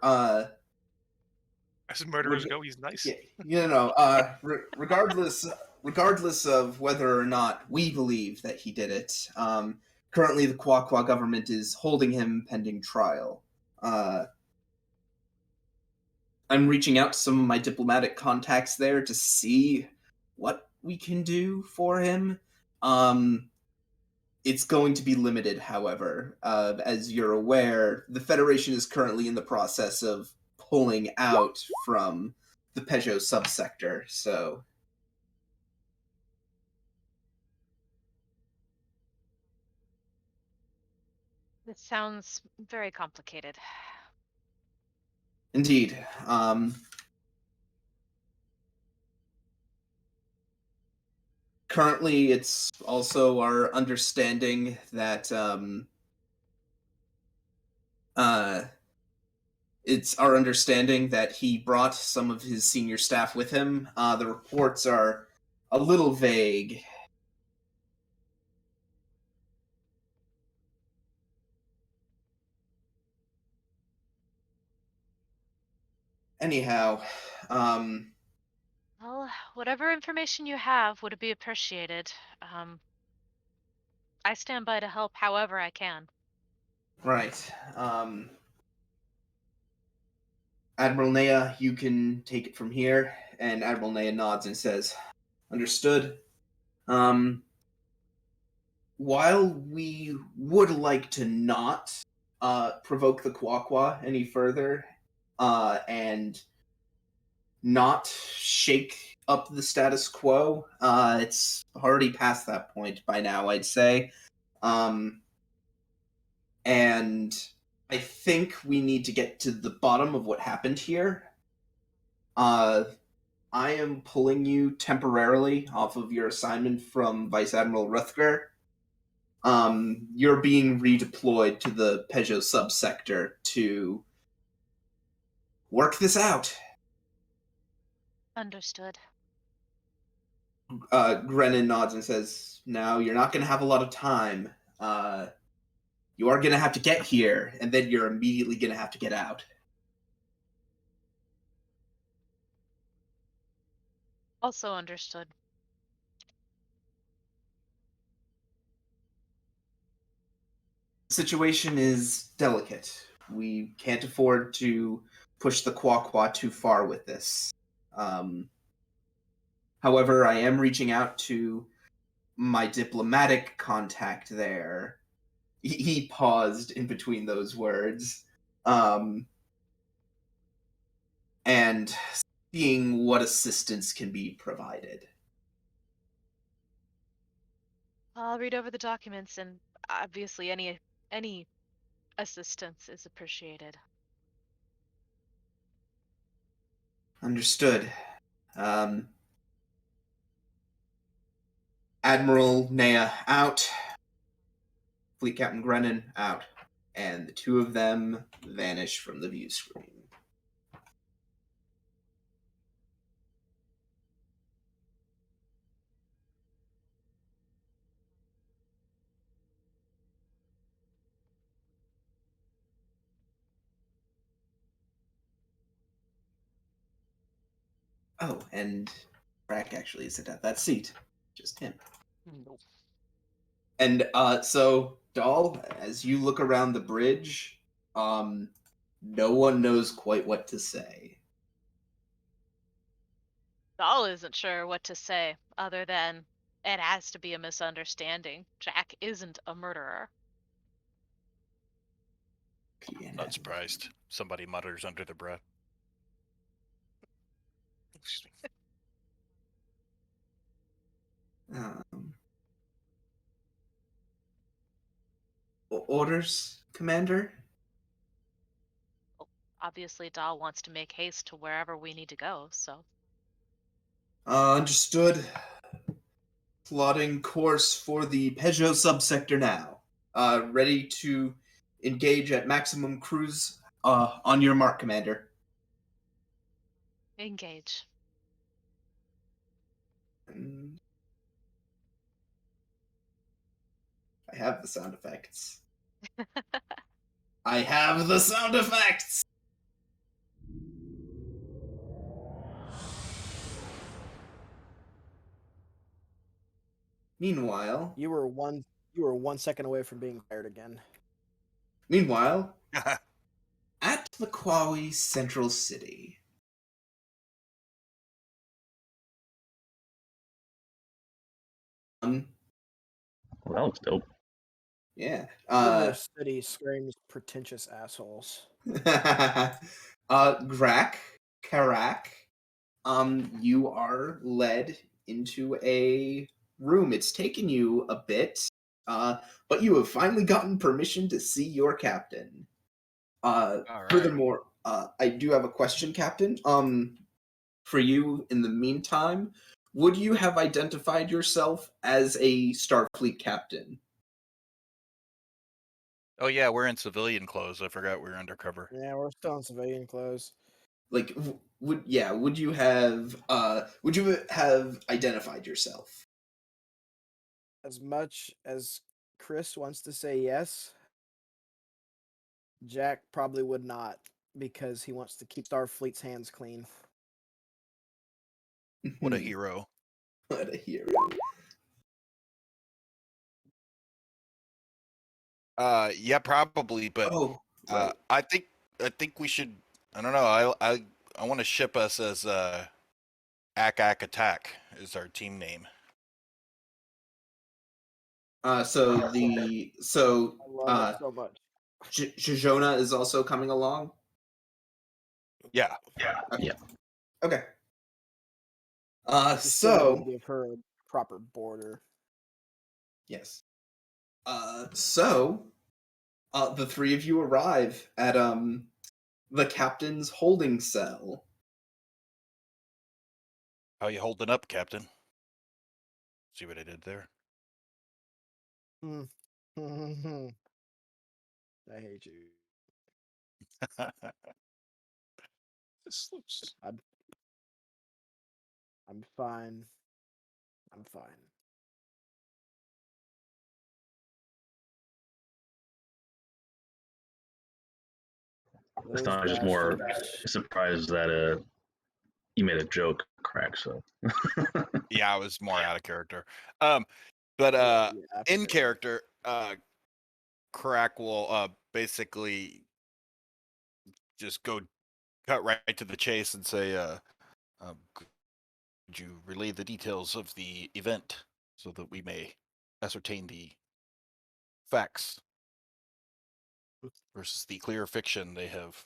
As murderers go, he's nice. regardless of whether or not we believe that he did it, currently the Qwah Qwah government is holding him pending trial. I'm reaching out to some of my diplomatic contacts there to see what we can do for him. It's going to be limited, however. As you're aware, the Federation is currently in the process of pulling out from the Peugeot subsector, so... This sounds very complicated. Indeed. Currently, it's also our understanding that he brought some of his senior staff with him. The reports are a little vague. Anyhow, Well, whatever information you have would be appreciated. I stand by to help however I can. right. Admiral Nea, you can take it from here. And Admiral Nea nods and says, understood. While we would like to not provoke the Qwah Qwah any further, and not shake up the status quo, it's already past that point by now, I'd say. And I think we need to get to the bottom of what happened here. I am pulling you temporarily off of your assignment from Vice Admiral Rutger. You're being redeployed to the Peugeot subsector to work this out. Understood. Grennan nods and says, now you're not going to have a lot of time. You are going to have to get here, and then you're immediately going to have to get out. Also understood. The situation is delicate. We can't afford to push the Qwah Qwah too far with this. However, I am reaching out to my diplomatic contact there he paused in between those words, and seeing what assistance can be provided. I'll read over the documents, and obviously any assistance is appreciated. Understood. Admiral Nea out. Fleet Captain Grennan out. And the two of them vanish from the view screen. Oh, and Brack actually isn't at that seat. Just him. Nope. And so, Dahl, as you look around the bridge, no one knows quite what to say. Dahl isn't sure what to say other than it has to be a misunderstanding. Jack isn't a murderer. Not surprised. Somebody mutters under their breath. Excuse me. Orders, Commander? Obviously, Dahl wants to make haste to wherever we need to go, so. Understood. Plotting course for the Peugeot subsector now. Ready to engage at maximum cruise. On your mark, Commander. Engage. I have the sound effects. I have the sound effects! Meanwhile, You were 1 second away from being fired again. At the Qwah Central City. Well, that looks dope. Yeah. River City screams pretentious assholes. Karak, you are led into a room. It's taken you a bit, but you have finally gotten permission to see your captain. Furthermore, I do have a question, Captain. For you in the meantime, would you have identified yourself as a Starfleet captain? Oh yeah, we're in civilian clothes. I forgot we were undercover. Yeah, we're still in civilian clothes. Like, would you have identified yourself? As much as Chris wants to say yes, Jack probably would not, because he wants to keep Starfleet's hands clean. What a hero. What a hero. Yeah, probably, but Right. I think we should. I don't know. I want to ship us as Ak Attack is our team name. So I love it so much. Jojona is also coming along. Yeah. Okay. Just so So give her a proper border. yes. So the three of you arrive at the captain's holding cell. How you holding up, Captain? See what I did there? I hate you. This looks. I'm fine. I'm fine. This Those time I'm just more bastards. surprised that you made a joke, Crack. So Yeah, I was more out of character. But Yeah, in for sure. character, Crack will basically just cut right to the chase and say, could you relay the details of the event so that we may ascertain the facts versus the clear fiction they have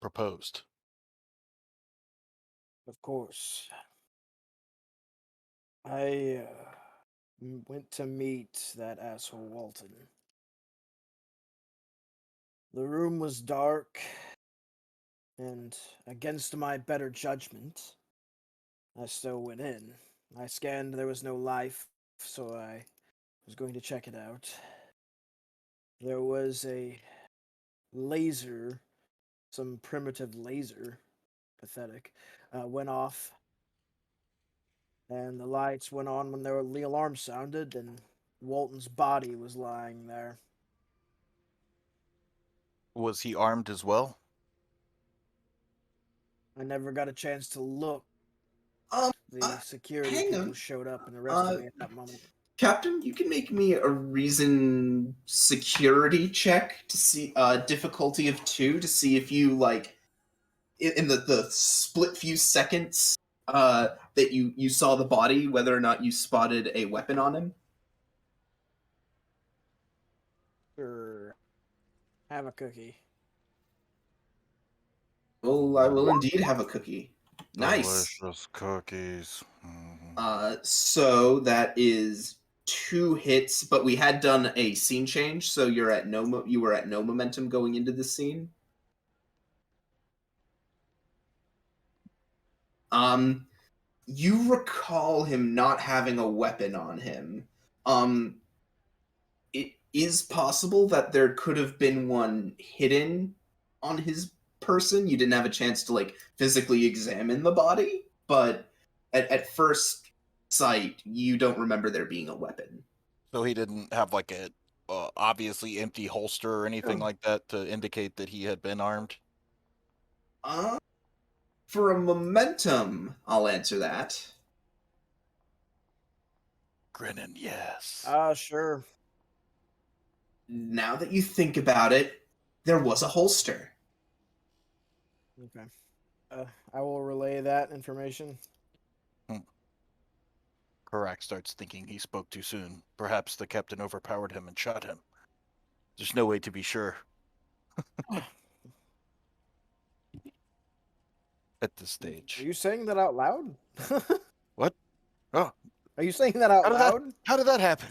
proposed. Of course. I went to meet that asshole Walton. The room was dark, and against my better judgment, I still went in. I scanned, there was no life, so I was going to check it out. There was a laser, some primitive laser, pathetic, went off, and the lights went on when the alarm sounded, and Walton's body was lying there. Was he armed as well? I never got a chance to look. Um, The security hang people on. showed up and arrested me at that moment. Captain, you can make me a reason security check to see difficulty of 2 to see if you like in the split few seconds that you saw the body, whether or not you spotted a weapon on him. Sure. Have a cookie. Well, I will indeed have a cookie. Nice. Delicious cookies. Mhm. So that is 2 hits, but we had done a scene change, so you were at no momentum going into the scene. You recall him not having a weapon on him. It is possible that there could have been one hidden on his person. You didn't have a chance to like physically examine the body, but at first sight, you don't remember there being a weapon. So he didn't have like a obviously empty holster or anything Oh. like that to indicate that he had been armed? For a momentum, I'll answer that. Grinning, yes. Sure. Now that you think about it, there was a holster. Okay. I will relay that information. Karak starts thinking he spoke too soon. Perhaps the captain overpowered him and shot him. There's no way to be sure. At this Are stage. you saying that out loud? What? Oh, Are you saying that out loud? how did that happen?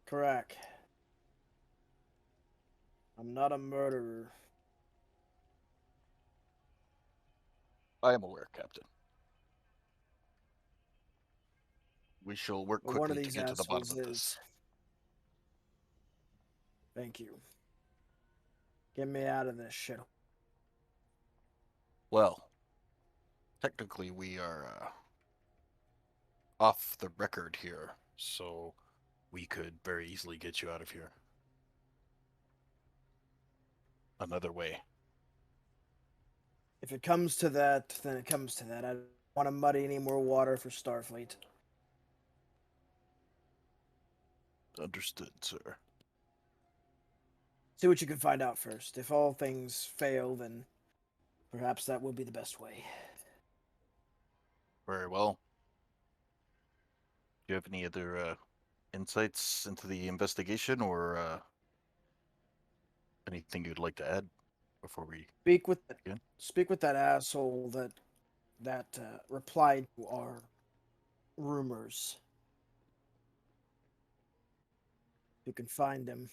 Correct. I'm not a murderer. I am aware, Captain. We shall work But one of quickly to these get to the bottom assholes of is. this. Thank you. Get me out of this shit. Well, technically we are off the record here, so we could very easily get you out of here. Another way. If it comes to that, then it comes to that. I don't want to muddy any more water for Starfleet. Understood, sir. See what you can find out first. If all things fail, then perhaps that will be the best way. Very well. Do you have any other insights into the investigation or anything you'd like to add before we Speak with that asshole that replied to our rumors. You can find him.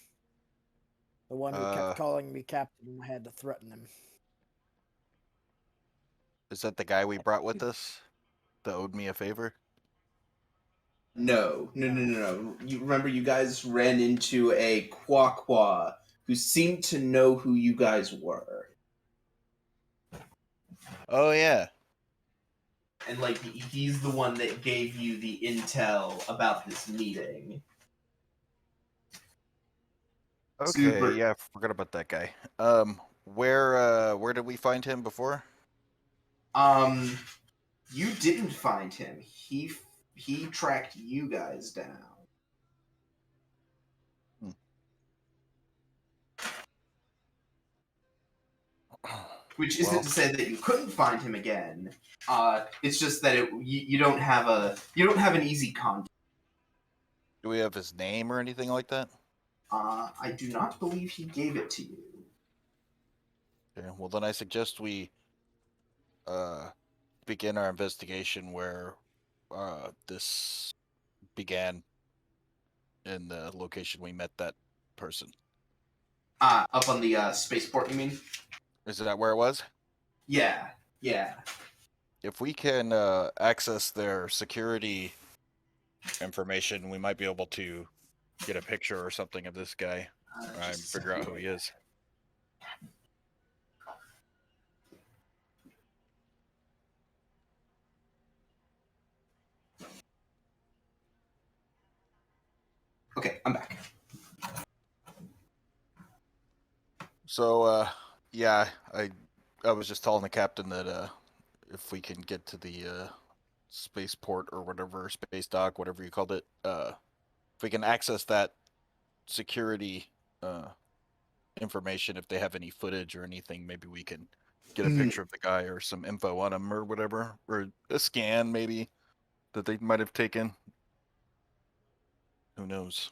The one who kept calling me captain, and I had to threaten him. Is that the guy we brought with us that owed me a favor? No. You remember you guys ran into a Qwah Qwah who seemed to know who you guys were. Oh, yeah. And like he's the one that gave you the intel about this meeting. Okay, Super. yeah, I forgot about that guy. Where did we find him before? You didn't find him. He tracked you guys down. which isn't Well. to say that you couldn't find him again. It's just that you don't have an easy contact. Do we have his name or anything like that? I do not believe he gave it to you. Okay, well, then I suggest we begin our investigation where this began in the location we met that person. Up on the spaceport, you mean? Is that where it was? Yeah. If we can access their security information, we might be able to get a picture or something of this guy and figure out who he is. Okay, I'm back. So, yeah, I was just telling the captain that if we can get to the spaceport or whatever, space dock, whatever you called it, if we can access that security information, if they have any footage or anything, maybe we can get a picture of the guy or some info on him or whatever, or a scan maybe that they might have taken. Who knows?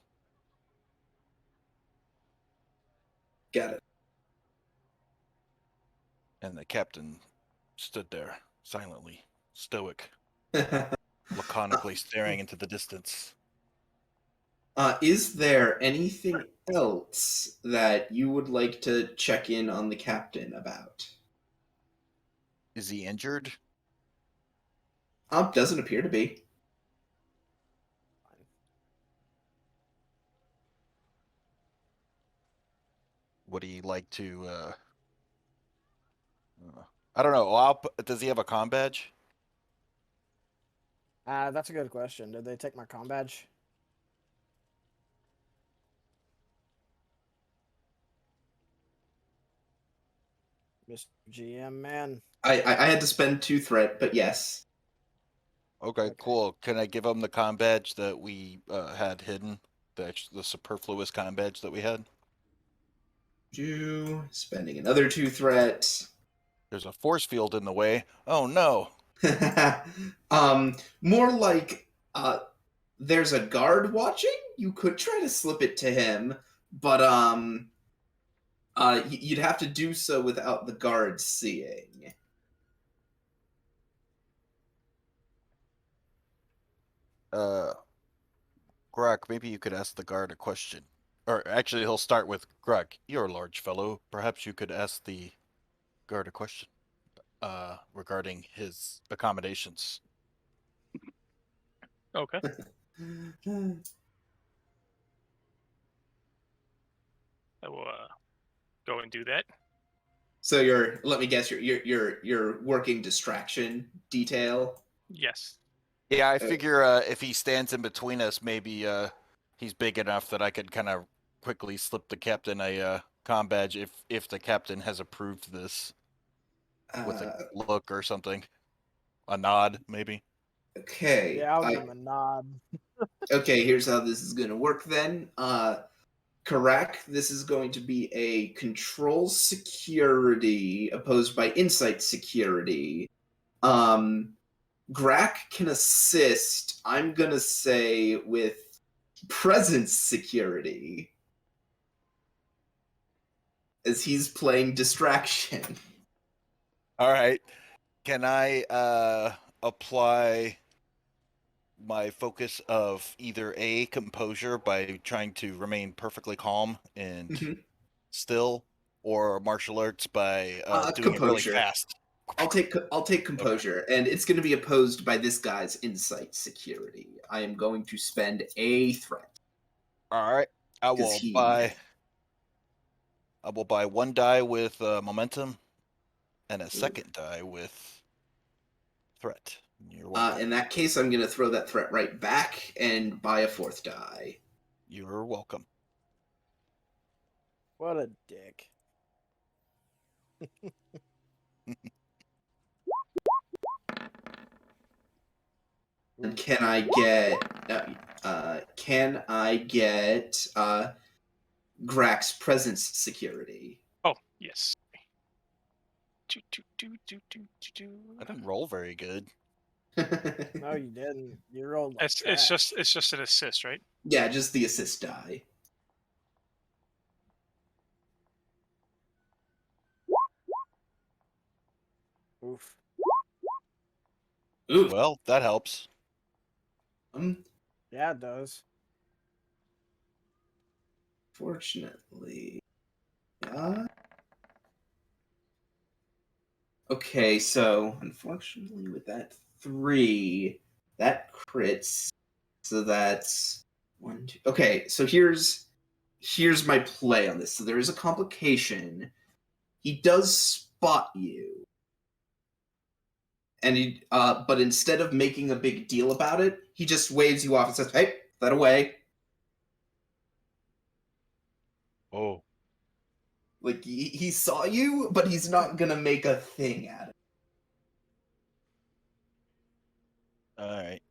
Got it. And the captain stood there, silently, stoic, laconically staring into the distance. Is there anything else that you would like to check in on the captain about? Is he injured? Doesn't appear to be. Would he like to, I don't know, does he have a comm badge? That's a good question. Did they take my comm badge? Mr. GM, man. I had to spend 2 threat, but yes. Okay, cool. Can I give him the comm badge that we had hidden? The superfluous comm badge that we had? Spending another 2 threat. There's a force field in the way. Oh no. More like there's a guard watching. You could try to slip it to him, but you'd have to do so without the guard seeing. Grok, maybe you could ask the guard a question. Or actually, he'll start with Grok. You're a large fellow. Perhaps you could ask the guard a question regarding his accommodations. Okay. I will go and do that. So let me guess, you're working distraction detail. Yes. Yeah, I figure if he stands in between us, maybe he's big enough that I could kind of quickly slip the captain a comm badge if the captain has approved this with a look or something, a nod maybe. Okay. Yeah, I'll give him a nod. Okay, here's how this is going to work then. Correct. This is going to be a control security opposed by insight security. Grak can assist, I'm going to say, with presence security, as he's playing distraction. All right. Can I apply my focus of either A, composure by trying to remain perfectly calm and still, or martial arts by doing it really Composure. fast? I'll take composure, and it's going to be opposed by this guy's insight security. I am going to spend a threat. All right. I will buy 1 die with momentum and a second die with threat. You're welcome. In that case, I'm going to throw that threat right back and buy a 4th die. You're welcome. What a dick. And can I get Grak's presence security? Oh, yes. I didn't roll very good. No, you didn't. You rolled like It's trash. just an assist, right? Yeah, just the assist die. Oof. Ooh. Well, that helps. Yeah, it does. Fortunately. Yeah. Okay, so unfortunately with that 3, that crits. So that's 1, 2. Okay, so here's my play on this. So there is a complication. He does spot you. And he but instead of making a big deal about it, he just waves you off and says, "Hey, that away." Oh. Like he saw you, but he's not gonna make a thing at All right.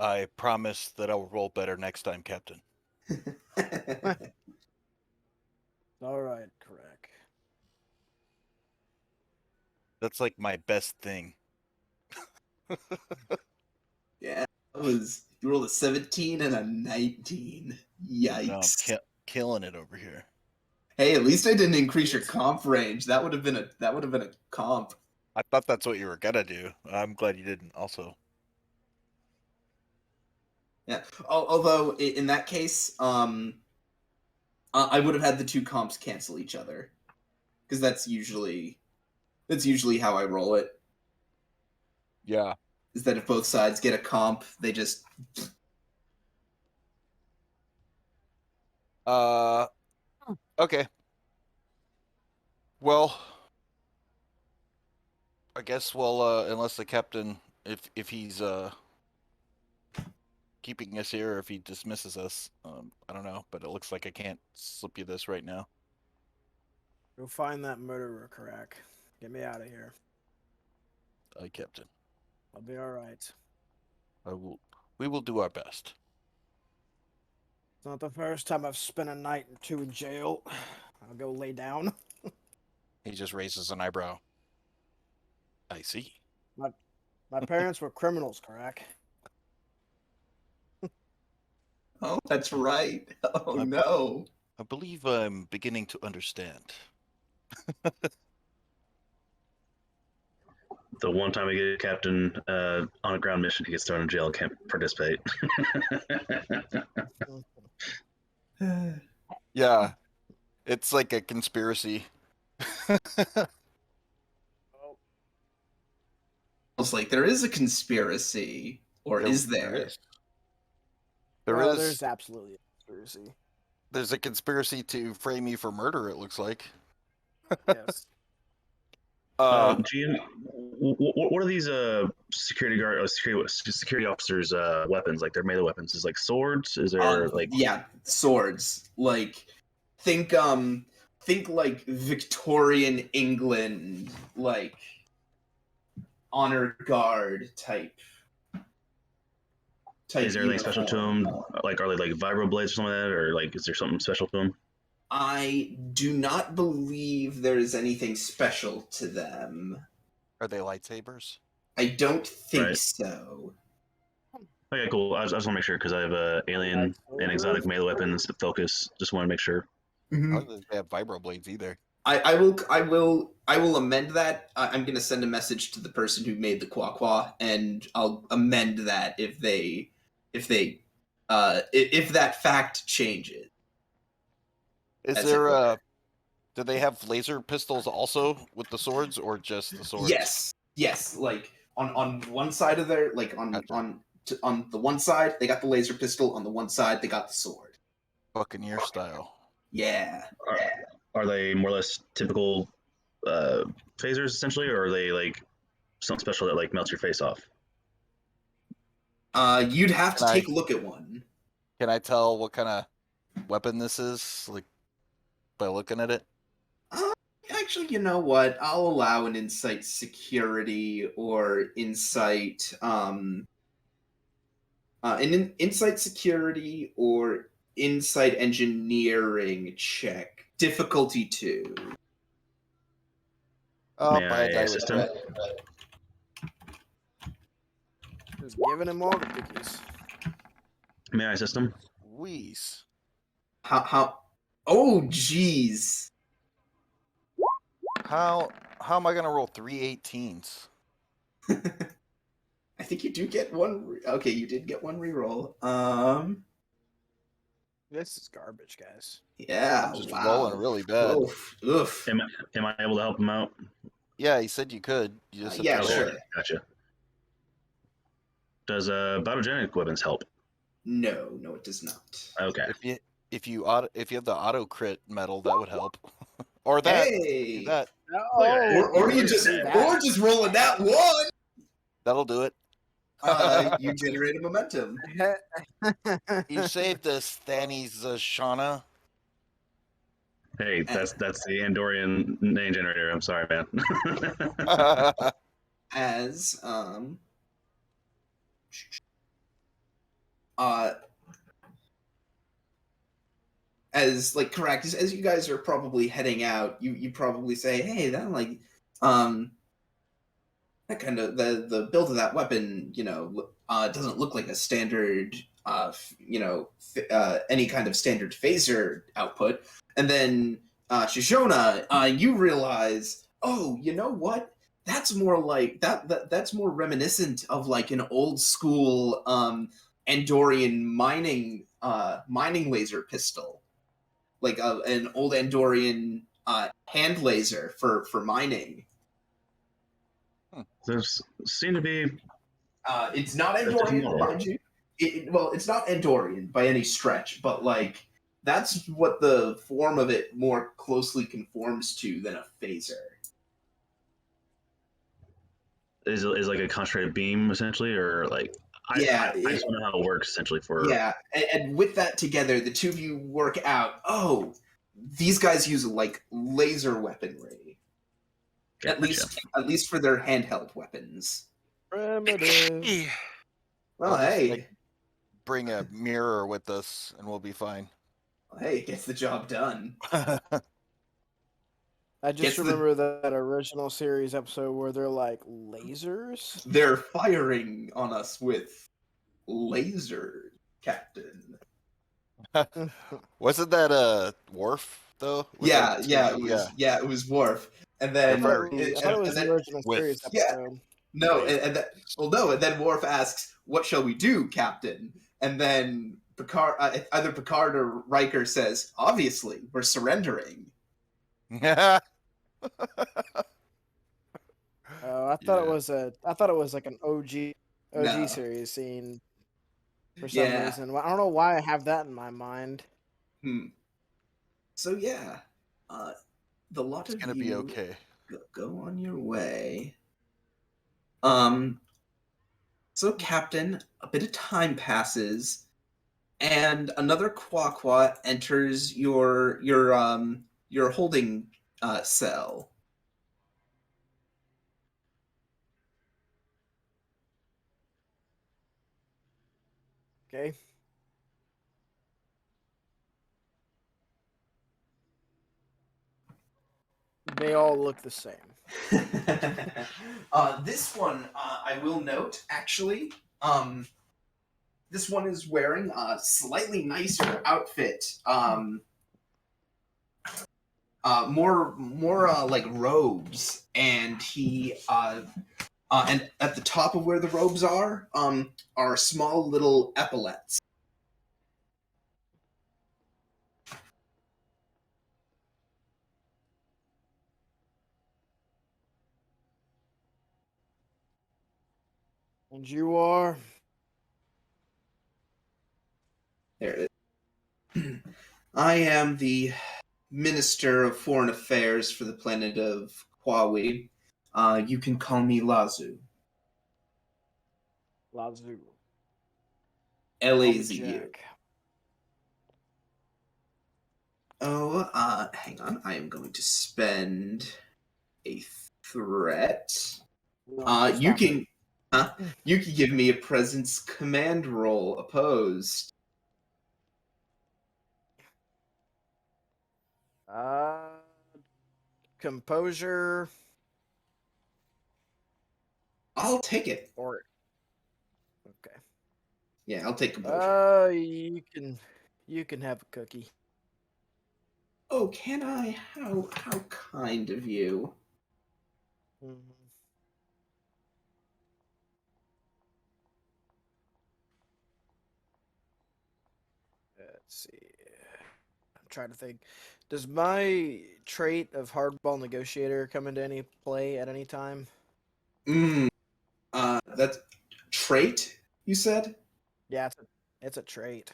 I promise that I'll roll better next time, Captain. it. All right, correct. That's like my best thing. Yeah, that was you rolled a 17 and a 19. Yikes! No, I'm killing it over here. Hey, at least I didn't increase your comp range. That would have been a comp. I thought that's what you were gonna do. I'm glad you didn't. Also, Yeah. Although in that case, I would have had the 2 comps cancel each other, because that's usually how I roll it. yeah. Is that if both sides get a comp, they just Okay. Well, I guess we'll unless the captain, if he's keeping us here, or if he dismisses us, I don't know. But it looks like I can't slip you this right now. Go find that murderer, correct. Get me out of here. Captain. I'll be all right. We will do our best. It's not the first time I've spent a night or 2 in jail. I'll go lay down. He just raises an eyebrow. I see. My parents were criminals, correct? oh, that's right. Oh I- no. I believe I'm beginning to understand. The one time we get a captain on a ground mission, he gets thrown in jail and can't participate. Yeah, it's like a conspiracy. It's like there is a conspiracy, or is there? There is. There Well, is. there's absolutely a conspiracy. There's a conspiracy to frame you for murder. It looks like. Yes. GM, what are these security guard security officers' weapons? Like their melee weapons? Is like swords? Is there like yeah, swords. Like think like Victorian England, like honor guard type. Is there anything special to them? Like are they like vibro blades or something like that, or like is there something special to them? I do not believe there is anything special to them. Are they lightsabers? I don't think Right. so. Okay, cool. I just want to make sure because I have alien and exotic melee weapons focus. Just want to make sure. I don't think they have vibro blades either. I will amend that. I'm gonna send a message to the person who made the Qwah Qwah, and I'll amend that if that fact changes. Is That's there it. do they have laser pistols also with the swords, or just the swords? Yes. Like on one side of their on Gotcha. on the one side they got the laser pistol. On the one side they got the sword. Buccaneer style. Yeah. Are they more or less typical phasers essentially, or are they like something special that like melts your face off? You'd have to Can take a look at one. Can I tell what kind of weapon this is, like by looking at it? Actually, you know what? I'll allow an insight security or insight insight security or insight engineering check. Difficulty 2. I'll May buy a I die with assist him? that. Just giving him all the cookies. May I assist him? Wheeze. How? Oh, jeez. How am I gonna roll 3 18s? I think you do get one. Okay, you did get one reroll. This is garbage, guys. Yeah. I'm just wow. rolling really bad. Oof. Oof. Am I able to help him out? Yeah, he said you could. You just have yeah, to roll. sure. Gotcha. Does battlogenic weapons help? No, it does not. Okay. If you have the auto crit medal, that would help. Or that. Hey. Do that. Oh, Or you just do that. or just rolling that one. That'll do it. You generate a momentum. You saved this, Thanis Shauna. Hey, that's the Andorian name generator. I'm sorry, man. As as like correct as you guys are probably heading out, you probably say, hey, that like that kind of the build of that weapon, doesn't look like a standard any kind of standard phaser output. And then Shoshona, you realize, oh, you know what, that's more like that's more reminiscent of like an old school Andorian mining laser pistol, like an old Andorian hand laser for mining. There's seem to be. It's not That's just Andorian, model. mind you. Well, it's not Andorian by any stretch, but like that's what the form of it more closely conforms to than a phaser. Is like a concentrated beam essentially, or like I just want to know how it works essentially for. Yeah, and with that together, the two of you work out. Oh, these guys use like laser weaponry, Gotcha. at least for their handheld weapons. Primitive. Well, I'll just, hey, like, bring a mirror with us, and we'll be fine. it gets the job done. I just Gets the- remember that original series episode where they're like lasers. They're firing on us with lasers, Captain. Wasn't that Worf though? Was Yeah, that yeah, TV? it was Worf, and then They're I thought it was the original with- series yeah. episode. no, and then Worf asks, "What shall we do, Captain?" And then Picard, either Picard or Riker says, "Obviously, we're surrendering." Oh, I thought Yeah. it was like an OG No. series scene for some Yeah. reason. Well, I don't know why I have that in my mind. So yeah, the lot It's of gonna you be okay. go on your way. So Captain, a bit of time passes, and another Qwah Qwah enters your holding cell. Okay. They all look the same. This one, I will note, actually, this one is wearing a slightly nicer outfit. More like robes, and he and at the top of where the robes are small little epaulets. And you are? There it is. I am the Minister of Foreign Affairs for the planet of Qwah. You can call me Lazu. Lazu. L-A-Z-U. Jack. Oh, hang on. I am going to spend a threat. No, You stop can give me a presence command roll opposed. Composure. I'll take it. Or okay. Yeah, I'll take composure. You can have a cookie. Oh, can I? How kind of you. Mhm. Let's see. I'm trying to think. Does my trait of hardball negotiator come into any play at any time? That's trait, you said? Yeah, it's a trait.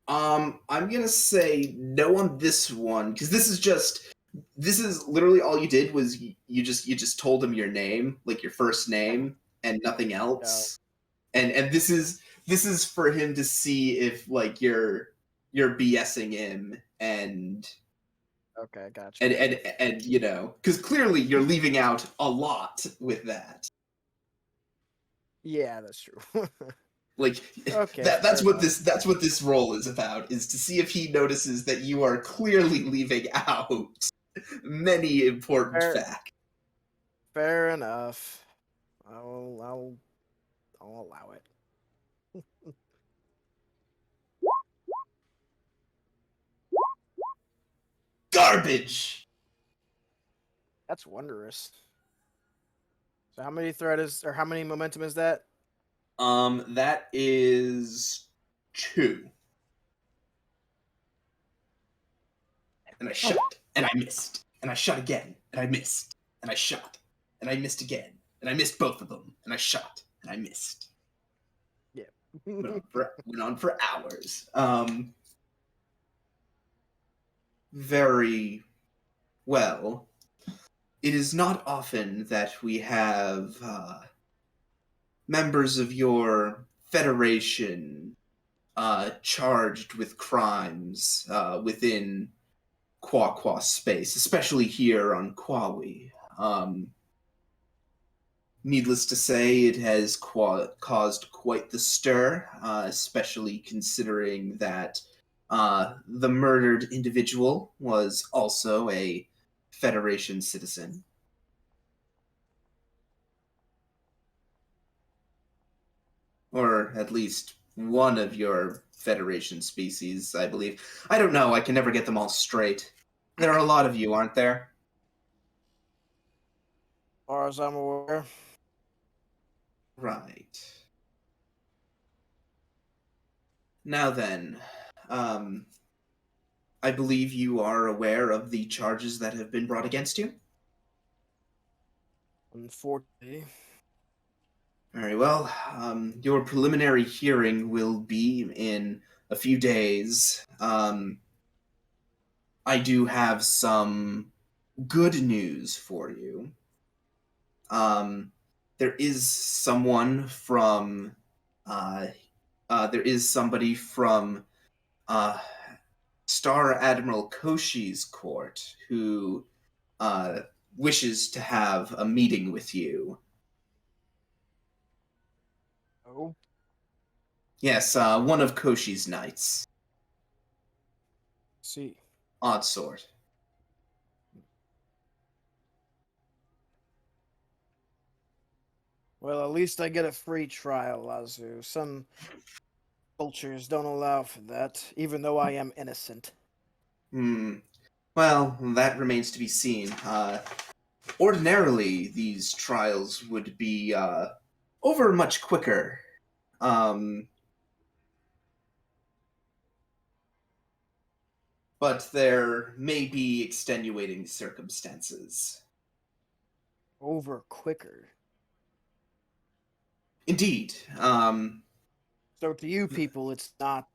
I'm gonna say no on this one, because this is literally all you did was you just told him your name, like your first name, and nothing else. And this is for him to see if like you're BSing him and Okay, gotcha. and you know, because clearly you're leaving out a lot with that. Yeah, that's true. Like Okay, that's fair what enough. that's what this role is about, is to see if he notices that you are clearly leaving out many important Fair, facts. fair enough. I'll allow it. Garbage. That's wondrous. So how many threat is, or how many momentum is that? That is 2. And I shot, and I missed, and I shot again, and I missed, and I shot, and I missed again, and I missed both of them, and I shot, and I missed. Yeah. Went on for hours. Very well. It is not often that we have members of your federation charged with crimes within Qwah Qwah space, especially here on Qwah. Needless to say, it has caused quite the stir, especially considering that the murdered individual was also a Federation citizen. Or at least one of your Federation species, I believe. I don't know, I can never get them all straight. There are a lot of you, aren't there? As far as I'm aware. Right. Now then, I believe you are aware of the charges that have been brought against you? Unfortunately. Very well. Your preliminary hearing will be in a few days. I do have some good news for you. There is someone from, there is somebody from Star Admiral Koshi's court who uh, wishes to have a meeting with you. Oh. Yes, one of Koshi's knights. See. Odd sort. Well, at least I get a free trial, Lazu. Some cultures don't allow for that, even though I am innocent. Well, that remains to be seen. Ordinarily, these trials would be over much quicker. But there may be extenuating circumstances. Over quicker. Indeed. So to you people, it's not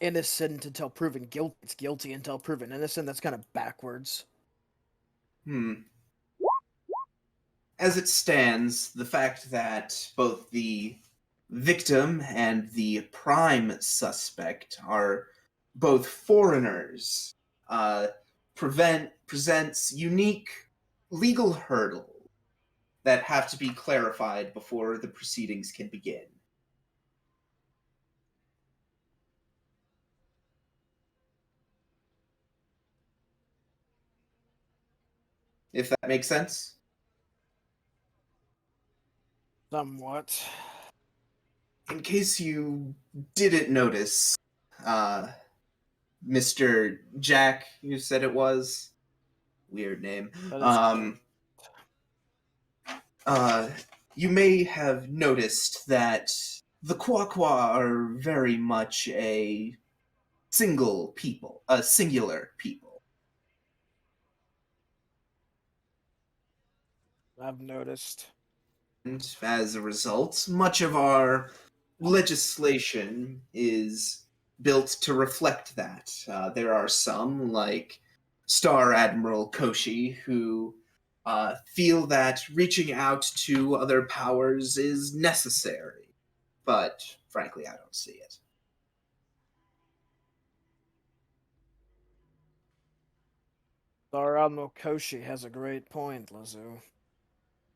innocent until proven guilty. It's guilty until proven innocent. That's kind of backwards. As it stands, the fact that both the victim and the prime suspect are both foreigners presents unique legal hurdles that have to be clarified before the proceedings can begin. If that makes sense? Somewhat. In case you didn't notice, Mr. Jack, you said it was? Weird name. That is You may have noticed that the Qwah Qwah are very much a singular people. I've noticed. And as a result, much of our legislation is built to reflect that. There are some, like Star Admiral Koshi, who feel that reaching out to other powers is necessary. But frankly, I don't see it. Star Admiral Koshi has a great point, Lazu.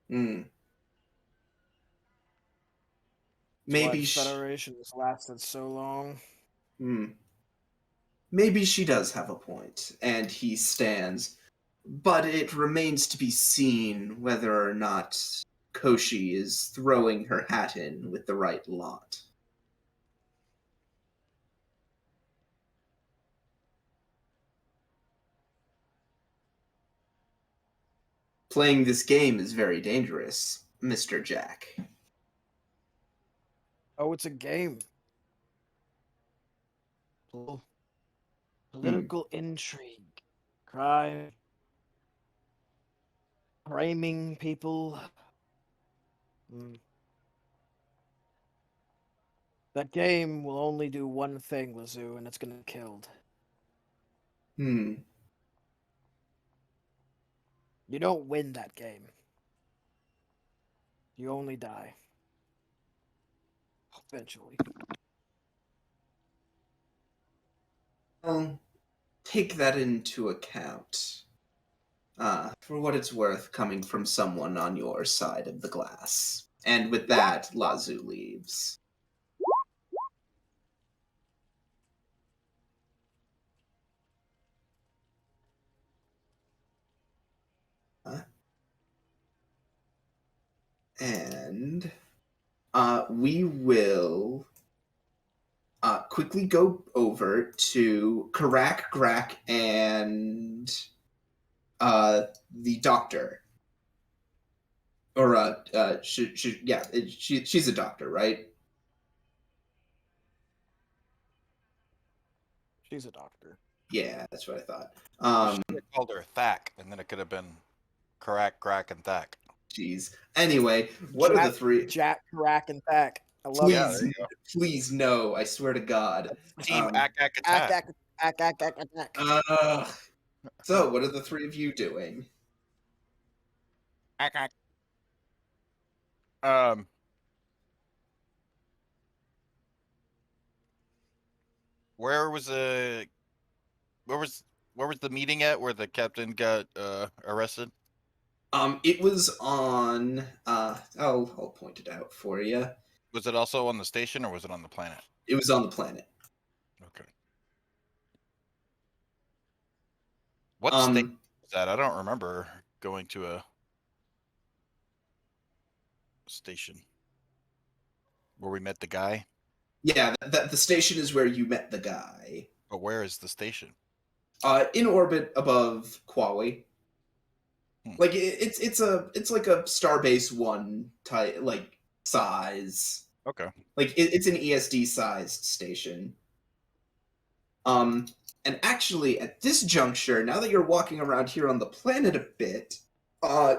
Hmm. That's why Maybe the Federation has lasted so long. Maybe she does have a point, and he stands. But it remains to be seen whether or not Koshi is throwing her hat in with the right lot. Playing this game is very dangerous, Mr. Jack. Oh, it's a game. Political intrigue, crime, framing people. That game will only do one thing, Lazu, and it's gonna get killed. You don't win that game. You only die. Eventually. Well, take that into account. For what it's worth, coming from someone on your side of the glass. And with that, Lazu leaves. And we will quickly go over to Qwah Qwah and the doctor. Or she's a doctor, right? She's a doctor. Yeah, that's what I thought. I should have called her Thack, and then it could have been Qwah Qwah and Thack. Jeez. Anyway, what are the three? Jack, Rack, and Thack. I love Please, please, no! I swear to God. Team Ack Attack. Attack. So, what are the three of you doing? Ack. Where was the meeting at where the captain got arrested? It was on. I'll point it out for you. Was it also on the station or was it on the planet? It was on the planet. Okay. What state was that? I don't remember going to a station where we met the guy. Yeah, the station is where you met the guy. But where is the station? In orbit above Qwah. Like it's like a Starbase 1 type like size. Okay. Like it's an ESD sized station. And actually at this juncture, now that you're walking around here on the planet a bit,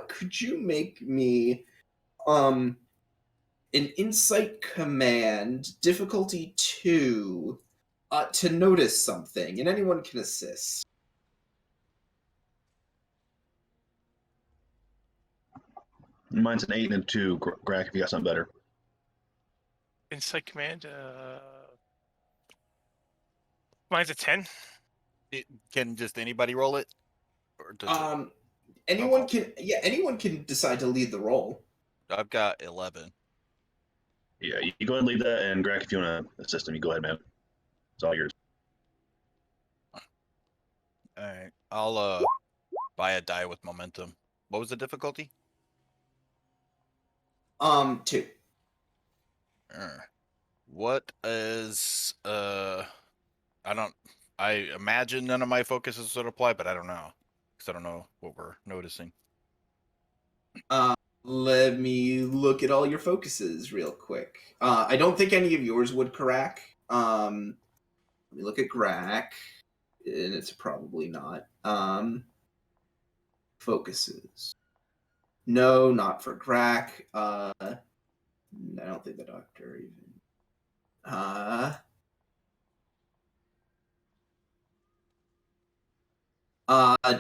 could you make me an insight command difficulty 2 to notice something, and anyone can assist. Mine's an 8 and a 2. Grack, if you got something better. Insight command. Mine's a 10. Can just anybody roll it? Or does anyone can decide to lead the roll. I've got 11. Yeah, you go ahead and lead that, and Grack, if you want to assist him, you go ahead, man. It's all yours. All right, I'll buy a die with momentum. What was the difficulty? 2. What is I imagine none of my focuses would apply, but I don't know. Because I don't know what we're noticing. Let me look at all your focuses real quick. I don't think any of yours would, Karak. Let me look at Grak. And it's probably not. Focuses. No, not for Grak. I don't think the doctor even.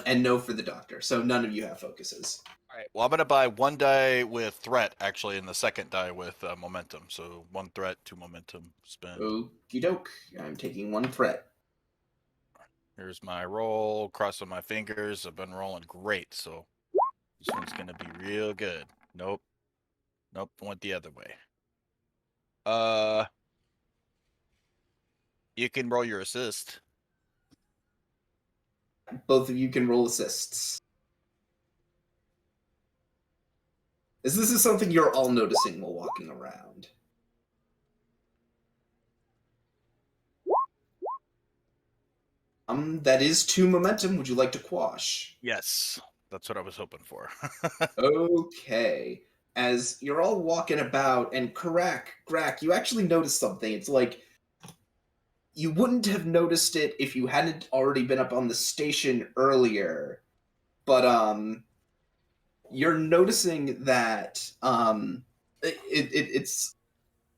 And no for the doctor. So none of you have focuses. All right. Well, I'm gonna buy 1 die with threat actually, and the second die with momentum. So 1 threat, 2 momentum spend. Okie doke. I'm taking 1 threat. Here's my roll. Crossing my fingers. I've been rolling great, so this one's gonna be real good. Nope. Nope. Went the other way. You can roll your assist. Both of you can roll assists. This is something you're all noticing while walking around. That is 2 momentum. Would you like to quash? Yes, that's what I was hoping for. Okay. As you're all walking about, and Grak, you actually notice something. It's like you wouldn't have noticed it if you hadn't already been up on the station earlier. But you're noticing that it's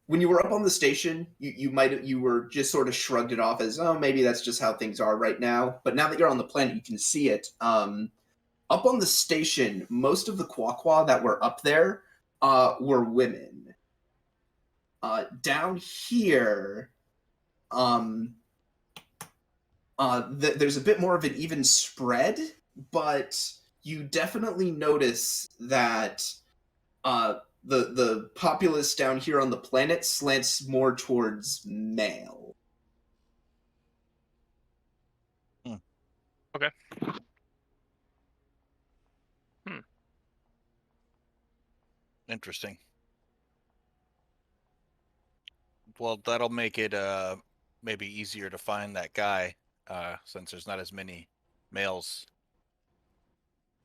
when you were up on the station, you were just sort of shrugged it off as, oh, maybe that's just how things are right now. But now that you're on the planet, you can see it. Up on the station, most of the Qwah Qwah that were up there were women. Down here, there's a bit more of an even spread, but you definitely notice that the populace down here on the planet slants more towards male. Okay. Interesting. Well, that'll make it maybe easier to find that guy, since there's not as many males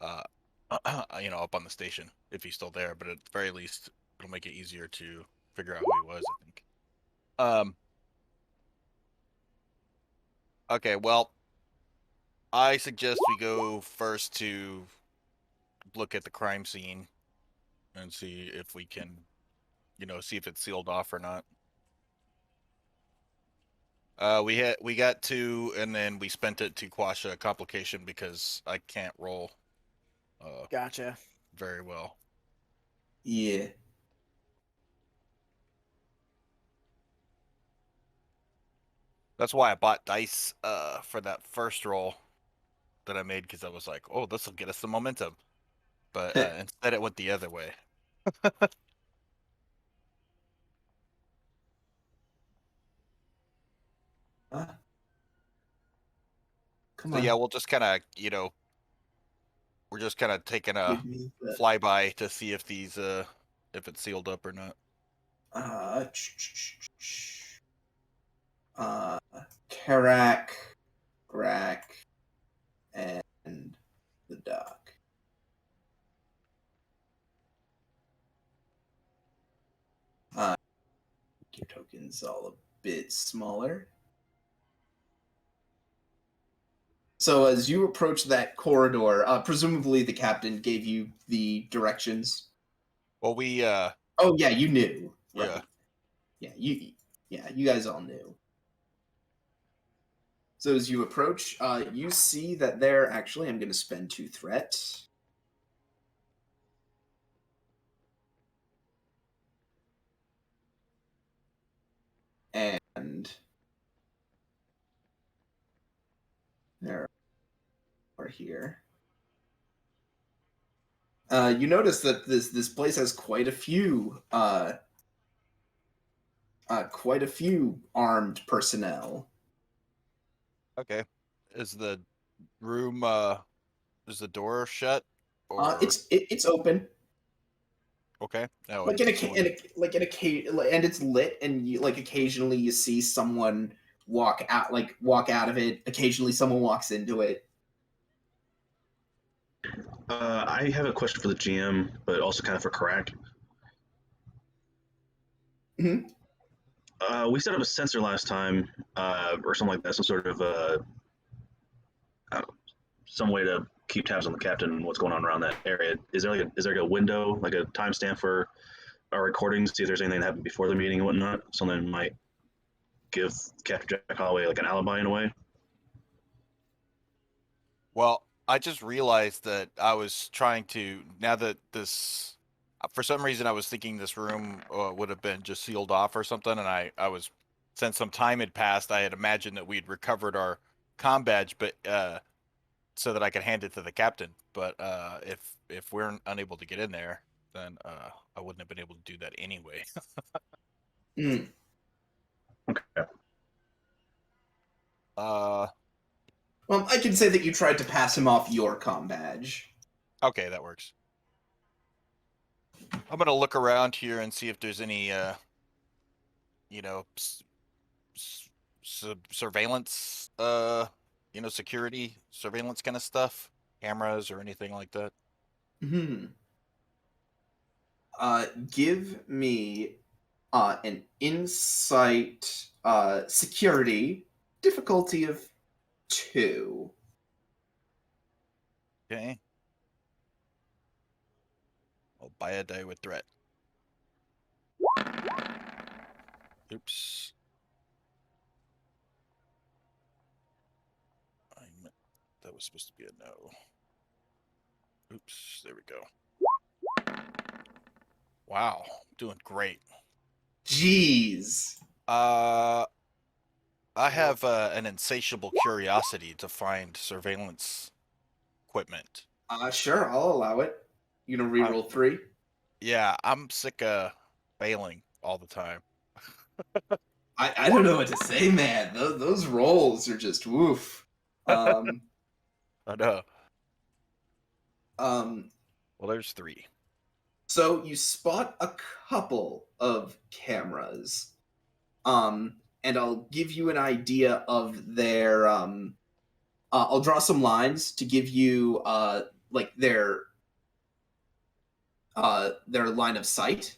up on the station, if he's still there, but at the very least it'll make it easier to figure out who he was, I think. Okay, well, I suggest we go first to look at the crime scene and see if we can, see if it's sealed off or not. We got 2, and then we spent it to quash a complication because I can't roll Gotcha. very well. Yeah. That's why I bought dice for that first roll that I made, because I was like, oh, this will get us some momentum. But instead it went the other way. Come So on. yeah, we'll just kind of, we're just kind of taking a Give me that. flyby to see if these, if it's sealed up or not. Karak, Grak, and the doc. Your token's all a bit smaller. So as you approach that corridor, presumably the captain gave you the directions. Well, we Oh yeah, you knew. Right. Yeah. You guys all knew. So as you approach, you see that there actually I'm gonna spend 2 threat. And there are here. You notice that this place has quite a few armed personnel. Okay. Is the room is the door shut? Or It's open. Okay. Oh, Like and it's lit, and you, like occasionally you see someone walk out of it. Occasionally, someone walks into it. I have a question for the GM, but also kind of for Karak. Mhm. We set up a sensor last time, or something like that, some sort of some way to keep tabs on the captain and what's going on around that area. Is there a window, like a timestamp for our recordings, see if there's anything that happened before the meeting and whatnot? Something that might give Captain Jack Holloway like an alibi in a way. Well, I just realized that I was trying to, now that this, for some reason I was thinking this room would have been just sealed off or something, and I was, since some time had passed, I had imagined that we'd recovered our comm badge, but so that I could hand it to the captain. But if we're unable to get in there, then I wouldn't have been able to do that anyway. Mm. Okay. Well, I can say that you tried to pass him off your comm badge. Okay, that works. I'm gonna look around here and see if there's any, you know, surveillance, you know, security surveillance kind of stuff, cameras or anything like that. Hmm. Give me an insight security difficulty of 2. Okay. I'll buy a die with threat. Oops. That was supposed to be a no. Oops, there we go. Wow, doing great. Jeez. I have an insatiable curiosity to find surveillance equipment. Sure, I'll allow it. You gonna reroll 3? Yeah, I'm sick of failing all the time. I don't know what to say, man. Those rolls are just woof. I know. Um, Well, there's 3. so you spot a couple of cameras. And I'll give you an idea of their I'll draw some lines to give you like their line of sight.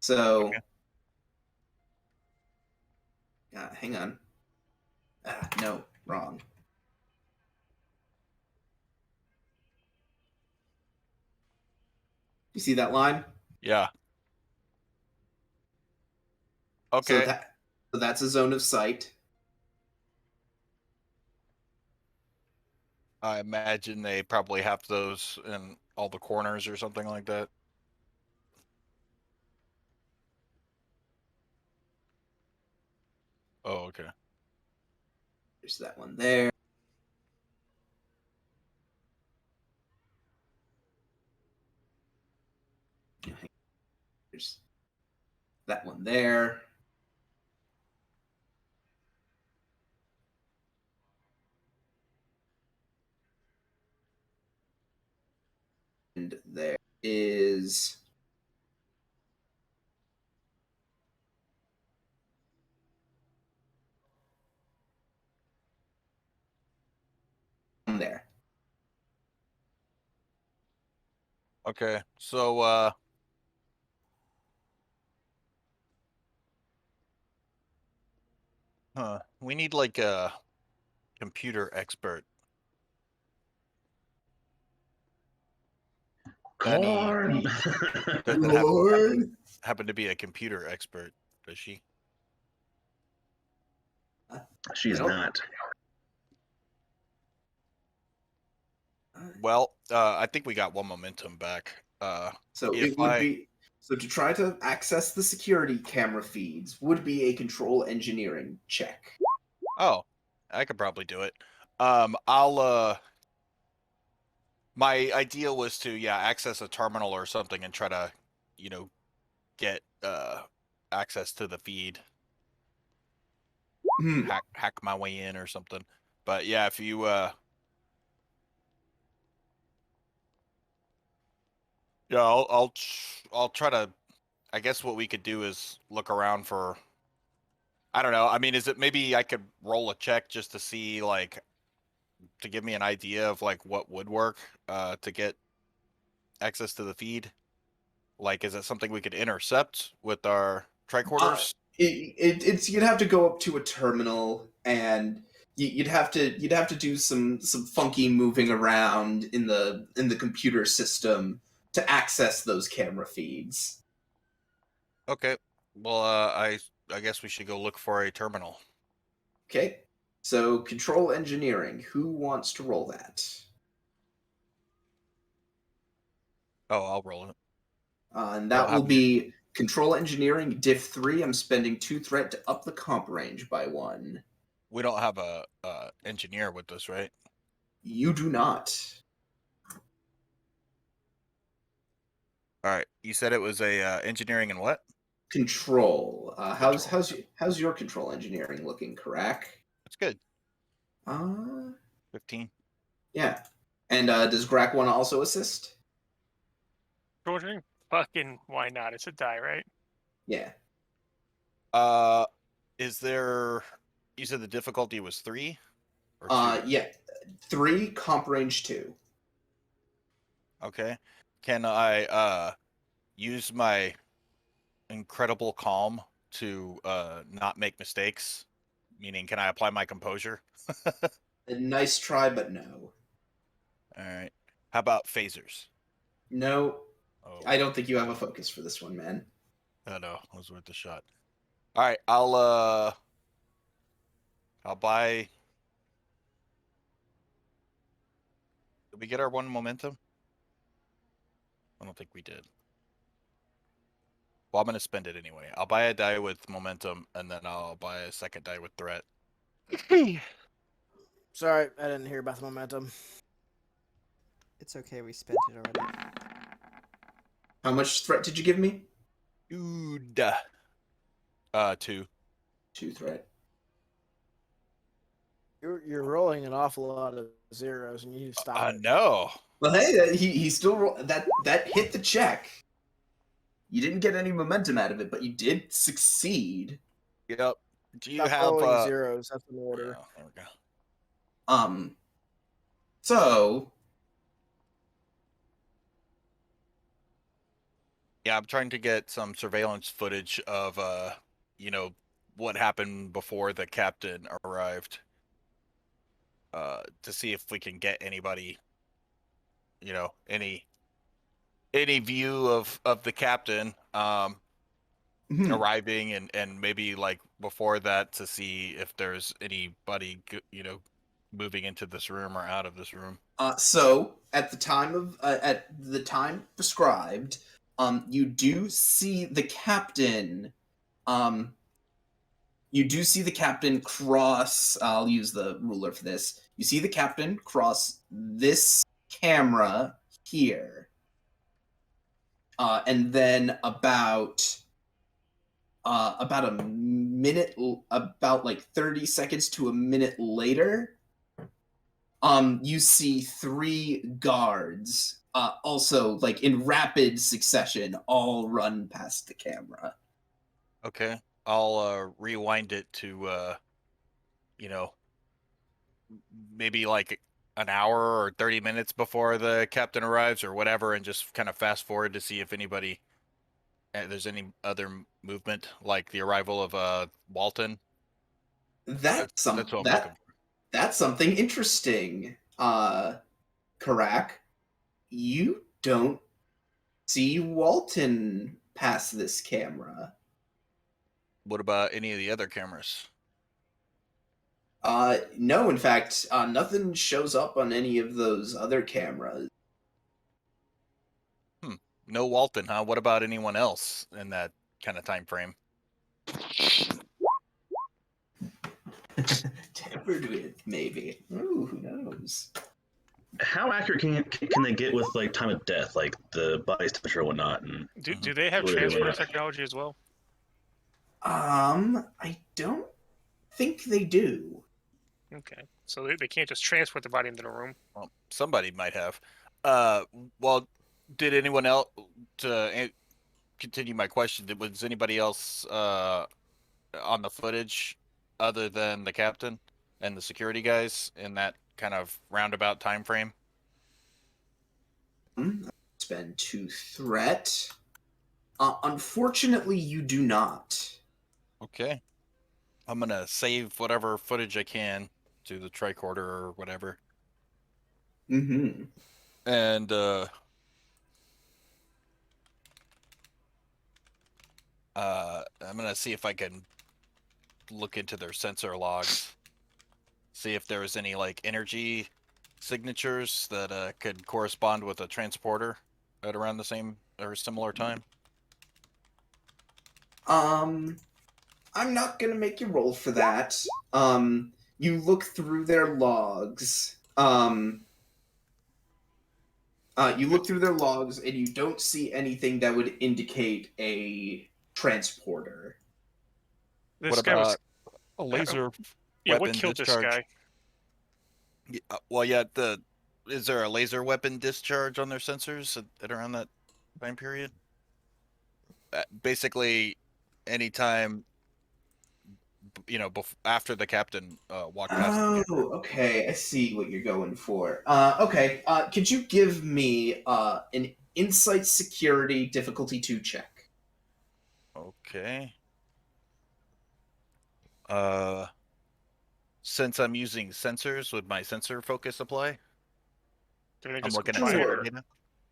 So Okay. hang on. No, wrong. You see that line? Yeah. So Okay. that's a zone of sight. I imagine they probably have those in all the corners or something like that. Oh, okay. There's that one there. There's that one there. And there is one there. Okay. So we need like a computer expert. Any Corn. doesn't happen to be a computer expert, does she? She's Nope. not. Well, I think we got one momentum back. So if it would be so to try to access the security camera feeds would be a control engineering check. Oh, I could probably do it. My idea was to, yeah, access a terminal or something and try to, you know, get access to the feed. Hmm. Hack my way in or something. But yeah, if you Yeah, I'll try to. I guess what we could do is look around for. I don't know. I mean, is it maybe I could roll a check just to see, like, to give me an idea of like what would work to get access to the feed? Like, is it something we could intercept with our tricorders? It's you'd have to go up to a terminal and you'd have to do some funky moving around in the computer system to access those camera feeds. Okay. Well, I guess we should go look for a terminal. Okay, so control engineering. Who wants to roll that? Oh, I'll roll it. And We don't that will have be control engineering diff 3. I'm spending 2 threat to up the comp range by 1. We don't have a engineer with us, right? You do not. All right. You said it was a engineering and what? Control. Control. How's your control engineering looking, Karak? That's good. 15. 15. Yeah. And does Grak want to also assist? Jordan? Fucking why not? It's a die, right? Yeah. Is there? You said the difficulty was 3 or 2? Yeah. 3, comp range 2. Okay. Can I use my incredible calm to not make mistakes? Meaning, can I apply my composure? A nice try, but no. All right. How about phasers? No. Oh, I don't think you have a focus for this one, man. I know. It was worth a shot. All right. I'll buy. Did we get our 1 momentum? I don't think we did. Well, I'm going to spend it anyway. I'll buy a die with momentum, and then I'll buy a second die with threat. Sorry, I didn't hear about the momentum. It's okay, we spent it already. How much threat did you give me? Dude. 2. 2 threat. You're rolling an awful lot of zeros, and you need to stop it. No. Well, hey, he still that hit the check. You didn't get any momentum out of it, but you did succeed. Yep. Do you Stop have rolling zeros. That's an order. yeah, there we go. So Yeah, I'm trying to get some surveillance footage of what happened before the captain arrived. To see if we can get anybody, any view of the captain arriving and maybe like before that to see if there's anybody moving into this room or out of this room. So at the time prescribed, you do see the captain. You do see the captain cross. I'll use the ruler for this. You see the captain cross this camera here, and then about a minute, about like 30 seconds to a minute later, you see 3 guards, also like in rapid succession, all run past the camera. Okay, I'll rewind it to maybe like an hour or 30 minutes before the captain arrives or whatever, and just kind of fast forward to see if anybody there's any other movement, like the arrival of Walton. That's what I'm looking for. That's something interesting. Karak, you don't see Walton pass this camera. What about any of the other cameras? No, in fact, nothing shows up on any of those other cameras. No Walton, huh? What about anyone else in that kind of time frame? Tampered with, maybe. Ooh, who knows? How accurate can they get with like time of death, like the body's temperature and whatnot? And Do they have What do they transporter want? technology as well? I don't think they do. Okay, so they can't just transport the body into the room. Well, somebody might have. Well, Did anyone else continue my question? Was anybody else on the footage other than the captain and the security guys in that kind of roundabout time frame? Spend 2 threat. Unfortunately, you do not. Okay. I'm gonna save whatever footage I can to the tricorder or whatever. Mm-hmm. And I'm gonna see if I can look into their sensor logs, see if there was any like energy signatures that could correspond with a transporter at around the same or similar time. I'm not gonna make you roll for that. You look through their logs. You look through their logs and you don't see anything that would indicate a transporter. This What guy was. about a laser Yeah, what weapon killed discharge? this guy? Well, yeah. Is there a laser weapon discharge on their sensors at around that time period? Basically, anytime after the captain walked past the camera. Okay. I see what you're going for. Okay. Could you give me an insight security difficulty 2 check? Okay. Since I'm using sensors, would my sensor focus apply? Everything I'm just looking at quiet, Sure. or- data.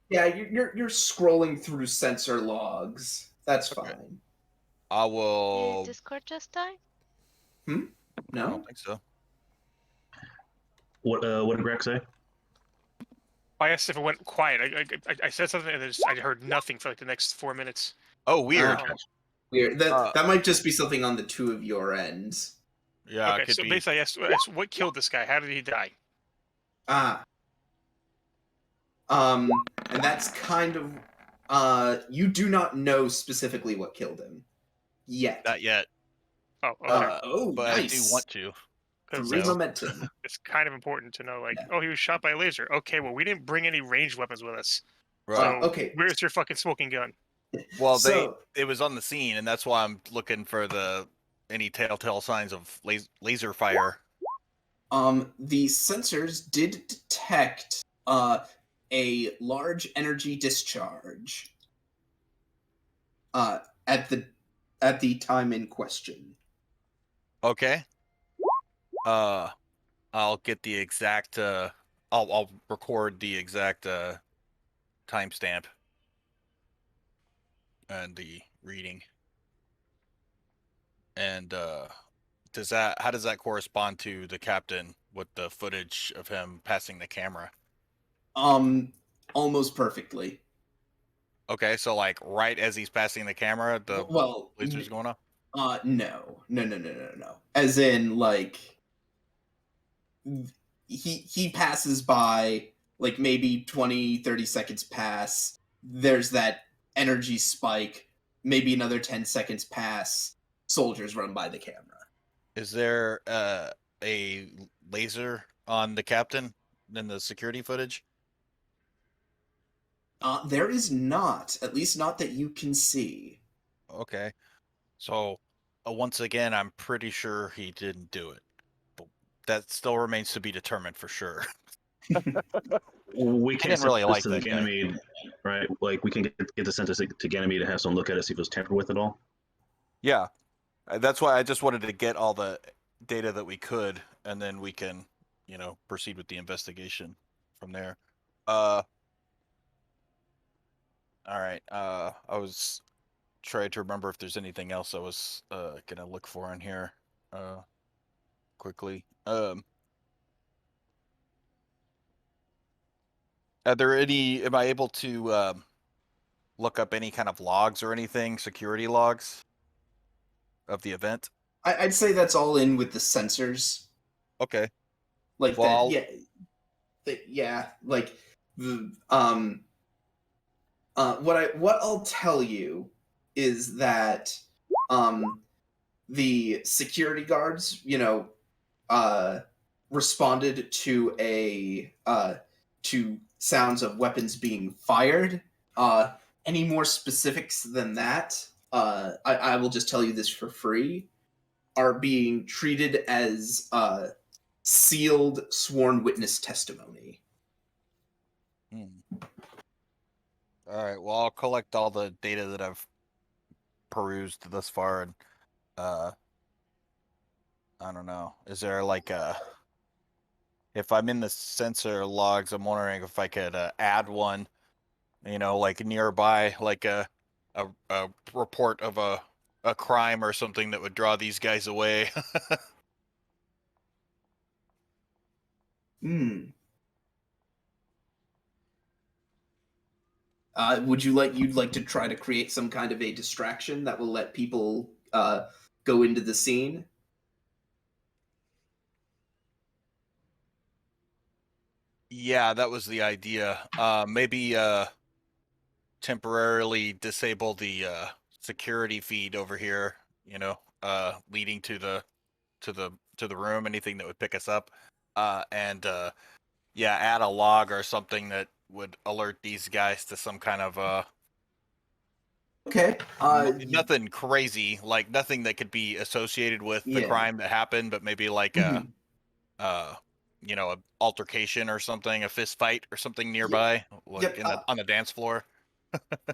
Yeah, you're scrolling through sensor logs. That's Okay. fine. I Did will. Discord just die? I No. don't think so. What did Greg say? I asked if it went quiet. I said something and I heard nothing for like the next 4 minutes. Oh, weird. Weird. That might just be something on the 2 of your ends. Yeah, Okay, it could so be. basically I asked what killed this guy. How did he die? Ah. And that's kind of you do not know specifically what killed him yet. Not yet. Oh, okay. But nice. I do want to. Because Great So- momentum. it's kind of important to know, like, Yeah. oh, he was shot by a laser. Okay, well, we didn't bring any ranged weapons with us. Right. So Okay. where's your fucking smoking gun? Well, So- it was on the scene, and that's why I'm looking for any telltale signs of laser fire. The sensors did detect a large energy discharge at the time in question. Okay. I'll get the exact. I'll record the exact timestamp and the reading. And how does that correspond to the captain with the footage of him passing the camera? Almost perfectly. Okay, so like right as he's passing the camera, the Well, laser's going off. no. As in, like, he passes by, like, maybe 20, 30 seconds pass. There's that energy spike. Maybe another 10 seconds pass. Soldiers run by the camera. Is there a laser on the captain in the security footage? There is not, at least not that you can see. Okay, so once again, I'm pretty sure he didn't do it, but that still remains to be determined for sure. We I can't didn't really send this like to the that guy. Ganymede, right? Like we can get the census to Ganymede to have someone look at it, see if it was tampered with at all. Yeah, that's why I just wanted to get all the data that we could, and then we can, proceed with the investigation from there. All right. I was trying to remember if there's anything else I was gonna look for in here, quickly. Are there any? Am I able to look up any kind of logs or anything, security logs of the event? I'd say that's all in with the sensors. Okay. Like Well, that, yeah. Like the what I'll tell you is that the security guards, responded to to sounds of weapons being fired. Any more specifics than that, I will just tell you this for free, are being treated as sealed sworn witness testimony. All right. Well, I'll collect all the data that I've perused thus far, and I don't know. Is there like a? If I'm in the sensor logs, I'm wondering if I could add one. Like nearby, like a report of a crime or something that would draw these guys away. You'd like to try to create some kind of a distraction that will let people go into the scene? Yeah, that was the idea. Maybe temporarily disable the security feed over here, leading to the room, anything that would pick us up. And add a log or something that would alert these guys to some kind of Okay. nothing crazy, like nothing that could be associated with the Yeah. crime that happened, but maybe like an altercation or something, a fist fight or something nearby, like on the dance floor.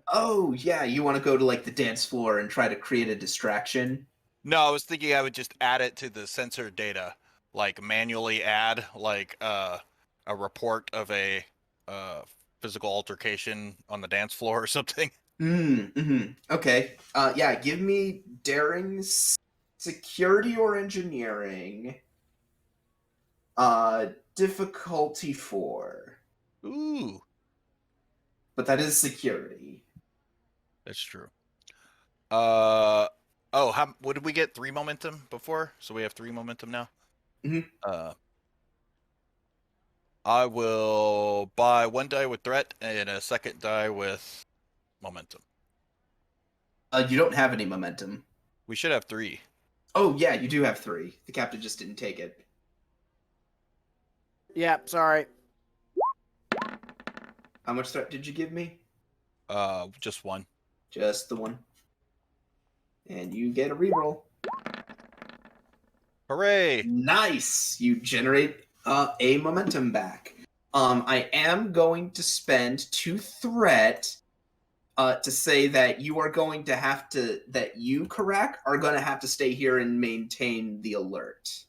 Oh yeah, you want to go to like the dance floor and try to create a distraction? No, I was thinking I would just add it to the sensor data, like manually add like a report of a physical altercation on the dance floor or something. Okay. Yeah, give me daring, security, or engineering. Difficulty 4. Ooh. But that is security. That's true. What did we get? 3 momentum before? So we have 3 momentum now? I will buy 1 die with threat and a 2nd die with momentum. You don't have any momentum. We should have 3. Oh yeah, you do have 3. The captain just didn't take it. Yeah, sorry. How much threat did you give me? Just 1. Just the 1. And you get a reroll. Hooray! Nice! You generate a momentum back. I am going to spend 2 threat to say that you are going to have to, that you, Qwah, are going to have to stay here and maintain the alert.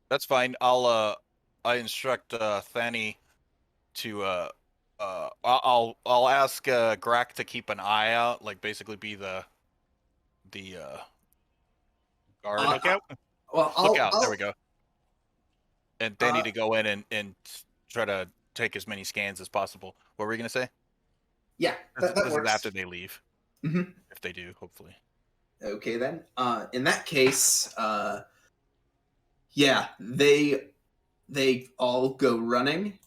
That's fine. I instruct Thani to I'll ask Grak to keep an eye out, like basically be the guard. Lookout. Well, There we go. And Thani to go in and try to take as many scans as possible. What were you gonna say? Yeah, that this works. is after they leave. If they do, hopefully. Okay then. In that case, yeah, they all go running.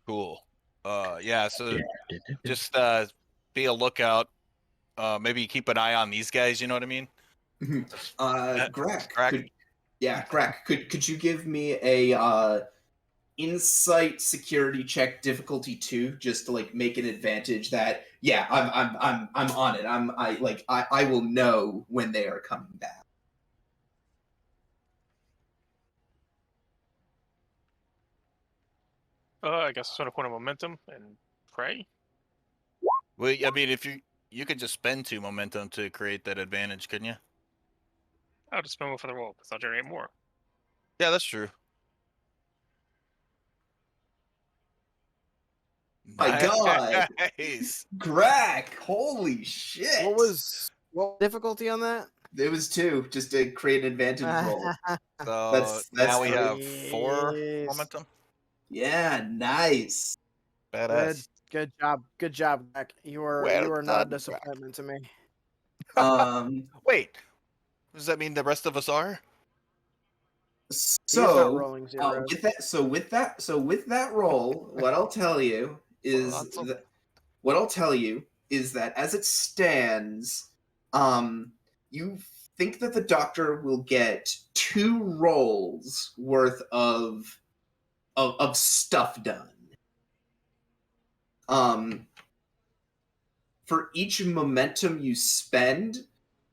Cool. Yeah. So just be a lookout. Maybe keep an eye on these guys. You know what I mean? Qwah, Qwah. could you give me a insight security check difficulty 2, just to like make an advantage that I'm on it. I will know when they are coming back. I guess sort of point of momentum and pray. Well, I mean, if you could just spend 2 momentum to create that advantage, couldn't you? I'll just spend one for the roll. It's not generate more. Yeah, that's true. My God, Nice. Qwah, holy shit! What difficulty on that? It was 2, just to create an advantage roll. So That's now we 3. have 4 Yes. momentum. Yeah, nice. Badass. Good job, Qwah. You are Well not a done, disappointment to me. Wait, does that mean the rest of us are? He's not So rolling zeros. with that roll, what I'll tell you is that as it stands, you think that the doctor will get 2 rolls worth of stuff done. For each momentum you spend,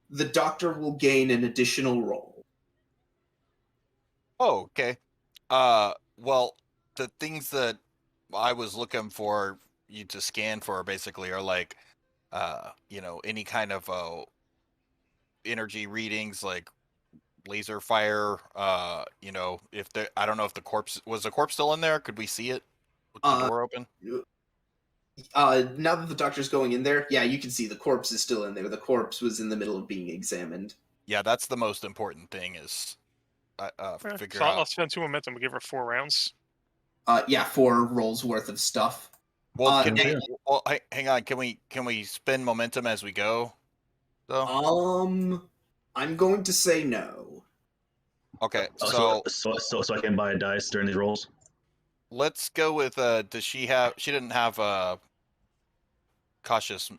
the doctor will gain an additional roll. Oh, okay. Well, the things that I was looking for you to scan for basically are like, any kind of energy readings, like laser fire. If I don't know if the corpse was still in there. Could we see it with the door open? Now that the doctor's going in there, yeah, you can see the corpse is still in there. The corpse was in the middle of being examined. Yeah, that's the most important thing is figure So I'll out. spend 2 momentum. We'll give her 4 rounds. Yeah, 4 rolls worth of stuff. Well, hang on. Can we spend momentum as we go? Though. I'm going to say no. Okay, so I can buy a dice during these rolls. Let's go with. Does she have? She didn't have cautious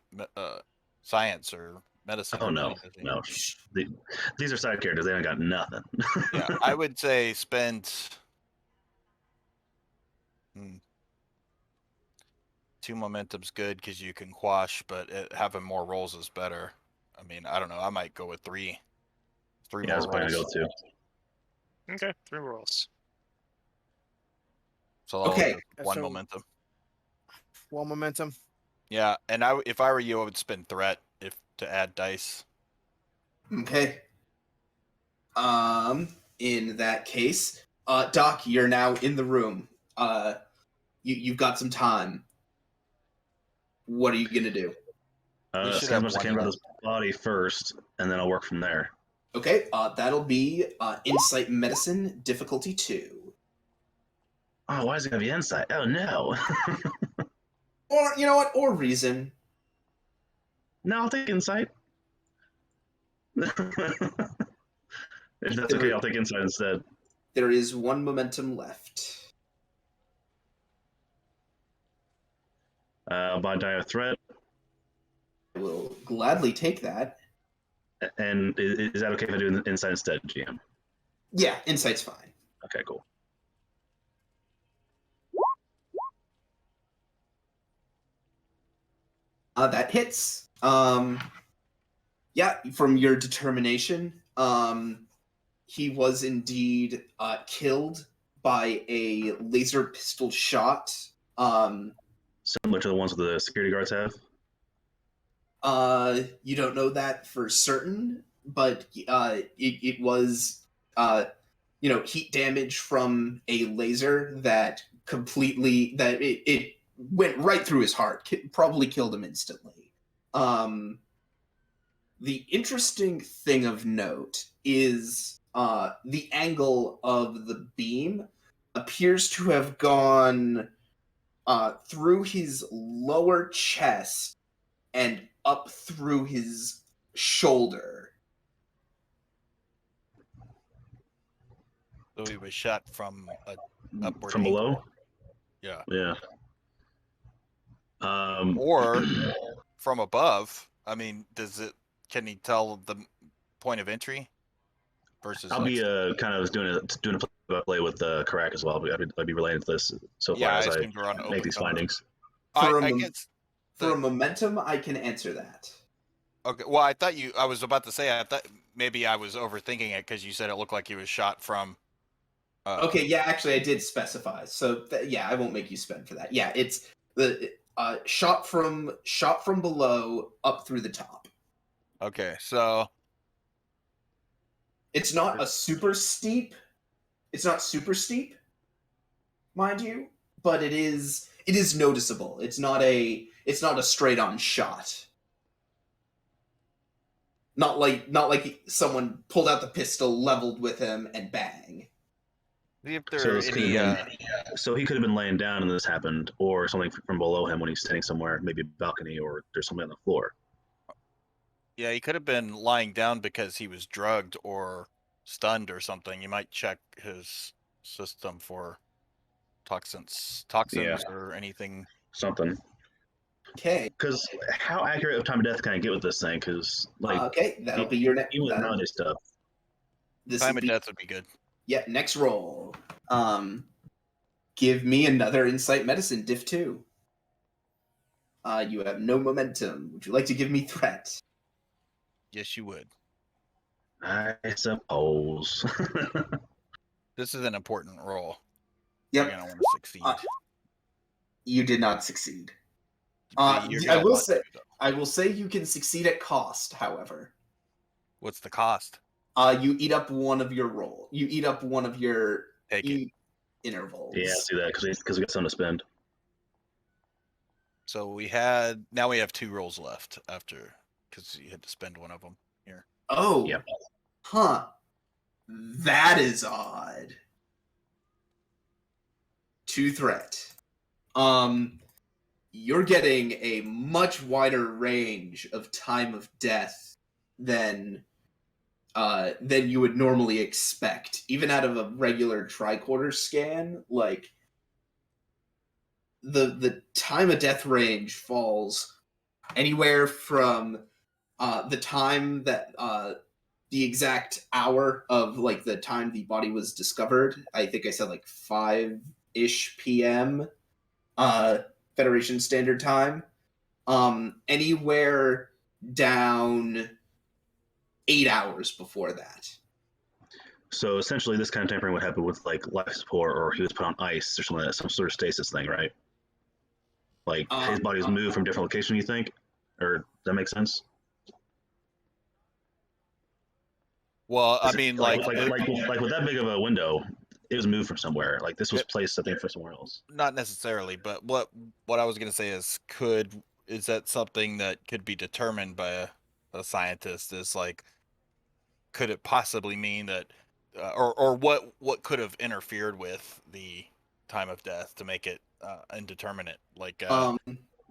science or medicine. Oh no, no. These are side characters. They don't got nothing. Yeah, I would say spend 2 momentum's good because you can quash, but having more rolls is better. I mean, I don't know. I might go with 3. 3 yeah, more I was planning to go rolls. 2. Okay, 3 rolls. So Okay. 1 momentum. 1 momentum. Yeah, and if I were you, I would spend threat to add dice. Okay. In that case, Doc, you're now in the room. You've got some time. What are you gonna do? Scan as much as I can about this body first, and then I'll work from there. Okay, that'll be Insight Medicine, difficulty 2. Oh, why is it gonna be insight? Oh no. Or, you know what? Or Reason. No, I'll take insight. If that's okay, I'll take insight instead. There is 1 momentum left. I'll buy Dire Threat. I will gladly take that. And is that okay if I do insight instead, GM? Yeah, Insight's fine. Okay, cool. That hits. Yeah, from your determination, he was indeed killed by a laser pistol shot. Similar to the ones the security guards have? You don't know that for certain, but it was heat damage from a laser that it went right through his heart, probably killed him instantly. The interesting thing of note is the angle of the beam appears to have gone through his lower chest and up through his shoulder. So he was shot from upward from angle. Below? Yeah. Yeah. Or from above. I mean, can he tell the point of entry versus? I'll be kind of doing a play with Karak as well. I'd be related to this so far as I make these findings. For a momentum, I can answer that. Okay. Well, I was about to say I thought maybe I was overthinking it because you said it looked like he was shot from. Okay. Yeah. Actually, I did specify. So yeah, I won't make you spend for that. Yeah, it's the shot from below up through the top. Okay, so it's not super steep, mind you, but it is noticeable. It's not a straight on shot. Not like someone pulled out the pistol, leveled with him, and bang. So he could have been laying down and this happened, or something from below him when he's standing somewhere, maybe a balcony, or there's something on the floor. Yeah, he could have been lying down because he was drugged or stunned or something. You might check his system for toxins or anything. Something. Okay. Because how accurate of time of death can I get with this thing? Because like, Okay, that'll be your next. even with nowadays stuff. This Time would of be death would be good. yeah. Next roll. Give me another insight medicine, diff 2. You have no momentum. Would you like to give me threat? Yes, you would. I suppose. This is an important roll. Yep. You're gonna want to succeed. You did not succeed. But you're I gonna will want say to, though. I will say you can succeed at cost, however. What's the cost? You eat up one of your roll. You eat up one of your Take it. intervals. Yeah, let's do that because we got something to spend. So now we have 2 rolls left after because you had to spend one of them here. Oh. Yep. Huh. That is odd. 2 threat. You're getting a much wider range of time of death than you would normally expect, even out of a regular tricorder scan. Like the time of death range falls anywhere from the time that the exact hour of like the time the body was discovered. I think I said like 5-ish p.m. Federation Standard Time. Anywhere down 8 hours before that. So essentially, this kind of tampering would happen with like life support, or he was put on ice or something like that, some sort of stasis thing, right? Like his body was moved from different location. You think, or does that make sense? Well, I mean, like with that big of a window, it was moved from somewhere. Like this was Yep. placed, I think, for somewhere else. not necessarily, but what I was gonna say is is that something that could be determined by a scientist? Is like, could it possibly mean that, or what could have interfered with the time of death to make it indeterminate? Like,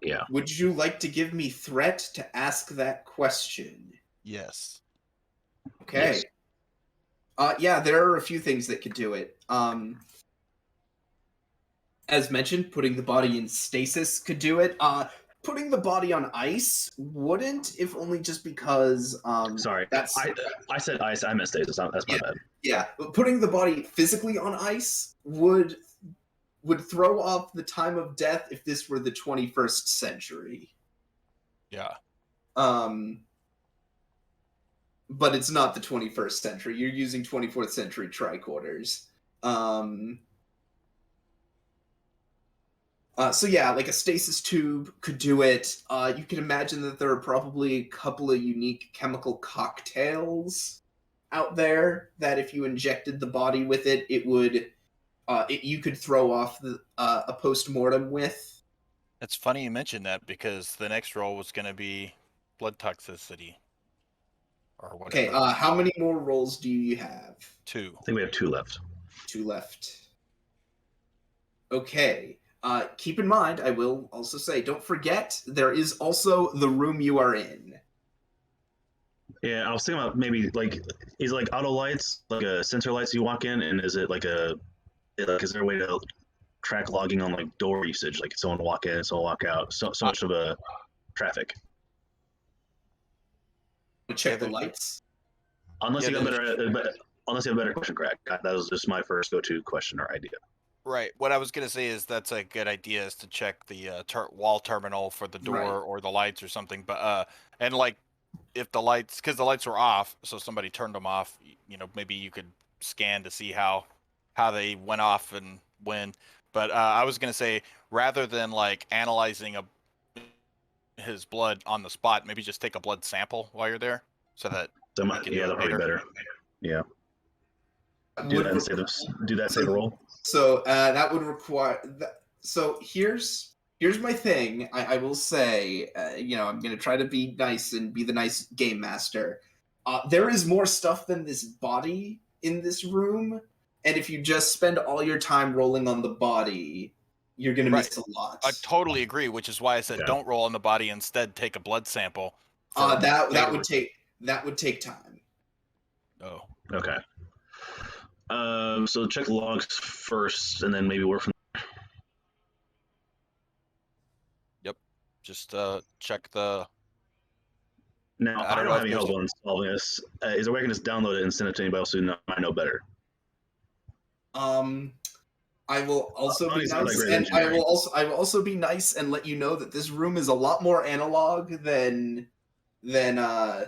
Yeah. Would you like to give me threat to ask that question? yes. Okay. Yes. Yeah, there are a few things that could do it. As mentioned, putting the body in stasis could do it. Putting the body on ice wouldn't, if only just because. Sorry, that's I said ice. I meant stasis. That's my bad. yeah. But putting the body physically on ice would throw off the time of death if this were the 21st century. Yeah. But it's not the 21st century. You're using 24th century tricorders. So yeah, like a stasis tube could do it. You can imagine that there are probably a couple of unique chemical cocktails out there that if you injected the body with it, you could throw off a post-mortem with. It's funny you mentioned that because the next roll was gonna be blood toxicity. Or Okay, whatever. how many more rolls do you have? 2. I think we have 2 left. 2 left. Okay. Keep in mind, I will also say, don't forget, there is also the room you are in. Yeah, I was thinking about maybe like is it like auto lights, like a sensor lights you walk in, and is it like is there a way to track logging on like door usage, like someone walk in, someone walk out, so much of a traffic. Check the lights. Unless Yeah, you have a better question, Craig. That was just my first go-to question or idea. Right. What I was gonna say is that's a good idea, is to check the wall terminal for the door Right. or the lights or something. But and like if the lights, because the lights were off, so somebody turned them off. Maybe you could scan to see how they went off and when. But I was gonna say, rather than like analyzing his blood on the spot, maybe just take a blood sample while you're there, so that So we can do it that'll probably be later. better. Yeah. Do that and save this. Do that, save a roll. So that would require. So here's my thing. I will say, I'm going to try to be nice and be the nice game master. There is more stuff than this body in this room, and if you just spend all your time rolling on the body, you're going to miss a lot. I totally agree, which is why I said don't roll on the body. Instead, take a blood sample. That would take time. Oh. Okay. So check the logs first, and then maybe work from. Just check the. Now, I I don't don't know have if any there's- help on solving this. Is there a way I can just download it and send it to anybody else who might know better? I will also be Obviously, I like nice, great and I engineering. will also be nice and let you know that this room is a lot more analog than you're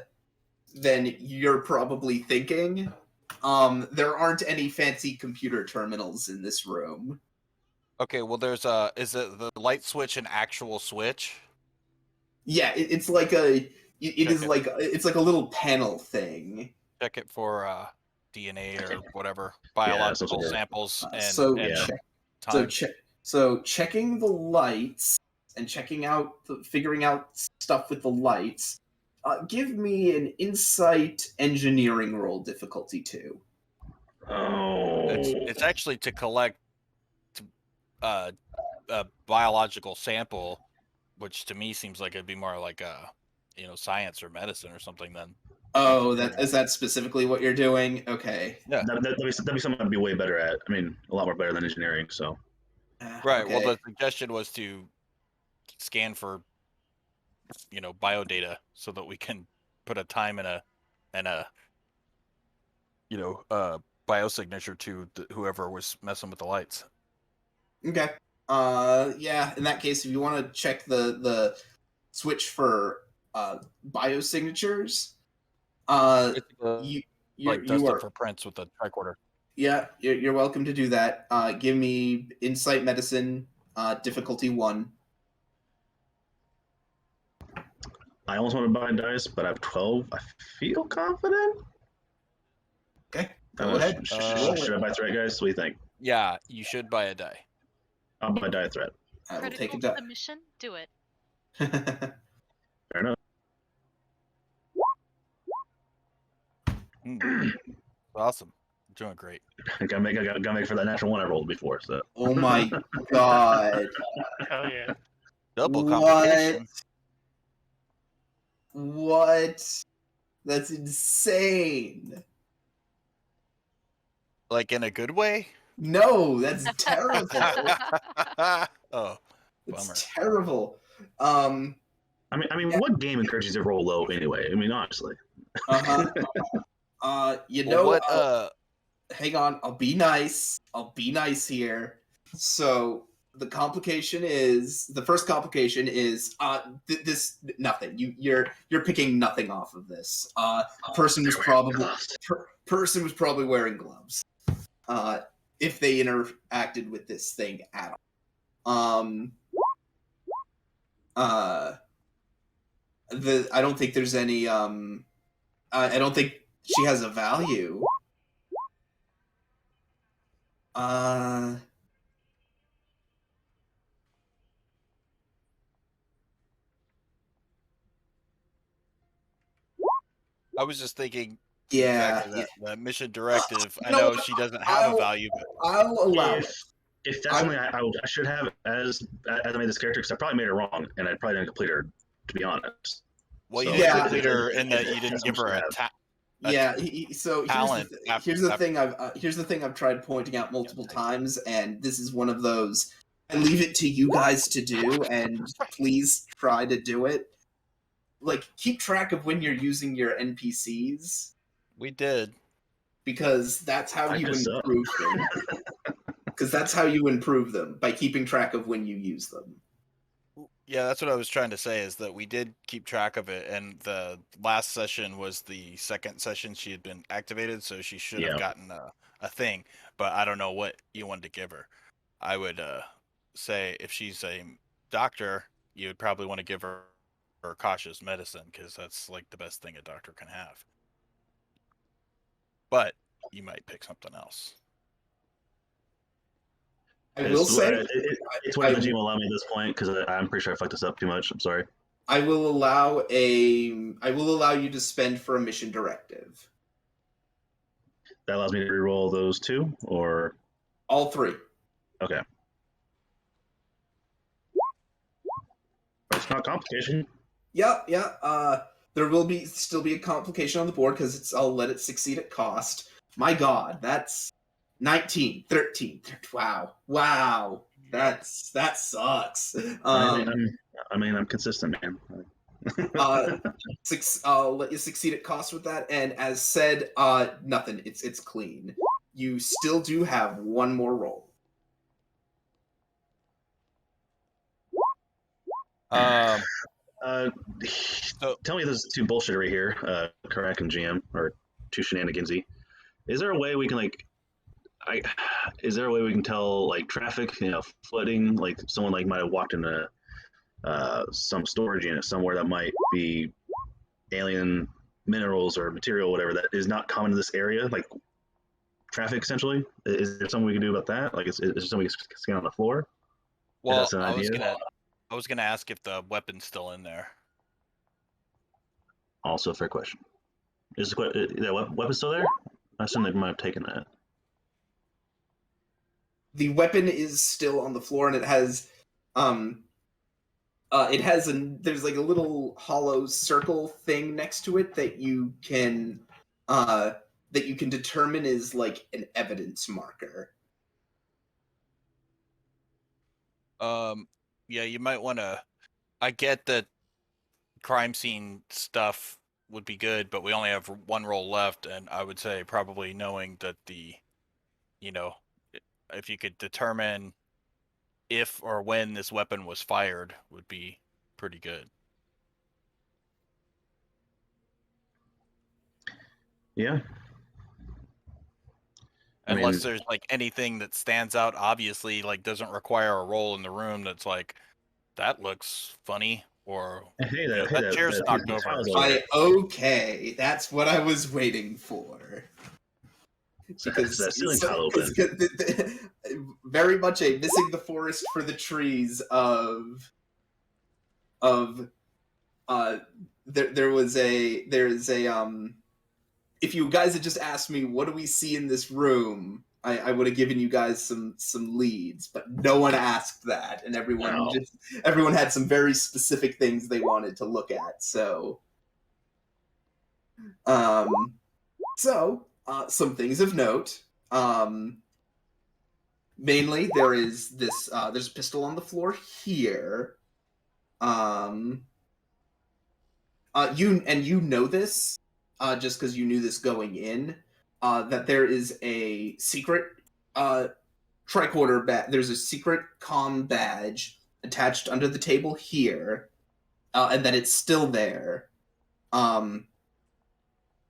probably thinking. There aren't any fancy computer terminals in this room. Okay, well, there's is it the light switch an actual switch? Yeah, it's like it's like a little panel thing. Check it for DNA or whatever Yeah, some biological sort of- samples and So and yeah. time. So checking the lights and figuring out stuff with the lights. Give me an insight engineering roll, difficulty 2. Oh. It's actually to collect a biological sample, which to me seems like it'd be more like science or medicine or something. Then Oh, is that specifically what you're doing? Okay. yeah, That'd be something I'd be way better at. I mean, a lot more better than engineering. So right. Okay. Well, the suggestion was to scan for biodata so that we can put a time and a biosignature to whoever was messing with the lights. Okay. Yeah. In that case, if you want to check the switch for biosignatures, you like you dusted are for prints with the tricorder. yeah you're welcome to do that. Give me insight medicine, difficulty 1. I almost want to buy dice, but I have 12. I feel confident. Okay. Go ahead. Should I buy threat, guys? What do you think? Yeah, you should buy a die. I'll buy die threat. I will take Critical a to the mission? Do it. die. Fair enough. Awesome. You're doing great. I gotta make for that natural one I rolled before. So Oh my god. Hell yeah. Double What? complication. What? That's insane. Like in a good way? No, that's terrible. Oh, It's bummer. terrible. I mean, Yeah. what game encourages you to roll low anyway? I mean, honestly. Uh-huh. What Hang on, I'll be nice. I'll be nice here. So the first complication is this nothing. You're picking nothing off of this. Person was probably wearing gloves. If they interacted with this thing at all. I don't think there's any I don't think she has a value. I was just thinking Yeah, exactly that mission directive. You I know know what? she doesn't have a I'll- value, but I'll allow it. If that's something I should have as I made this character, because I probably made it wrong, and I probably didn't complete her, to be honest. well, you So, didn't Yeah. complete her in that you That's didn't give her what a I have. Yeah, so talent here's the after- thing here's the thing I've tried pointing out multiple times, and this is one of those. I leave it to you guys to do, and please try to do it. Like, keep track of when you're using your NPCs, we did. because that's how I you guess so. improve them. Because that's how you improve them, by keeping track of when you use them. Yeah, that's what I was trying to say, is that we did keep track of it, and the last session was the second session she had been activated, so she should have Yeah. gotten a thing, but I don't know what you wanted to give her. I would say if she's a doctor, you would probably want to give her cautious medicine, because that's like the best thing a doctor can have. But you might pick something else. I will say, it's whatever the GM will allow me at this point, because I'm pretty sure I fucked this up too much. I'm sorry. I will allow you to spend for a mission directive. That allows me to reroll those two, or All 3. okay. It's not complication. Yeah. There will still be a complication on the board, because I'll let it succeed at cost. My god, that's 19, 13. Wow. That sucks. I'm I mean, I'm consistent, man. I'll let you succeed at cost with that. And as said, nothing. It's clean. You still do have one more roll. Tell me this is too bullshit right here, Karak and GM, or too shenanigansy. Is there a way we can is there a way we can tell like traffic, flooding, like someone like might have walked into some storage unit somewhere that might be alien minerals or material, whatever that is not common to this area, like traffic essentially? Is there something we can do about that? Like, is there something we can scan on the floor? Well, that's an I was idea. gonna ask if the weapon's still in there. Also a fair question. Is that weapon still there? I assume they might have taken that. The weapon is still on the floor, and it has there's like a little hollow circle thing next to it that you can determine is like an evidence marker. Yeah, you might want to. I get that crime scene stuff would be good, but we only have one roll left, and I would say probably knowing that if you could determine if or when this weapon was fired would be pretty good. Yeah. Unless there's like anything that stands out, obviously, like doesn't require a roll in the room that's like, that looks funny, or that chair's knocked over. Okay, that's what I was waiting for. Because that ceiling tile open. Very much a missing the forest for the trees there's a if you guys had just asked me what do we see in this room, I would have given you guys some leads, but no one asked that, and everyone had some very specific things they wanted to look at. So some things of note. Mainly, there is this. There's a pistol on the floor here. You know this, just because you knew this going in, that there is a secret tricorder badge. There's a secret comm badge attached under the table here, and that it's still there.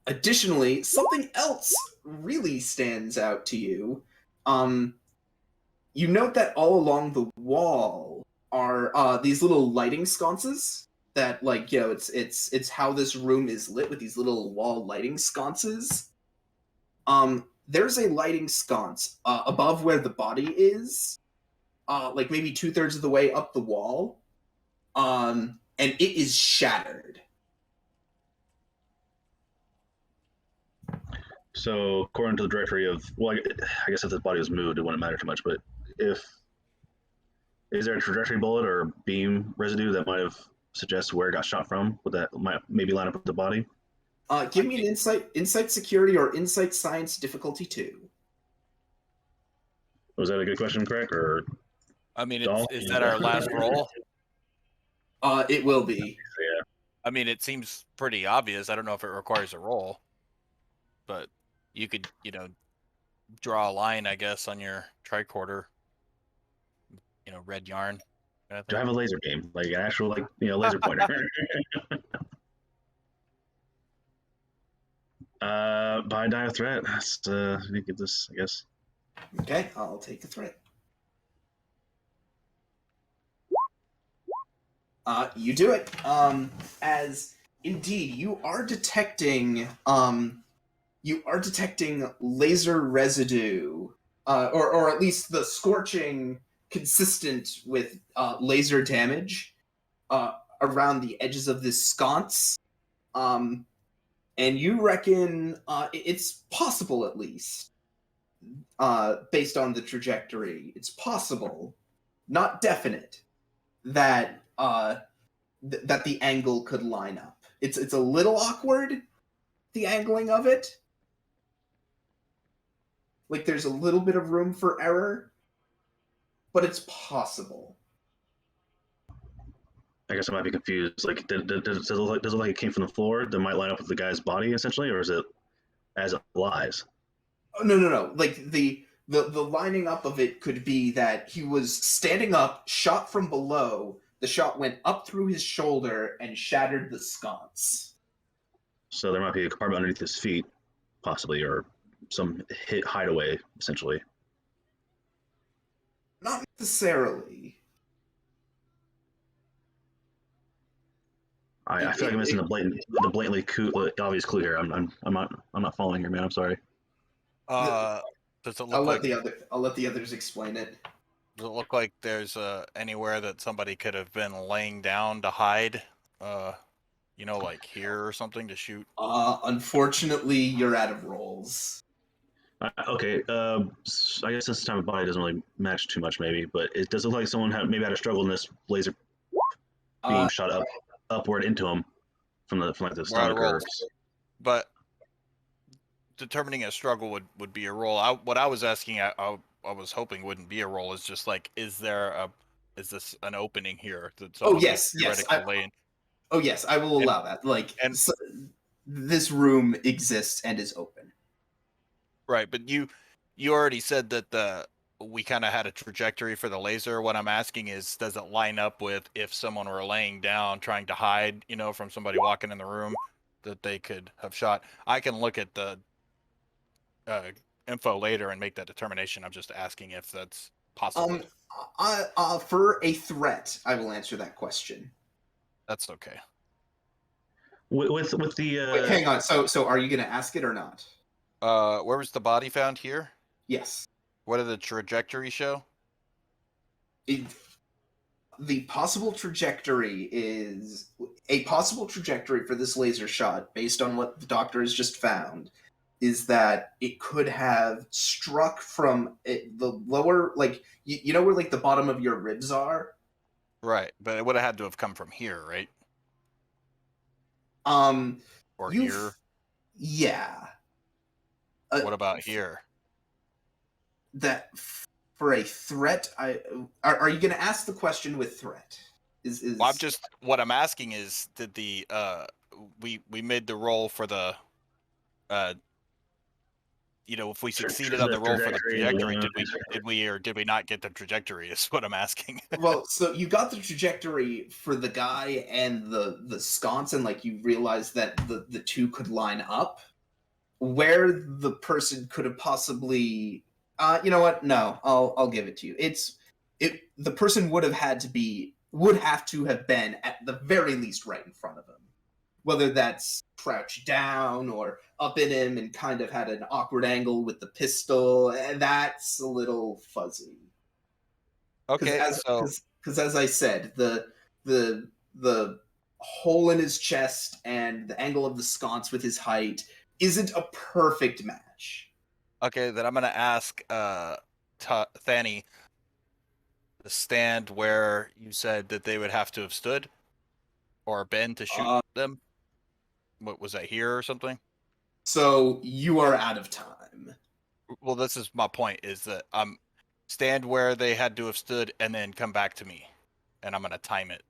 Additionally, something else really stands out to you. You note that all along the wall are these little lighting sconces that, like, it's how this room is lit, with these little wall lighting sconces. There's a lighting sconce above where the body is, like maybe 2/3 of the way up the wall, and it is shattered. So, according to the directory of, well, I guess if the body was moved, it wouldn't matter too much. But is there a trajectory bullet or beam residue that might have suggested where it got shot from? Would that might maybe line up with the body? Give me an insight security or insight science difficulty 2. Was that a good question, Craig? Or I mean, is that our last roll? It will be. Yeah. I mean, it seems pretty obvious. I don't know if it requires a roll, but you could, draw a line, I guess, on your tricorder. Red yarn. Do I have a laser beam, like an actual, laser pointer? By dire threat. Let's get this, I guess. Okay, I'll take the threat. You do it. As indeed you are detecting laser residue, or at least the scorching consistent with laser damage around the edges of this sconce. And you reckon it's possible, at least, based on the trajectory, it's possible, not definite, that that the angle could line up. It's a little awkward, the angling of it. Like, there's a little bit of room for error, but it's possible. I guess I might be confused. Like, does it look like it came from the floor that might line up with the guy's body, essentially, or is it as it lies? Oh, no. Like the lining up of it could be that he was standing up, shot from below. The shot went up through his shoulder and shattered the sconce. So there might be a compartment underneath his feet, possibly, or some hit hideaway, essentially. Not necessarily. I feel like I'm missing the blatantly obvious clue here. I'm not following here, man. I'm sorry. Does it look I'll like let the others explain it. does it look like there's anywhere that somebody could have been laying down to hide? Like here or something to shoot? Unfortunately, you're out of rolls. Okay. I guess this time of body doesn't really match too much, maybe. But it does look like someone maybe had a struggle in this laser beam shot upward into him from the stomach. But determining a struggle would be a roll. What I was asking, I was hoping wouldn't be a roll. Is just like, is this an opening here that someone could theoretically lay in? Oh yes, I will allow that. This room exists and is open. Right, but you already said that we kind of had a trajectory for the laser. What I'm asking is, does it line up with if someone were laying down trying to hide, from somebody walking in the room that they could have shot? I can look at the info later and make that determination. I'm just asking if that's possible. For a threat, I will answer that question. That's okay. With the Wait, hang on. So are you going to ask it or not? Where was the body found? Here? Yes. What did the trajectory show? The possible trajectory is a possible trajectory for this laser shot, based on what the doctor has just found, is that it could have struck from the lower, like you know where like the bottom of your ribs are. Right, but it would have had to have come from here, right? Or here. Yeah. What about here? That for a threat, are you going to ask the question with threat? Well, what I'm asking is, did the we made the roll for the if we succeeded on the roll for the trajectory, did we not get the trajectory? Is what I'm asking. Well, so you got the trajectory for the guy and the sconce, and like you realized that the two could line up. Where the person could have possibly, you know what? No, I'll give it to you. The person would have to have been at the very least right in front of him, whether that's crouched down or up in him and kind of had an awkward angle with the pistol. That's a little fuzzy. Okay, because as I said, the hole in his chest and the angle of the sconce with his height isn't a perfect match. Okay, then I'm gonna ask Thani the stand where you said that they would have to have stood or been to shoot them. What was that, here or something? So you are out of time. Well, this is my point: is that stand where they had to have stood and then come back to me, and I'm gonna time it.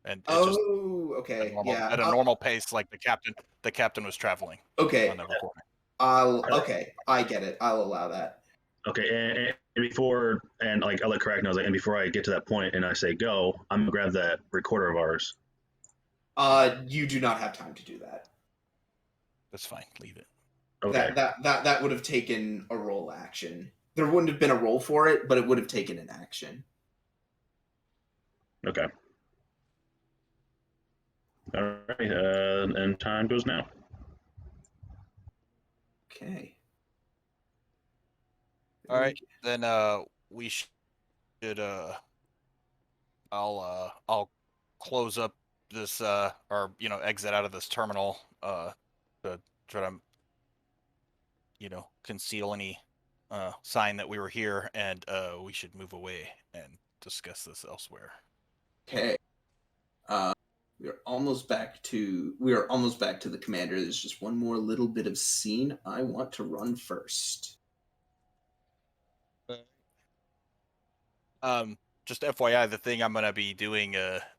And okay, at a normal pace, like the captain was traveling. Okay, on the recording. I get it. I'll allow that. Okay, and before, and like I'll let Crack know, and before I get to that point and I say go, I'm gonna grab that recorder of ours. You do not have time to do that. That's fine. Leave it. Okay. That would have taken a roll action. There wouldn't have been a roll for it, but it would have taken an action. Okay. All right, and time goes now. Okay. All right, then we should I'll close up this or exit out of this terminal to try to conceal any sign that we were here, and we should move away and discuss this elsewhere. Okay. We are almost back to the commander. There's just one more little bit of scene I want to run first. just FYI, the thing I'm gonna be doing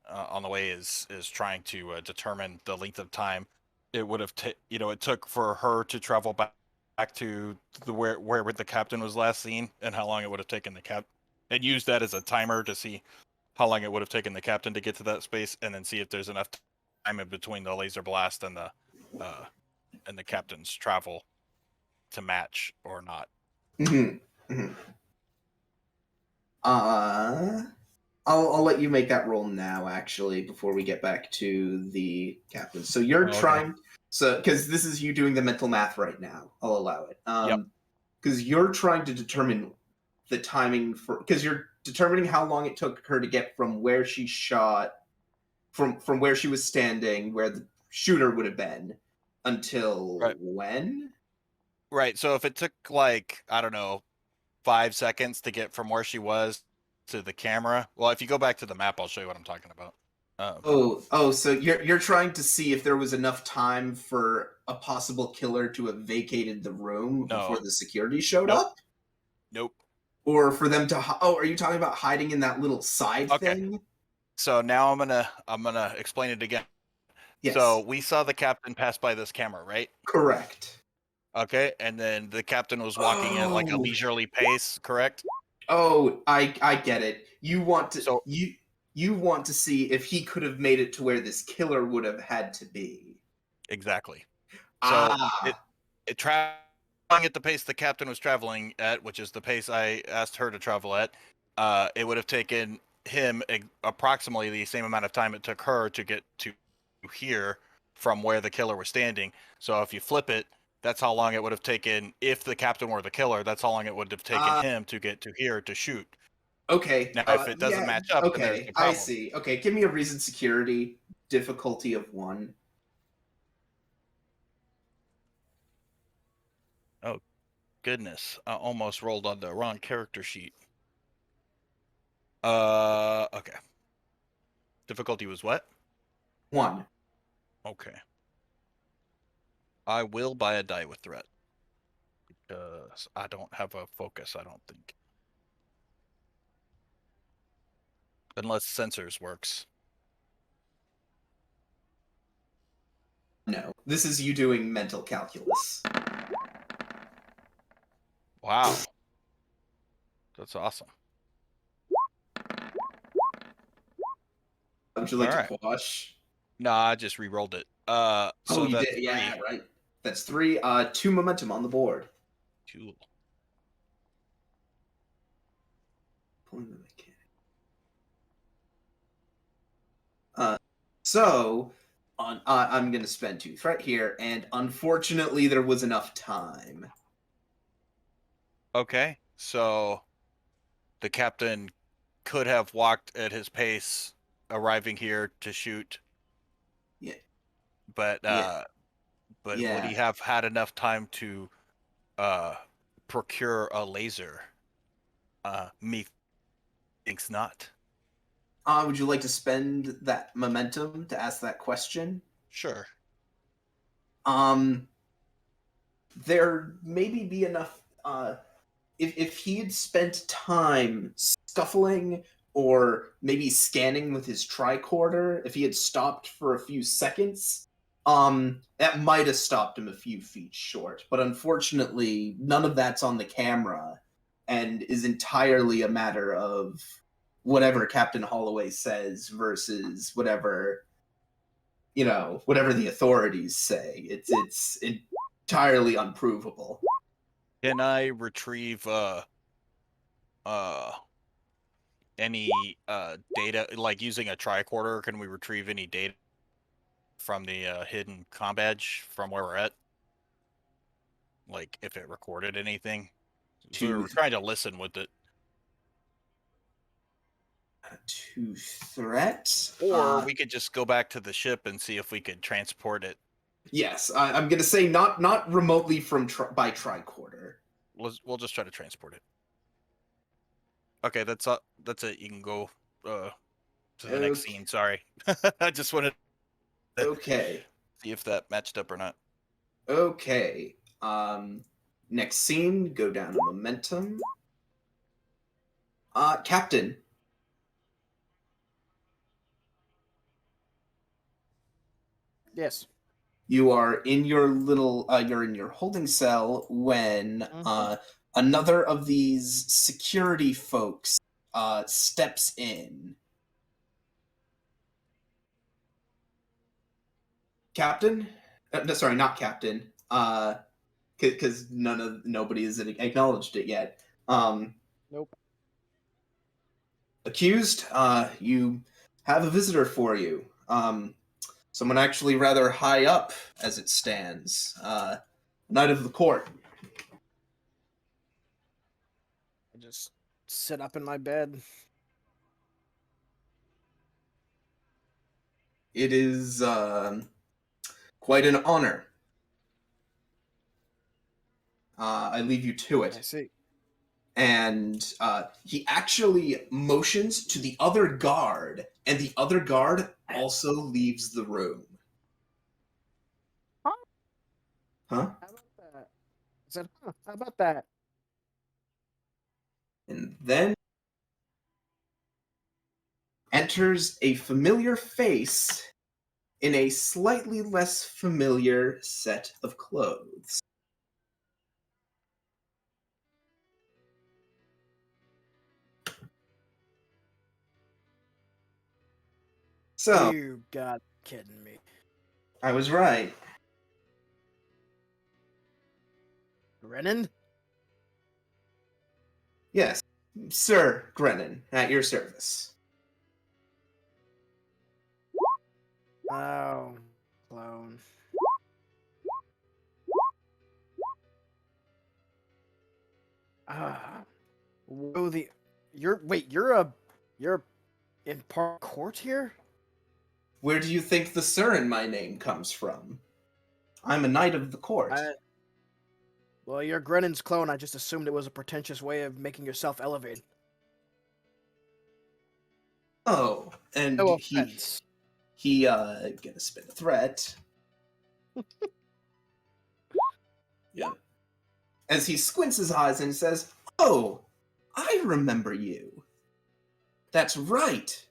on the way is trying to determine the length of time it would have it took for her to travel back to the where the captain was last seen, and how long it would have taken the and use that as a timer to see how long it would have taken the captain to get to that space, and then see if there's enough time in between the laser blast and the captain's travel to match or not. I'll let you make that roll now, actually, before we get back to the captain. So you're trying, because this is you doing the mental math right now. I'll allow it. Because you're trying to determine the timing because you're determining how long it took her to get from where she shot, from where she was standing, where the shooter would have been, until when? Right. So if it took like, I don't know, 5 seconds to get from where she was to the camera. Well, if you go back to the map, I'll show you what I'm talking about. So you're trying to see if there was enough time for a possible killer to have vacated the room before the security showed up? Nope. Or for them to are you talking about hiding in that little side thing? So now I'm gonna explain it again. Yes. So we saw the captain pass by this camera, right? Correct. Okay, and then the captain was walking at like a leisurely pace, correct? Oh, I get it. You want to you want to see if he could have made it to where this killer would have had to be. Exactly. So it traveling at the pace the captain was traveling at, which is the pace I asked her to travel at, it would have taken him approximately the same amount of time it took her to get to here from where the killer was standing. So if you flip it, that's how long it would have taken if the captain were the killer. That's how long it would have taken him to get to here to shoot. Okay. Now, if it doesn't match up, then there's the problem. I see. Okay, give me a reason security difficulty of 1. Oh, goodness. I almost rolled on the wrong character sheet. Okay. Difficulty was what? 1. Okay. I will buy a die with threat. Because I don't have a focus, I don't think. Unless sensors works. No. This is you doing mental calculus. Wow. That's awesome. Would you like to quash? Nah, I just re-rolled it. So you did? 3. Yeah, right. That's 3. 2 momentum on the board. Cool. Pulling the mechanic. So I'm going to spend 2 threat here, and unfortunately there was enough time. Okay, so the captain could have walked at his pace, arriving here to shoot. Yeah. But would he have had enough time to procure a laser? Me thinks not. Would you like to spend that momentum to ask that question? Sure. There maybe be enough. If he had spent time scuffling or maybe scanning with his tricorder, if he had stopped for a few seconds, that might have stopped him a few feet short. But unfortunately, none of that's on the camera, and is entirely a matter of whatever Captain Holloway says versus whatever the authorities say. It's entirely unprovable. Can I retrieve any data, like using a tricorder? Can we retrieve any data from the hidden comm badge from where we're at? Like if it recorded anything? So we're trying to listen with it. To threat, or we could just go back to the ship and see if we could transport it. Yes, I'm gonna say not remotely by tricorder. We'll just try to transport it. Okay, that's it. You can go to the next scene. Sorry, I just wanted to see if that matched up or not. Okay. Next scene. Go down to momentum. Captain, Yes. You are in your little, you're in your holding cell when another of these security folks steps in. Captain? No, sorry, not Captain. Because nobody has acknowledged it yet. Nope. Accused, you have a visitor for you. Someone actually rather high up as it stands. Knight of the court. I just sit up in my bed. It is quite an honor. I leave you to I it. see. And he actually motions to the other guard, and the other guard also leaves the room. Huh? Huh? How about that? I said, huh, how about that? And then enters a familiar face in a slightly less familiar set of clothes. So, You got kidding me. I was right. Renan? Yes, Sir Grennan, at your service. Oh, clone. Ah, whoa, you're in part court here? Where do you think the Sir in my name comes from? I'm a knight of the court. Well, you're Grennan's clone. I just assumed it was a pretentious way of making yourself elevated. Oh, and No he offense. gonna spit a threat. Yep. As he squints his eyes and says, "Oh, I remember you. That's right.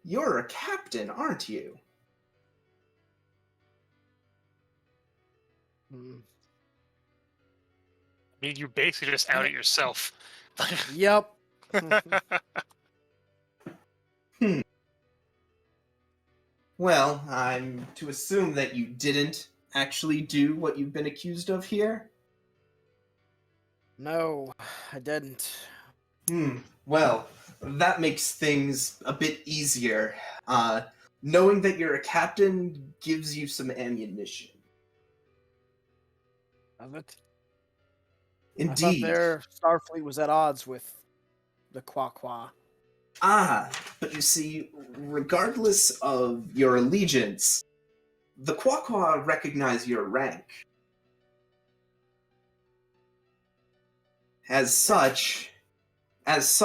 You're a captain, aren't you?" Hmm. I mean, you basically just outed yourself. Yep. Hmm. Well, I'm to assume that you didn't actually do what you've been accused of here? No, I didn't. Well, that makes things a bit easier. Knowing that you're a captain gives you some ammunition. Does it? I thought Indeed. their Starfleet was at odds with the Qwah Qwah. Ah, but you see, regardless of your allegiance, the Qwah Qwah recognize your rank. As such, as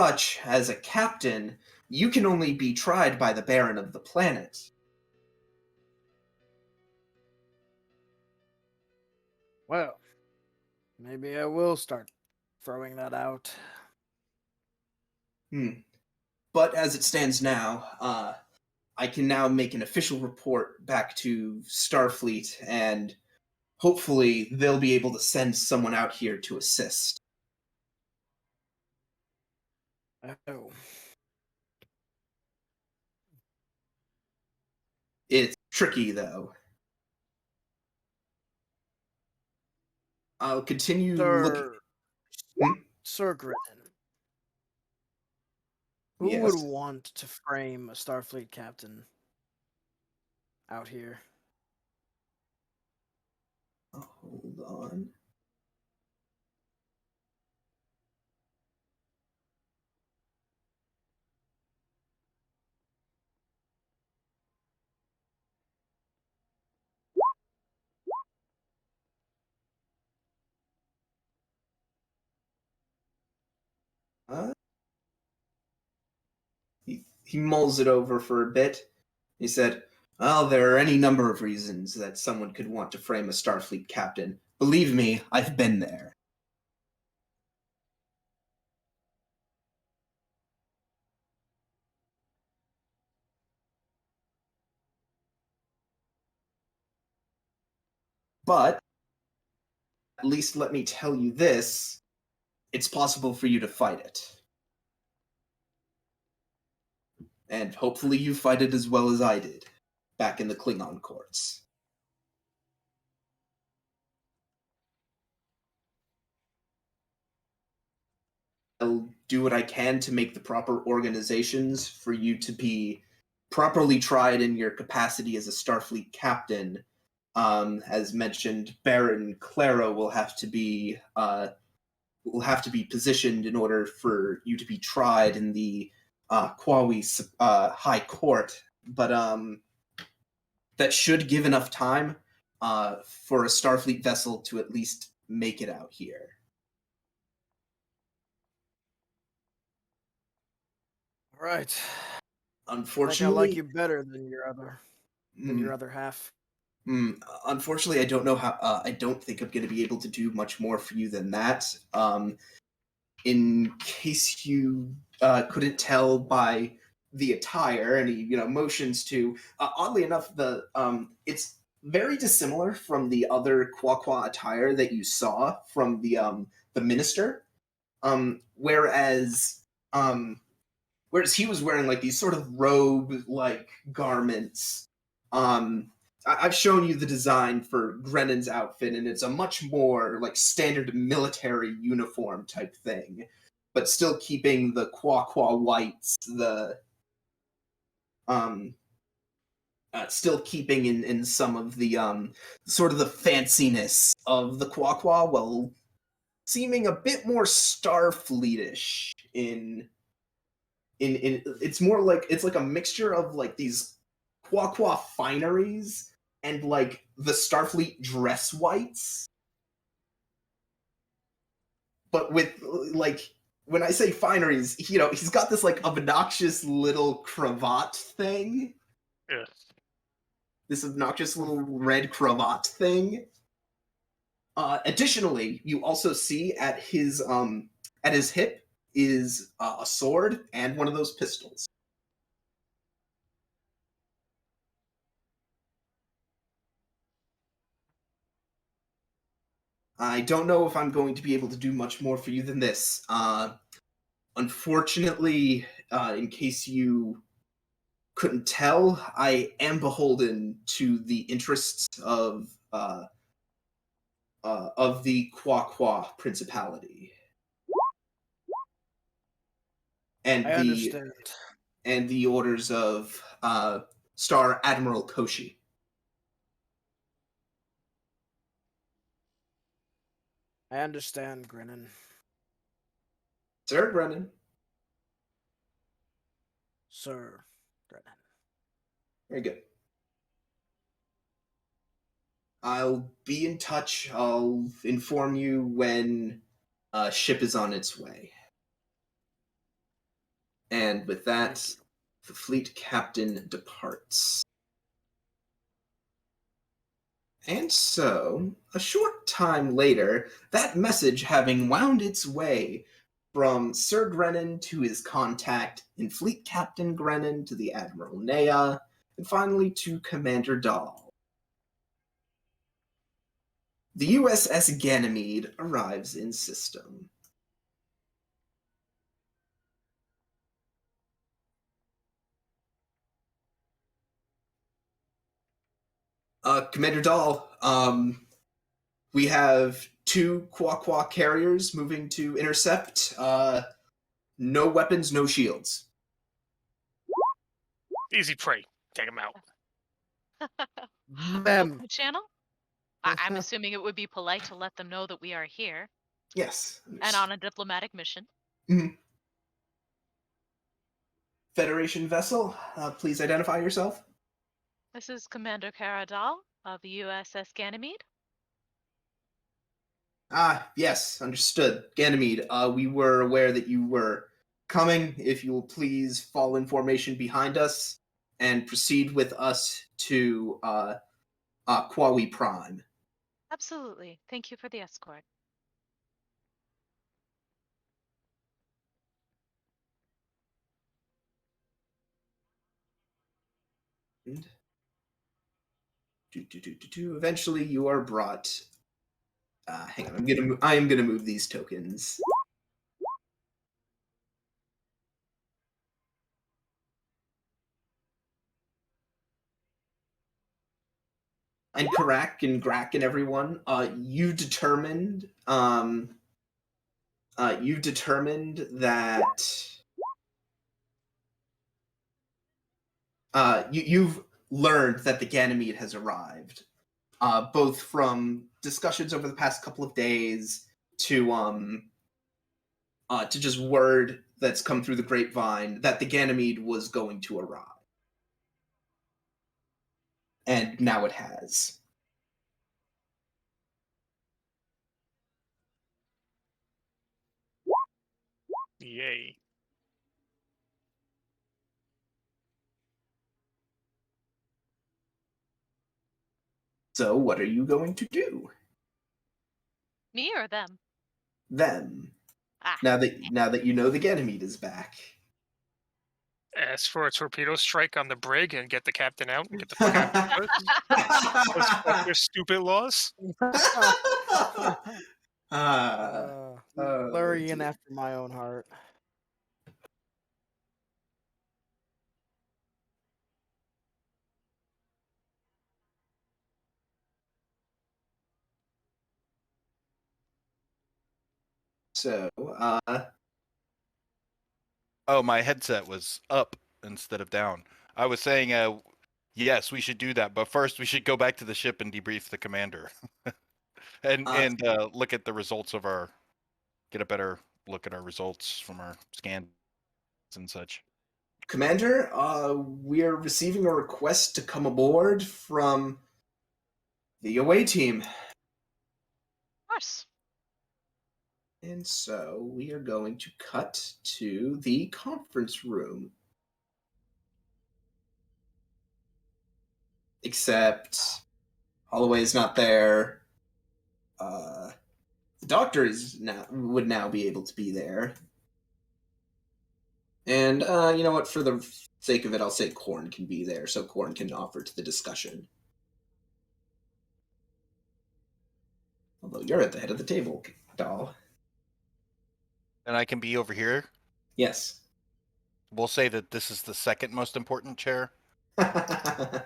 a captain, you can only be tried by the Baron of the planet. Well, maybe I will start throwing that out. But as it stands now, I can now make an official report back to Starfleet, and hopefully they'll be able to send someone out here to assist. Oh. It's tricky, though. I'll continue looking. Sir Grennan. Who Yes. would want to frame a Starfleet captain out here? Hold on. He mulls it over for a bit. He said, "Well, there are any number of reasons that someone could want to frame a Starfleet captain. Believe me, I've been there." But at least let me tell you this, it's possible for you to fight it. And hopefully you fight it as well as I did, back in the Klingon courts. I'll do what I can to make the proper organizations for you to be properly tried in your capacity as a Starfleet captain. As mentioned, Baron Clara will have to be positioned in order for you to be tried in the Qwah High Court. But that should give enough time for a Starfleet vessel to at least make it out here. All right. Unfortunately, I like you better than your other half. Unfortunately, I don't know how. I don't think I'm going to be able to do much more for you than that. In case you couldn't tell by the attire, and he motions to. Oddly enough, it's very dissimilar from the other Qwah Qwah attire that you saw from the minister. Whereas he was wearing like these sort of robe-like garments. I've shown you the design for Grennan's outfit, and it's a much more like standard military uniform type thing, but still keeping the Qwah Qwah whites, still keeping in some of the sort of the fanciness of the Qwah Qwah, while seeming a bit more Starfleetish in it's more like it's like a mixture of like these Qwah Qwah fineries and like the Starfleet dress whites, but with like when I say fineries, he's got this like obnoxious little cravat thing. Yeah. This obnoxious little red cravat thing. Additionally, you also see at his hip is a sword and one of those pistols. I don't know if I'm going to be able to do much more for you than this. Unfortunately, in case you couldn't tell, I am beholden to the interests of the Qwah Qwah Principality. And I understand. And the orders of Star Admiral Koshi. I understand, Grennan. Sir Brennan. Sir Grennan. Very good. I'll be in touch. I'll inform you when a ship is on its way. And with that, the fleet captain departs. And so, a short time later, that message having wound its way from Sir Grennan to his contact in Fleet Captain Grennan to the Admiral Nea, and finally to Commander Dahl. The USS Ganymede arrives in system. Commander Dahl, we have 2 Qwah Qwah carriers moving to intercept. No weapons, no shields. Easy prey. Take him out. Ma'am. Open channel? I'm assuming it would be polite to let them know that we are here Yes. and on a diplomatic mission. Mhm. Federation vessel, please identify yourself. This is Commander Kara Dahl of the USS Ganymede. Yes, understood. Ganymede, we were aware that you were coming. If you will please fall in formation behind us and proceed with us to Qwah Prime. Absolutely. Thank you for the escort. Eventually, you are brought. Hang on, I am gonna move these tokens. And Karak and Grak and everyone, you've determined that you've learned that the Ganymede has arrived, both from discussions over the past couple of days to just word that's come through the grapevine that the Ganymede was going to arrive, and now it has. Yay. So, what are you going to do? Me or them? Them. Ah. Now that you know the Ganymede is back. Ask for a torpedo strike on the brig and get the captain out and get the fuck out of those fuck stupid laws. Lurian dear. after my own heart. So, Oh, my headset was up instead of down. I was saying, yes, we should do that, but first we should go back to the ship and debrief the commander, and look at the results of get a better look at our results from our scans and such. Commander, we are receiving a request to come aboard from the away team. Of course. And so we are going to cut to the conference room. Except Holloway's not there. The doctor would now be able to be there. And you know what? For the sake of it, I'll say Korn can be there, so Korn can offer to the discussion. Although you're at the head of the table, doll. And I can be over here. Yes. We'll say that this is the second most important chair. That's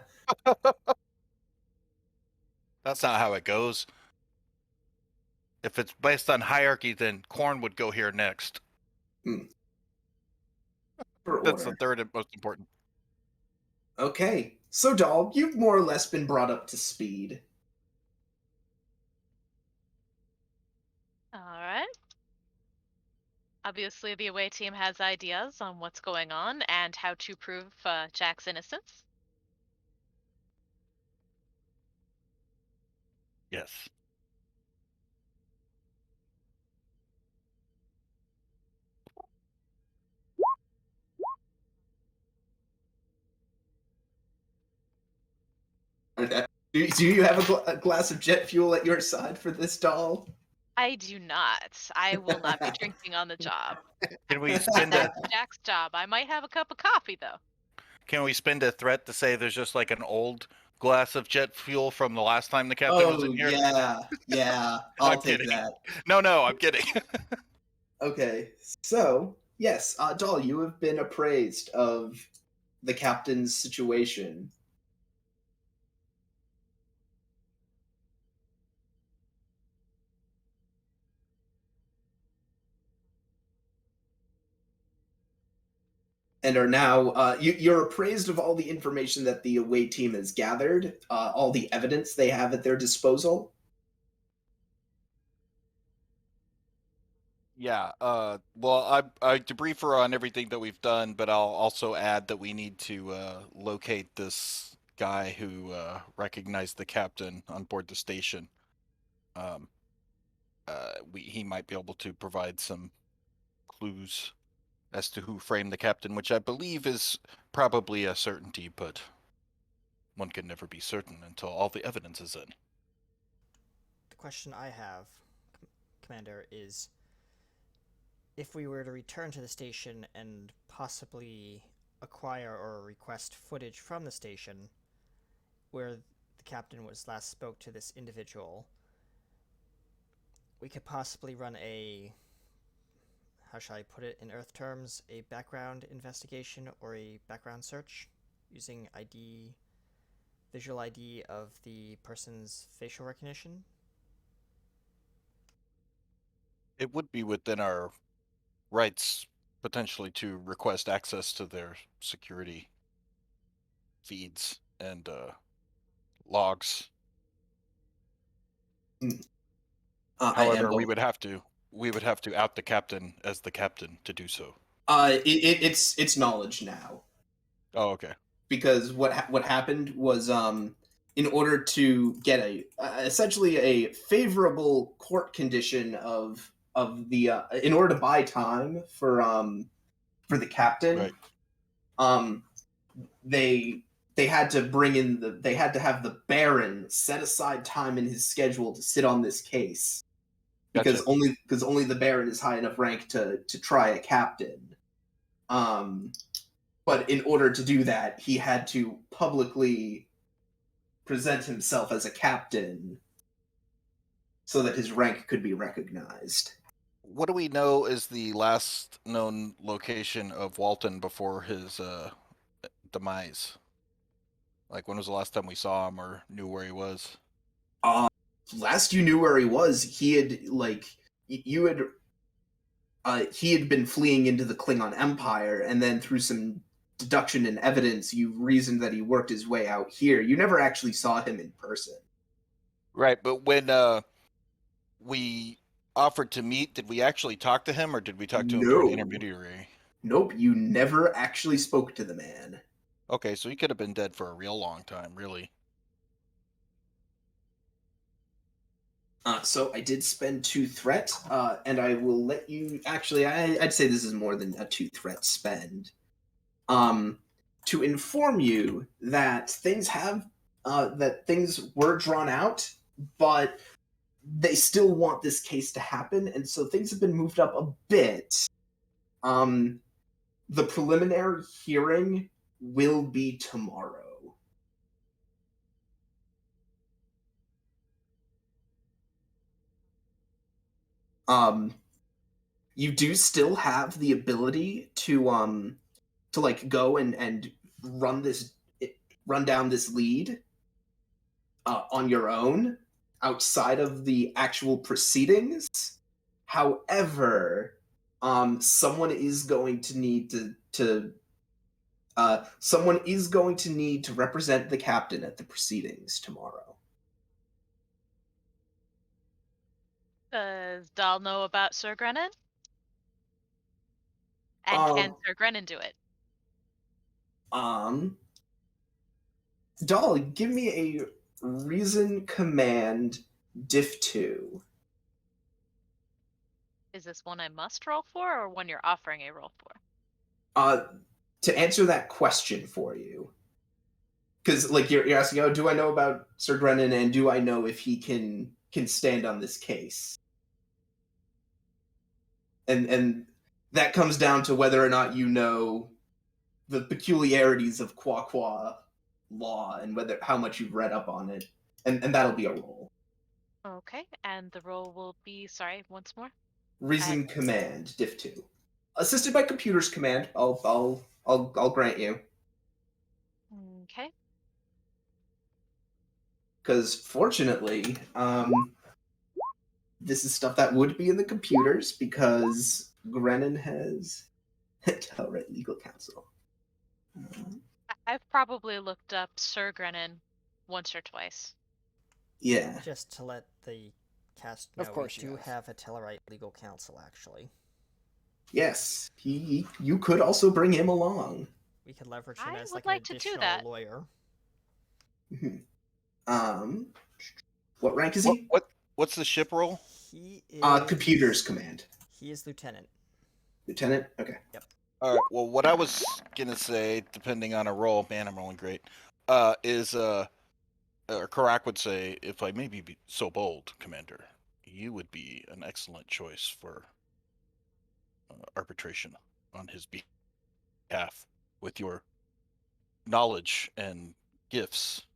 not how it goes. If it's based on hierarchy, then Korn would go here next. That's the third and most important. Okay, so doll, you've more or less been brought up to speed. All right. Obviously, the away team has ideas on what's going on and how to prove Jack's innocence. Yes. Do you have a glass of jet fuel at your side for this doll? I do not. I will not be drinking on the job. Can we spend a That's Jack's job. I might have a cup of coffee, though. Can we spend a threat to say there's just like an old glass of jet fuel from the last time the captain was in here? Yeah. I'll I'm take kidding. that. No, I'm kidding. Okay, so yes, doll, you have been appraised of the captain's situation. And are now you're appraised of all the information that the away team has gathered, all the evidence they have at their disposal. Yeah. Well, I debrief her on everything that we've done, but I'll also add that we need to locate this guy who recognized the captain on board the station. He might be able to provide some clues as to who framed the captain, which I believe is probably a certainty, but one can never be certain until all the evidence is in. The question I have, Commander, is if we were to return to the station and possibly acquire or request footage from the station where the captain was last spoke to this individual, we could possibly run a, how shall I put it in Earth terms, a background investigation or a background search using visual ID of the person's facial recognition. It would be within our rights potentially to request access to their security feeds and logs. However, we would have to out the captain as the captain to do so. It's knowledge now. Oh, okay. Because what happened was in order to get essentially a favorable court condition of the in order to buy time for the captain, right. They had to bring in they had to have the Baron set aside time in his schedule to sit on this case. Because Gotcha. only the Baron is high enough rank to try a captain. But in order to do that, he had to publicly present himself as a captain so that his rank could be recognized. What do we know is the last known location of Walton before his demise? Like, when was the last time we saw him or knew where he was? Last you knew where he was, he had he had been fleeing into the Klingon Empire, and then through some deduction and evidence, you reasoned that he worked his way out here. You never actually saw him in person. Right, but when we offered to meet, did we actually talk to him, or did we talk to him through an intermediary? Nope, you never actually spoke to the man. Okay, so he could have been dead for a real long time, really. So I did spend 2 threat, and I will let you... Actually, I'd say this is more than a 2 threat spend. To inform you that things were drawn out, but they still want this case to happen, and so things have been moved up a bit. The preliminary hearing will be tomorrow. You do still have the ability to like go and run down this lead on your own outside of the actual proceedings. However, someone is going to need to represent the captain at the proceedings tomorrow. Does Dahl know about Sir Grennan? And can Sir Grennan do it? Dahl, give me a reason command diff 2. Is this one I must roll for, or one you're offering a roll for? To answer that question for you, because like you're asking, oh, do I know about Sir Grennan, and do I know if he can stand on this case? And that comes down to whether or not you know the peculiarities of Qwah Qwah law and how much you've read up on it, and that'll be a roll. Okay, and the roll will be, sorry, once more. Reason command diff 2, assisted by computer's command. I'll grant you. Okay. Because fortunately, this is stuff that would be in the computers because Grennan has Telrite legal counsel. I've probably looked up Sir Grennan once or twice. Yeah. Just to let the cast know, Of course we do have a Tellarite legal counsel, actually. Yes, you could also bring him along. We could leverage him as would like an like to do additional that. lawyer. What rank is he? What's the ship role? He is computer's command. He is lieutenant. Lieutenant? Okay. Yep. All right. Well, what I was gonna say, depending on a role, man, I'm rolling great. Is Karak would say, if I may be so bold, Commander, you would be an excellent choice for arbitration on his behalf with your knowledge and gifts.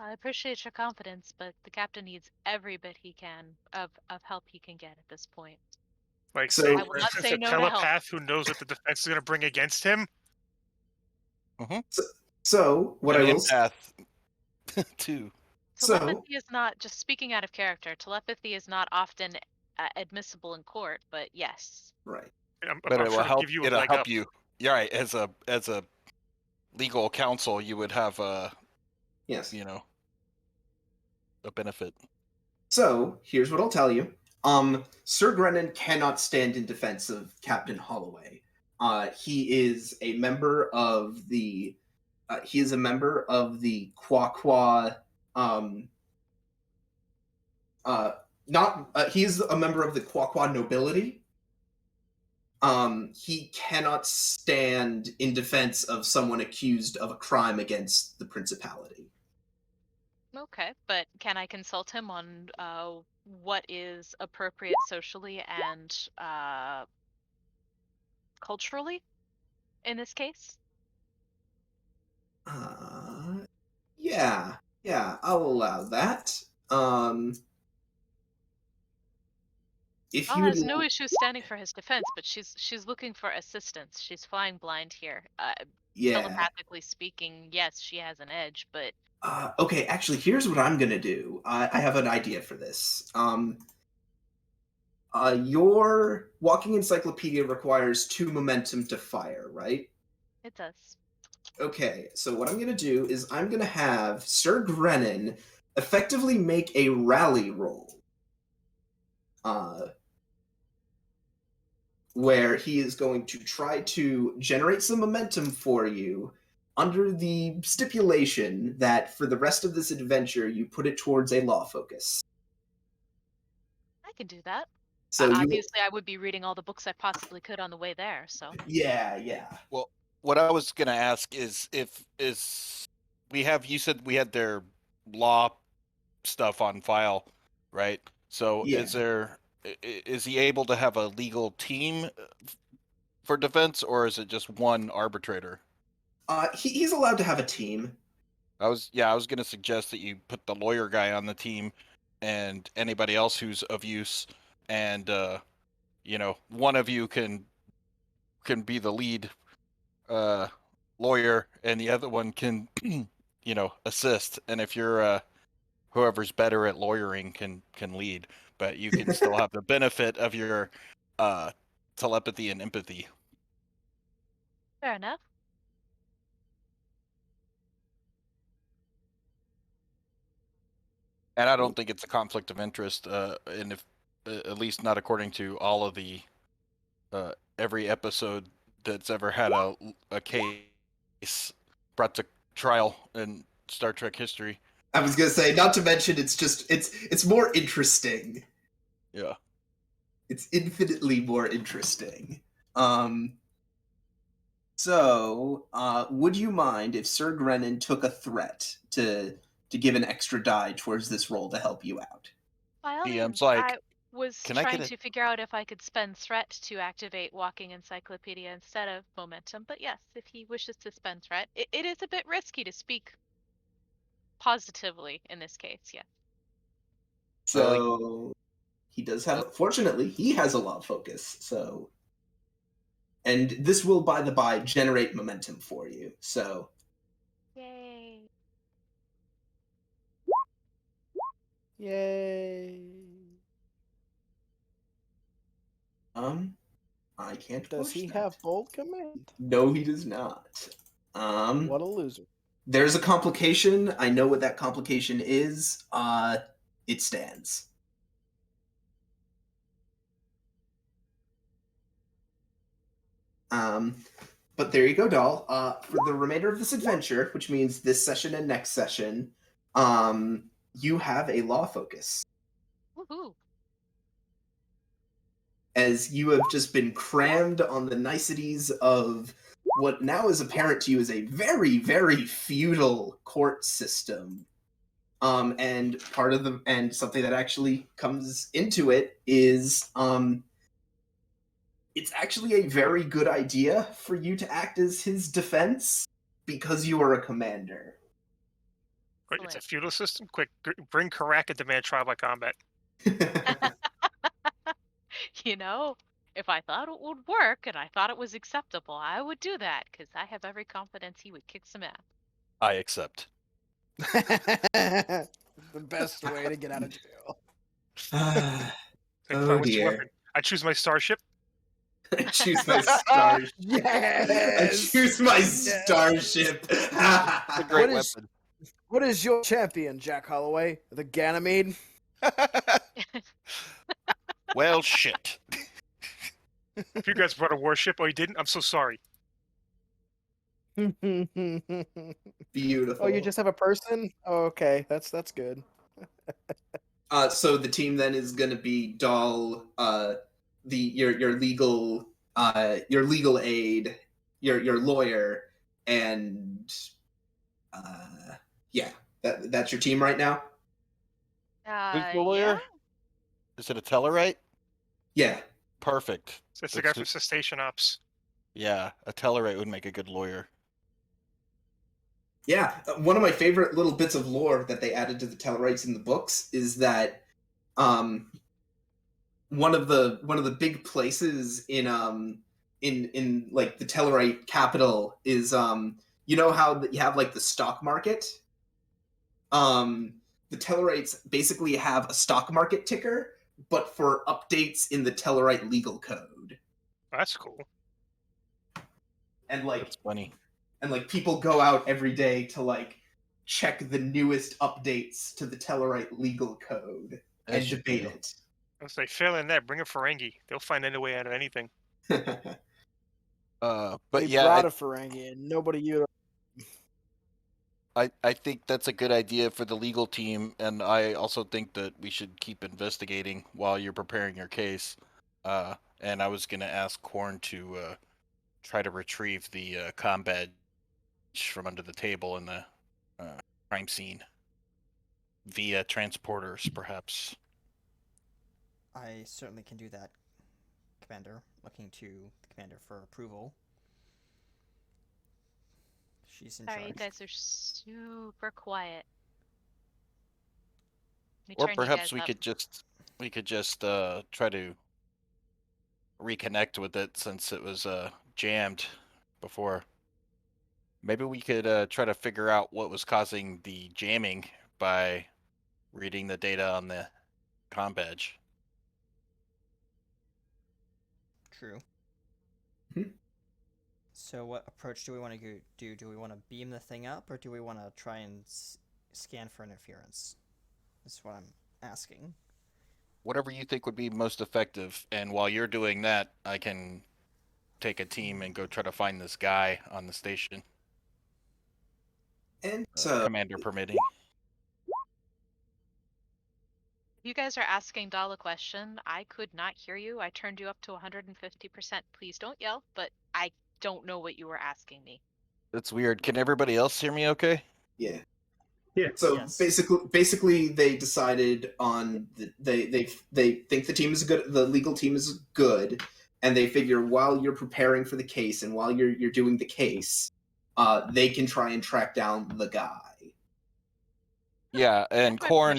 I appreciate your confidence, but the captain needs every bit he can of help he can get at this point. Like, So- say, I will for not instance, say a no to help. telepath who knows what the defense is going to bring against him. So what An I will empath too. So- Telepathy is not, just speaking out of character, telepathy is not often admissible in court, but yes. right. But I'm it will sure help. give you a It'll leg help up. you. Yeah, right. As a legal counsel, you would have Yes. a benefit. So here's what I'll tell you. Sir Grennan cannot stand in defense of Captain Holloway. He is a member of the Qwah Qwah he's a member of the Qwah Qwah nobility. He cannot stand in defense of someone accused of a crime against the principality. Okay, but can I consult him on what is appropriate socially and culturally in this case? Yeah, I'll allow that. If Al you would, has no issue standing for his defense, but she's looking for assistance. She's flying blind here. yeah. Telepathically speaking, yes, she has an edge, but Okay, actually, here's what I'm gonna do. I have an idea for this. Your walking encyclopedia requires 2 momentum to fire, right? it does. Okay, so what I'm gonna do is I'm gonna have Sir Grennan effectively make a rally roll. Where he is going to try to generate some momentum for you under the stipulation that for the rest of this adventure you put it towards a law focus. I can do that. So Obviously, I would be reading all the books I possibly could on the way there, so. Yeah. Well, what I was gonna ask is you said we had their law stuff on file, right? So Yeah. is he able to have a legal team for defense, or is it just one arbitrator? He's allowed to have a team. I was gonna suggest that you put the lawyer guy on the team and anybody else who's of use, and one of you can be the lead lawyer and the other one can assist, and if you're whoever's better at lawyering can lead, but you can still have the benefit of your telepathy and empathy. Fair enough. And I don't think it's a conflict of interest, and if at least not according to all of the every episode that's ever had a case brought to trial in Star Trek history. I was gonna say, not to mention, it's more interesting. Yeah. It's infinitely more interesting. So, would you mind if Sir Grennan took a threat to give an extra die towards this roll to help you out? By all DM's means, like, I was "Can I trying get a-" to figure out if I could spend threat to activate walking encyclopedia instead of momentum, but yes, if he wishes to spend threat, it is a bit risky to speak positively in this case, yes. So he does have. Fortunately, he has a law focus. So, and this will, by the by, generate momentum for you. So, Yay. Yay. I can't. Does push he that. have bold command? No, he does not. What a loser. There's a complication. I know what that complication is. It stands. But there you go, doll. For the remainder of this adventure, which means this session and next session, you have a law focus. Woohoo. As you have just been crammed on the niceties of what now is apparent to you is a very, very feudal court system. And something that actually comes into it is it's actually a very good idea for you to act as his defense because you are a commander. Wait, it's a Excellent. feudal system? Quick, bring Karak and demand trial by combat. You know, if I thought it would work and I thought it was acceptable, I would do that because I have every confidence he would kick some ass. I accept. The best way to get out of jail. Ah, Like, oh fine, what's your dear. weapon? I choose my starship. I choose my starship. I Yes. choose my Yes. starship. It's a great What is- weapon. What is your champion, Jack Holloway? The Ganymede? Well, shit. If you guys brought a warship, oh, you didn't? I'm so sorry. Beautiful. Oh, you just have a person? Oh, okay, that's good. So the team then is going to be Dahl, your legal aid, your lawyer, and yeah, that's your team right now. Who's the lawyer? Yeah. Is it a Tellarite? Yeah. Perfect. It's the guy from Cetacean Ops. Yeah, a Tellarite would make a good lawyer. Yeah, one of my favorite little bits of lore that they added to the Tellarites in the books is that one of the big places in like the Tellarite capital is you know how you have like the stock market. The Tellarites basically have a stock market ticker, but for updates in the Tellarite legal code. That's cool. And like That's funny. and like people go out every day to like check the newest updates to the Tellarite legal code and As you debate do. it. If they fail in that, bring a Ferengi. They'll find any way out of anything. But They yeah, brought a Ferengi and nobody utilized. I think that's a good idea for the legal team, and I also think that we should keep investigating while you're preparing your case. And I was going to ask Korn to try to retrieve the comm badge from under the table in the crime scene via transporters, perhaps. I certainly can do that, Commander. Looking to the Commander for approval. She's in Sorry, you charge. guys are super quiet. Let me Or turn you perhaps guys we up. could just try to reconnect with it since it was jammed before. Maybe we could try to figure out what was causing the jamming by reading the data on the comm badge. True. Mhm. So what approach do we want to do? Do we want to beam the thing up, or do we want to try and scan for interference? That's what I'm asking. Whatever you think would be most effective, and while you're doing that, I can take a team and go try to find this guy on the station, And so commander permitting. You guys are asking Dahl a question. I could not hear you. I turned you up to 150%. Please don't yell, but I don't know what you were asking me. That's weird. Can everybody else hear me okay? yeah. Yeah. So Yes. basically, they decided on they think the team is good. The legal team is good, and they figure while you're preparing for the case and while you're doing the case, they can try and track down the guy. Yeah, and Quick Korn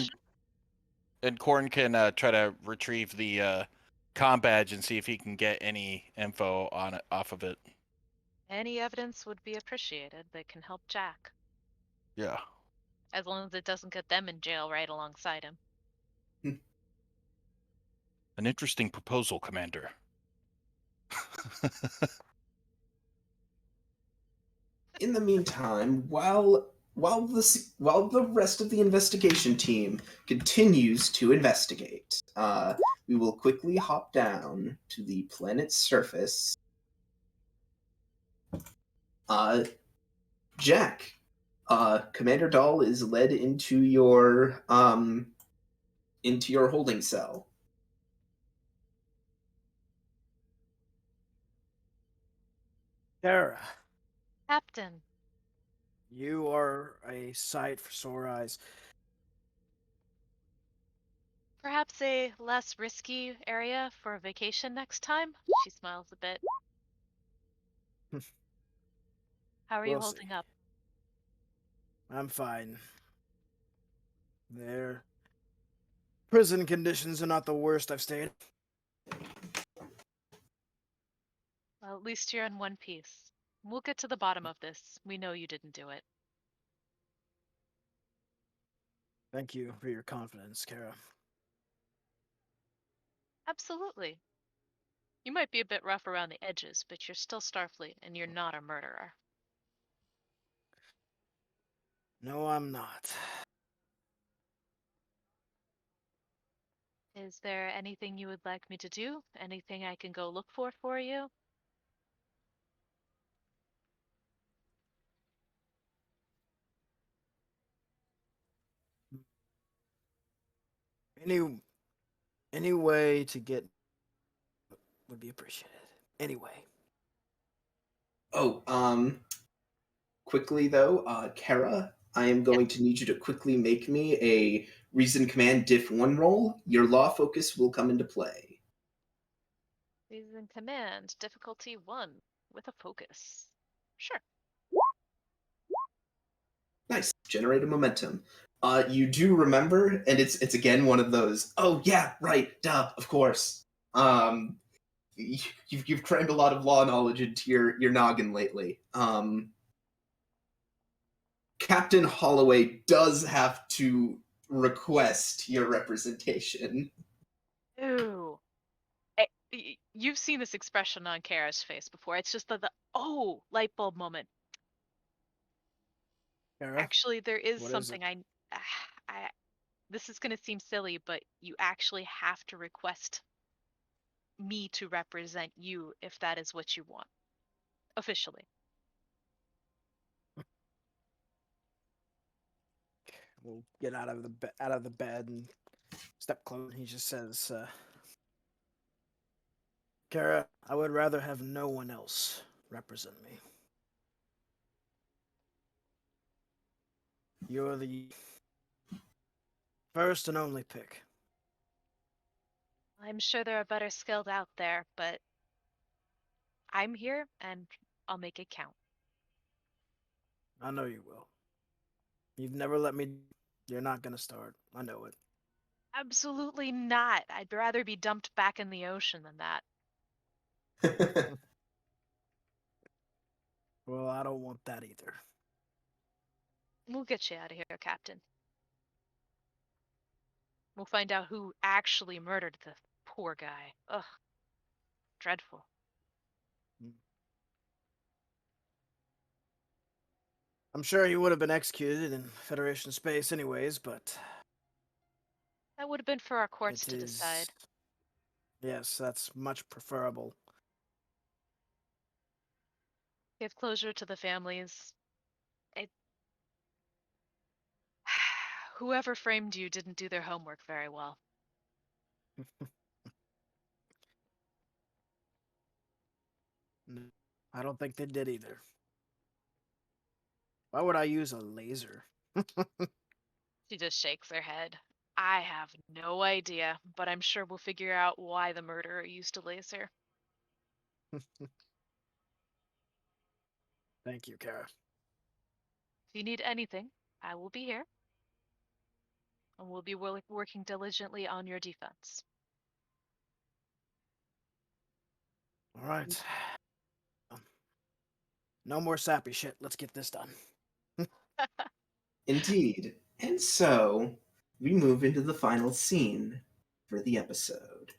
question. can try to retrieve the comm badge and see if he can get any info on it off of it. Any evidence would be appreciated that can help Jack, Yeah. as long as it doesn't get them in jail right alongside him. An interesting proposal, Commander. In the meantime, while the rest of the investigation team continues to investigate, we will quickly hop down to the planet's surface. Jack, Commander Dahl is led into your holding cell. Tara, Captain, you are a sight for sore eyes. perhaps a less risky area for a vacation next time? She smiles a bit. How are you We'll see. holding up? I'm fine. Their prison conditions are not the worst I've stayed. Well, at least you're in one piece. We'll get to the bottom of this. We know you didn't do it. Thank you for your confidence, Kara. Absolutely. You might be a bit rough around the edges, but you're still Starfleet, and you're not a murderer. No, I'm not. Is there anything you would like me to do? Anything I can go look for you? Any way to get would be appreciated. Anyway. Oh, quickly though, Kara, I am going to need you to quickly make me a Reason Command Diff 1 roll. Your law focus will come into play. Reason Command, difficulty 1, with a focus. Sure. Nice. Generate a momentum. You do remember, and it's again one of those, oh yeah, right, duh, of course. You've crammed a lot of law knowledge into your noggin lately. Captain Holloway does have to request your representation. Ooh. You've seen this expression on Kara's face before. It's just the oh light bulb moment. Kara? Actually, there is What is something I this is going to seem silly, but you actually have to request me to represent you if that is what you want. Officially. We'll get out of the bed and step close. He just says, Kara, I would rather have no one else represent me. You're the first and only pick. I'm sure there are better skilled out there, but I'm here and I'll make it count. I know you will. You've never let me. You're not gonna start. I know it. Absolutely not. I'd rather be dumped back in the ocean than that. Well, I don't want that either. We'll get you out of here, Captain. We'll find out who actually murdered the poor guy. Ugh. Dreadful. I'm sure he would have been executed in Federation space anyways, but That would have been for our courts it to is... decide. Yes, that's much preferable. Give closure to the families. Whoever framed you didn't do their homework very well. I don't think they did either. Why would I use a laser? She just shakes her head. I have no idea, but I'm sure we'll figure out why the murderer used a laser. Thank you, Kara. If you need anything, I will be here. And we'll be working diligently on your defense. All right. No more sappy shit. Let's get this done. Indeed. And so, we move into the final scene for the episode.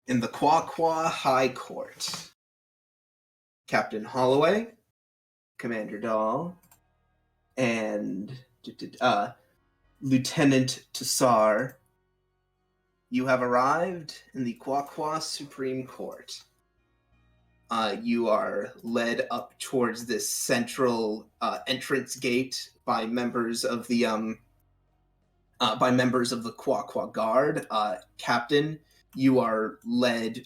In the Qwah Qwah High Court, Captain Holloway, Commander Dahl, and Lieutenant Tassar, you have arrived in the Qwah Qwah Supreme Court. You are led up towards this central entrance gate by members of the Qwah Qwah Guard. Captain, you are led.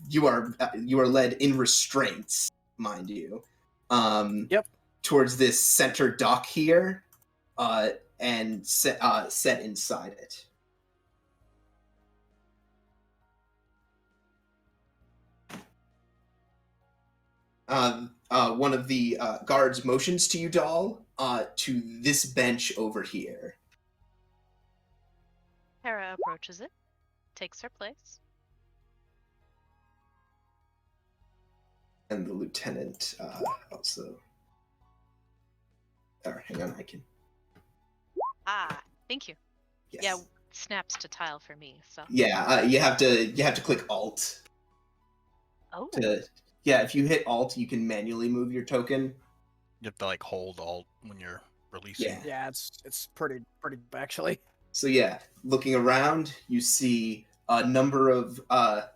You are led in restraints, mind you. Yep. Towards this center dock here, and set inside it. one of the guards motions to you, doll, to this bench over here. Hera approaches it, takes her place. And the lieutenant also. Oh, hang on, I can. Ah, thank you. Yes. Yeah, snaps to tile for me. So. Yeah, you have to click Alt. Oh. Yeah, if you hit Alt, you can manually move your token. You have to like hold Alt when you're releasing. Yeah. Yeah, it's pretty actually. So yeah, looking around, you see a number of Qwah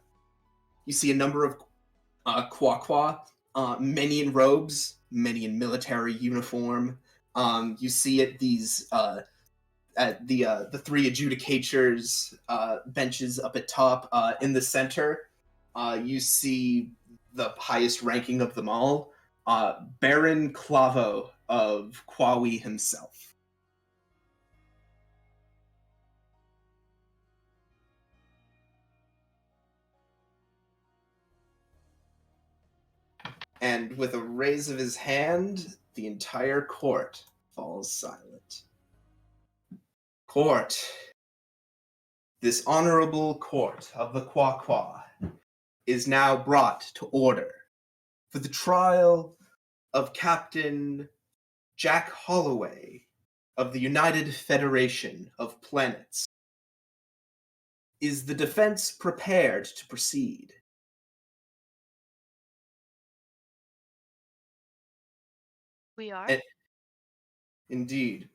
Qwah, many in robes, many in military uniform. You see at the three adjudicators benches up at top. In the center, you see the highest ranking of them all, Baron Clavo of Qwah himself. And with a raise of his hand, the entire court falls silent. Court. This honorable court of the Qwah Qwah is now brought to order for the trial of Captain Jack Holloway of the United Federation of Planets. Is the defense prepared to proceed? We are. Indeed.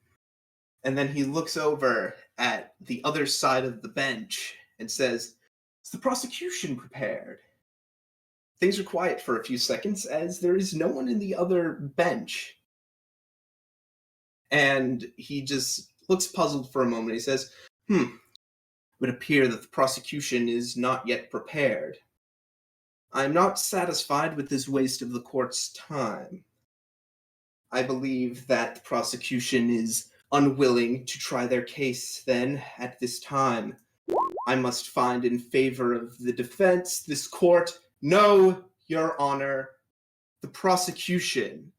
And then he looks over at the other side of the bench and says, "Is the prosecution prepared?" Things are quiet for a few seconds as there is no one in the other bench. And he just looks puzzled for a moment. He says, it would appear that the prosecution is not yet prepared. I'm not satisfied with this waste of the court's time. I believe that the prosecution is unwilling to try their case then at this time. I must find in favor of the defense. This court, no, Your Honor, the prosecution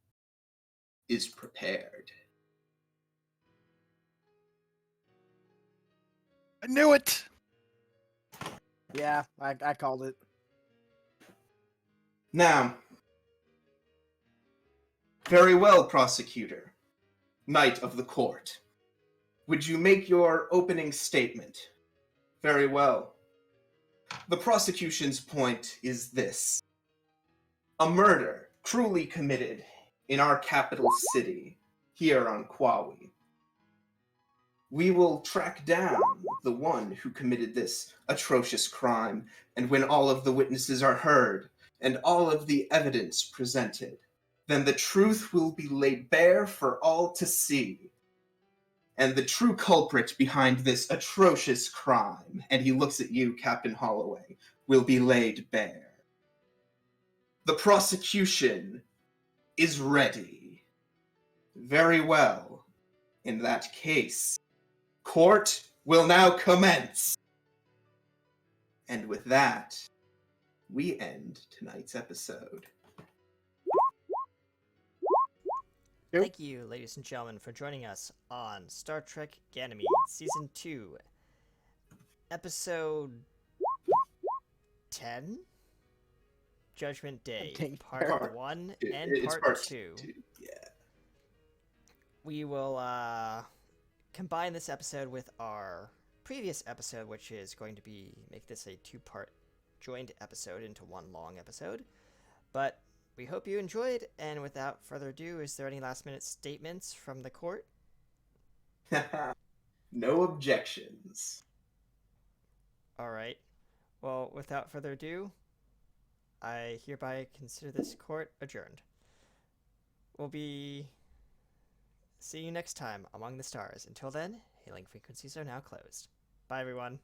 is prepared. I knew it! Yeah, I called it. Now, very well, prosecutor, knight of the court. Would you make your opening statement? Very well. The prosecution's point is this. A murder cruelly committed in our capital city, here on Qwah. We will track down the one who committed this atrocious crime, and when all of the witnesses are heard, and all of the evidence presented, then the truth will be laid bare for all to see. And the true culprit behind this atrocious crime, and he looks at you, Captain Holloway, will be laid bare. The prosecution is ready. Very well. In that case, court will now commence. And with that, we end tonight's episode. Thank you, ladies and gentlemen, for joining us on Star Trek Ganymede, Season 2, Episode 10? Judgment Day, Part 1 and It's Part 2. Yeah. We will combine this episode with our previous episode, which is going to make this a two-part joined episode into one long episode. But we hope you enjoyed, and without further ado, is there any last-minute statements from the court? No objections. All right. Well, without further ado, I hereby consider this court adjourned. We'll be seeing you next time among the stars. Until then, hailing frequencies are now closed. Bye, everyone.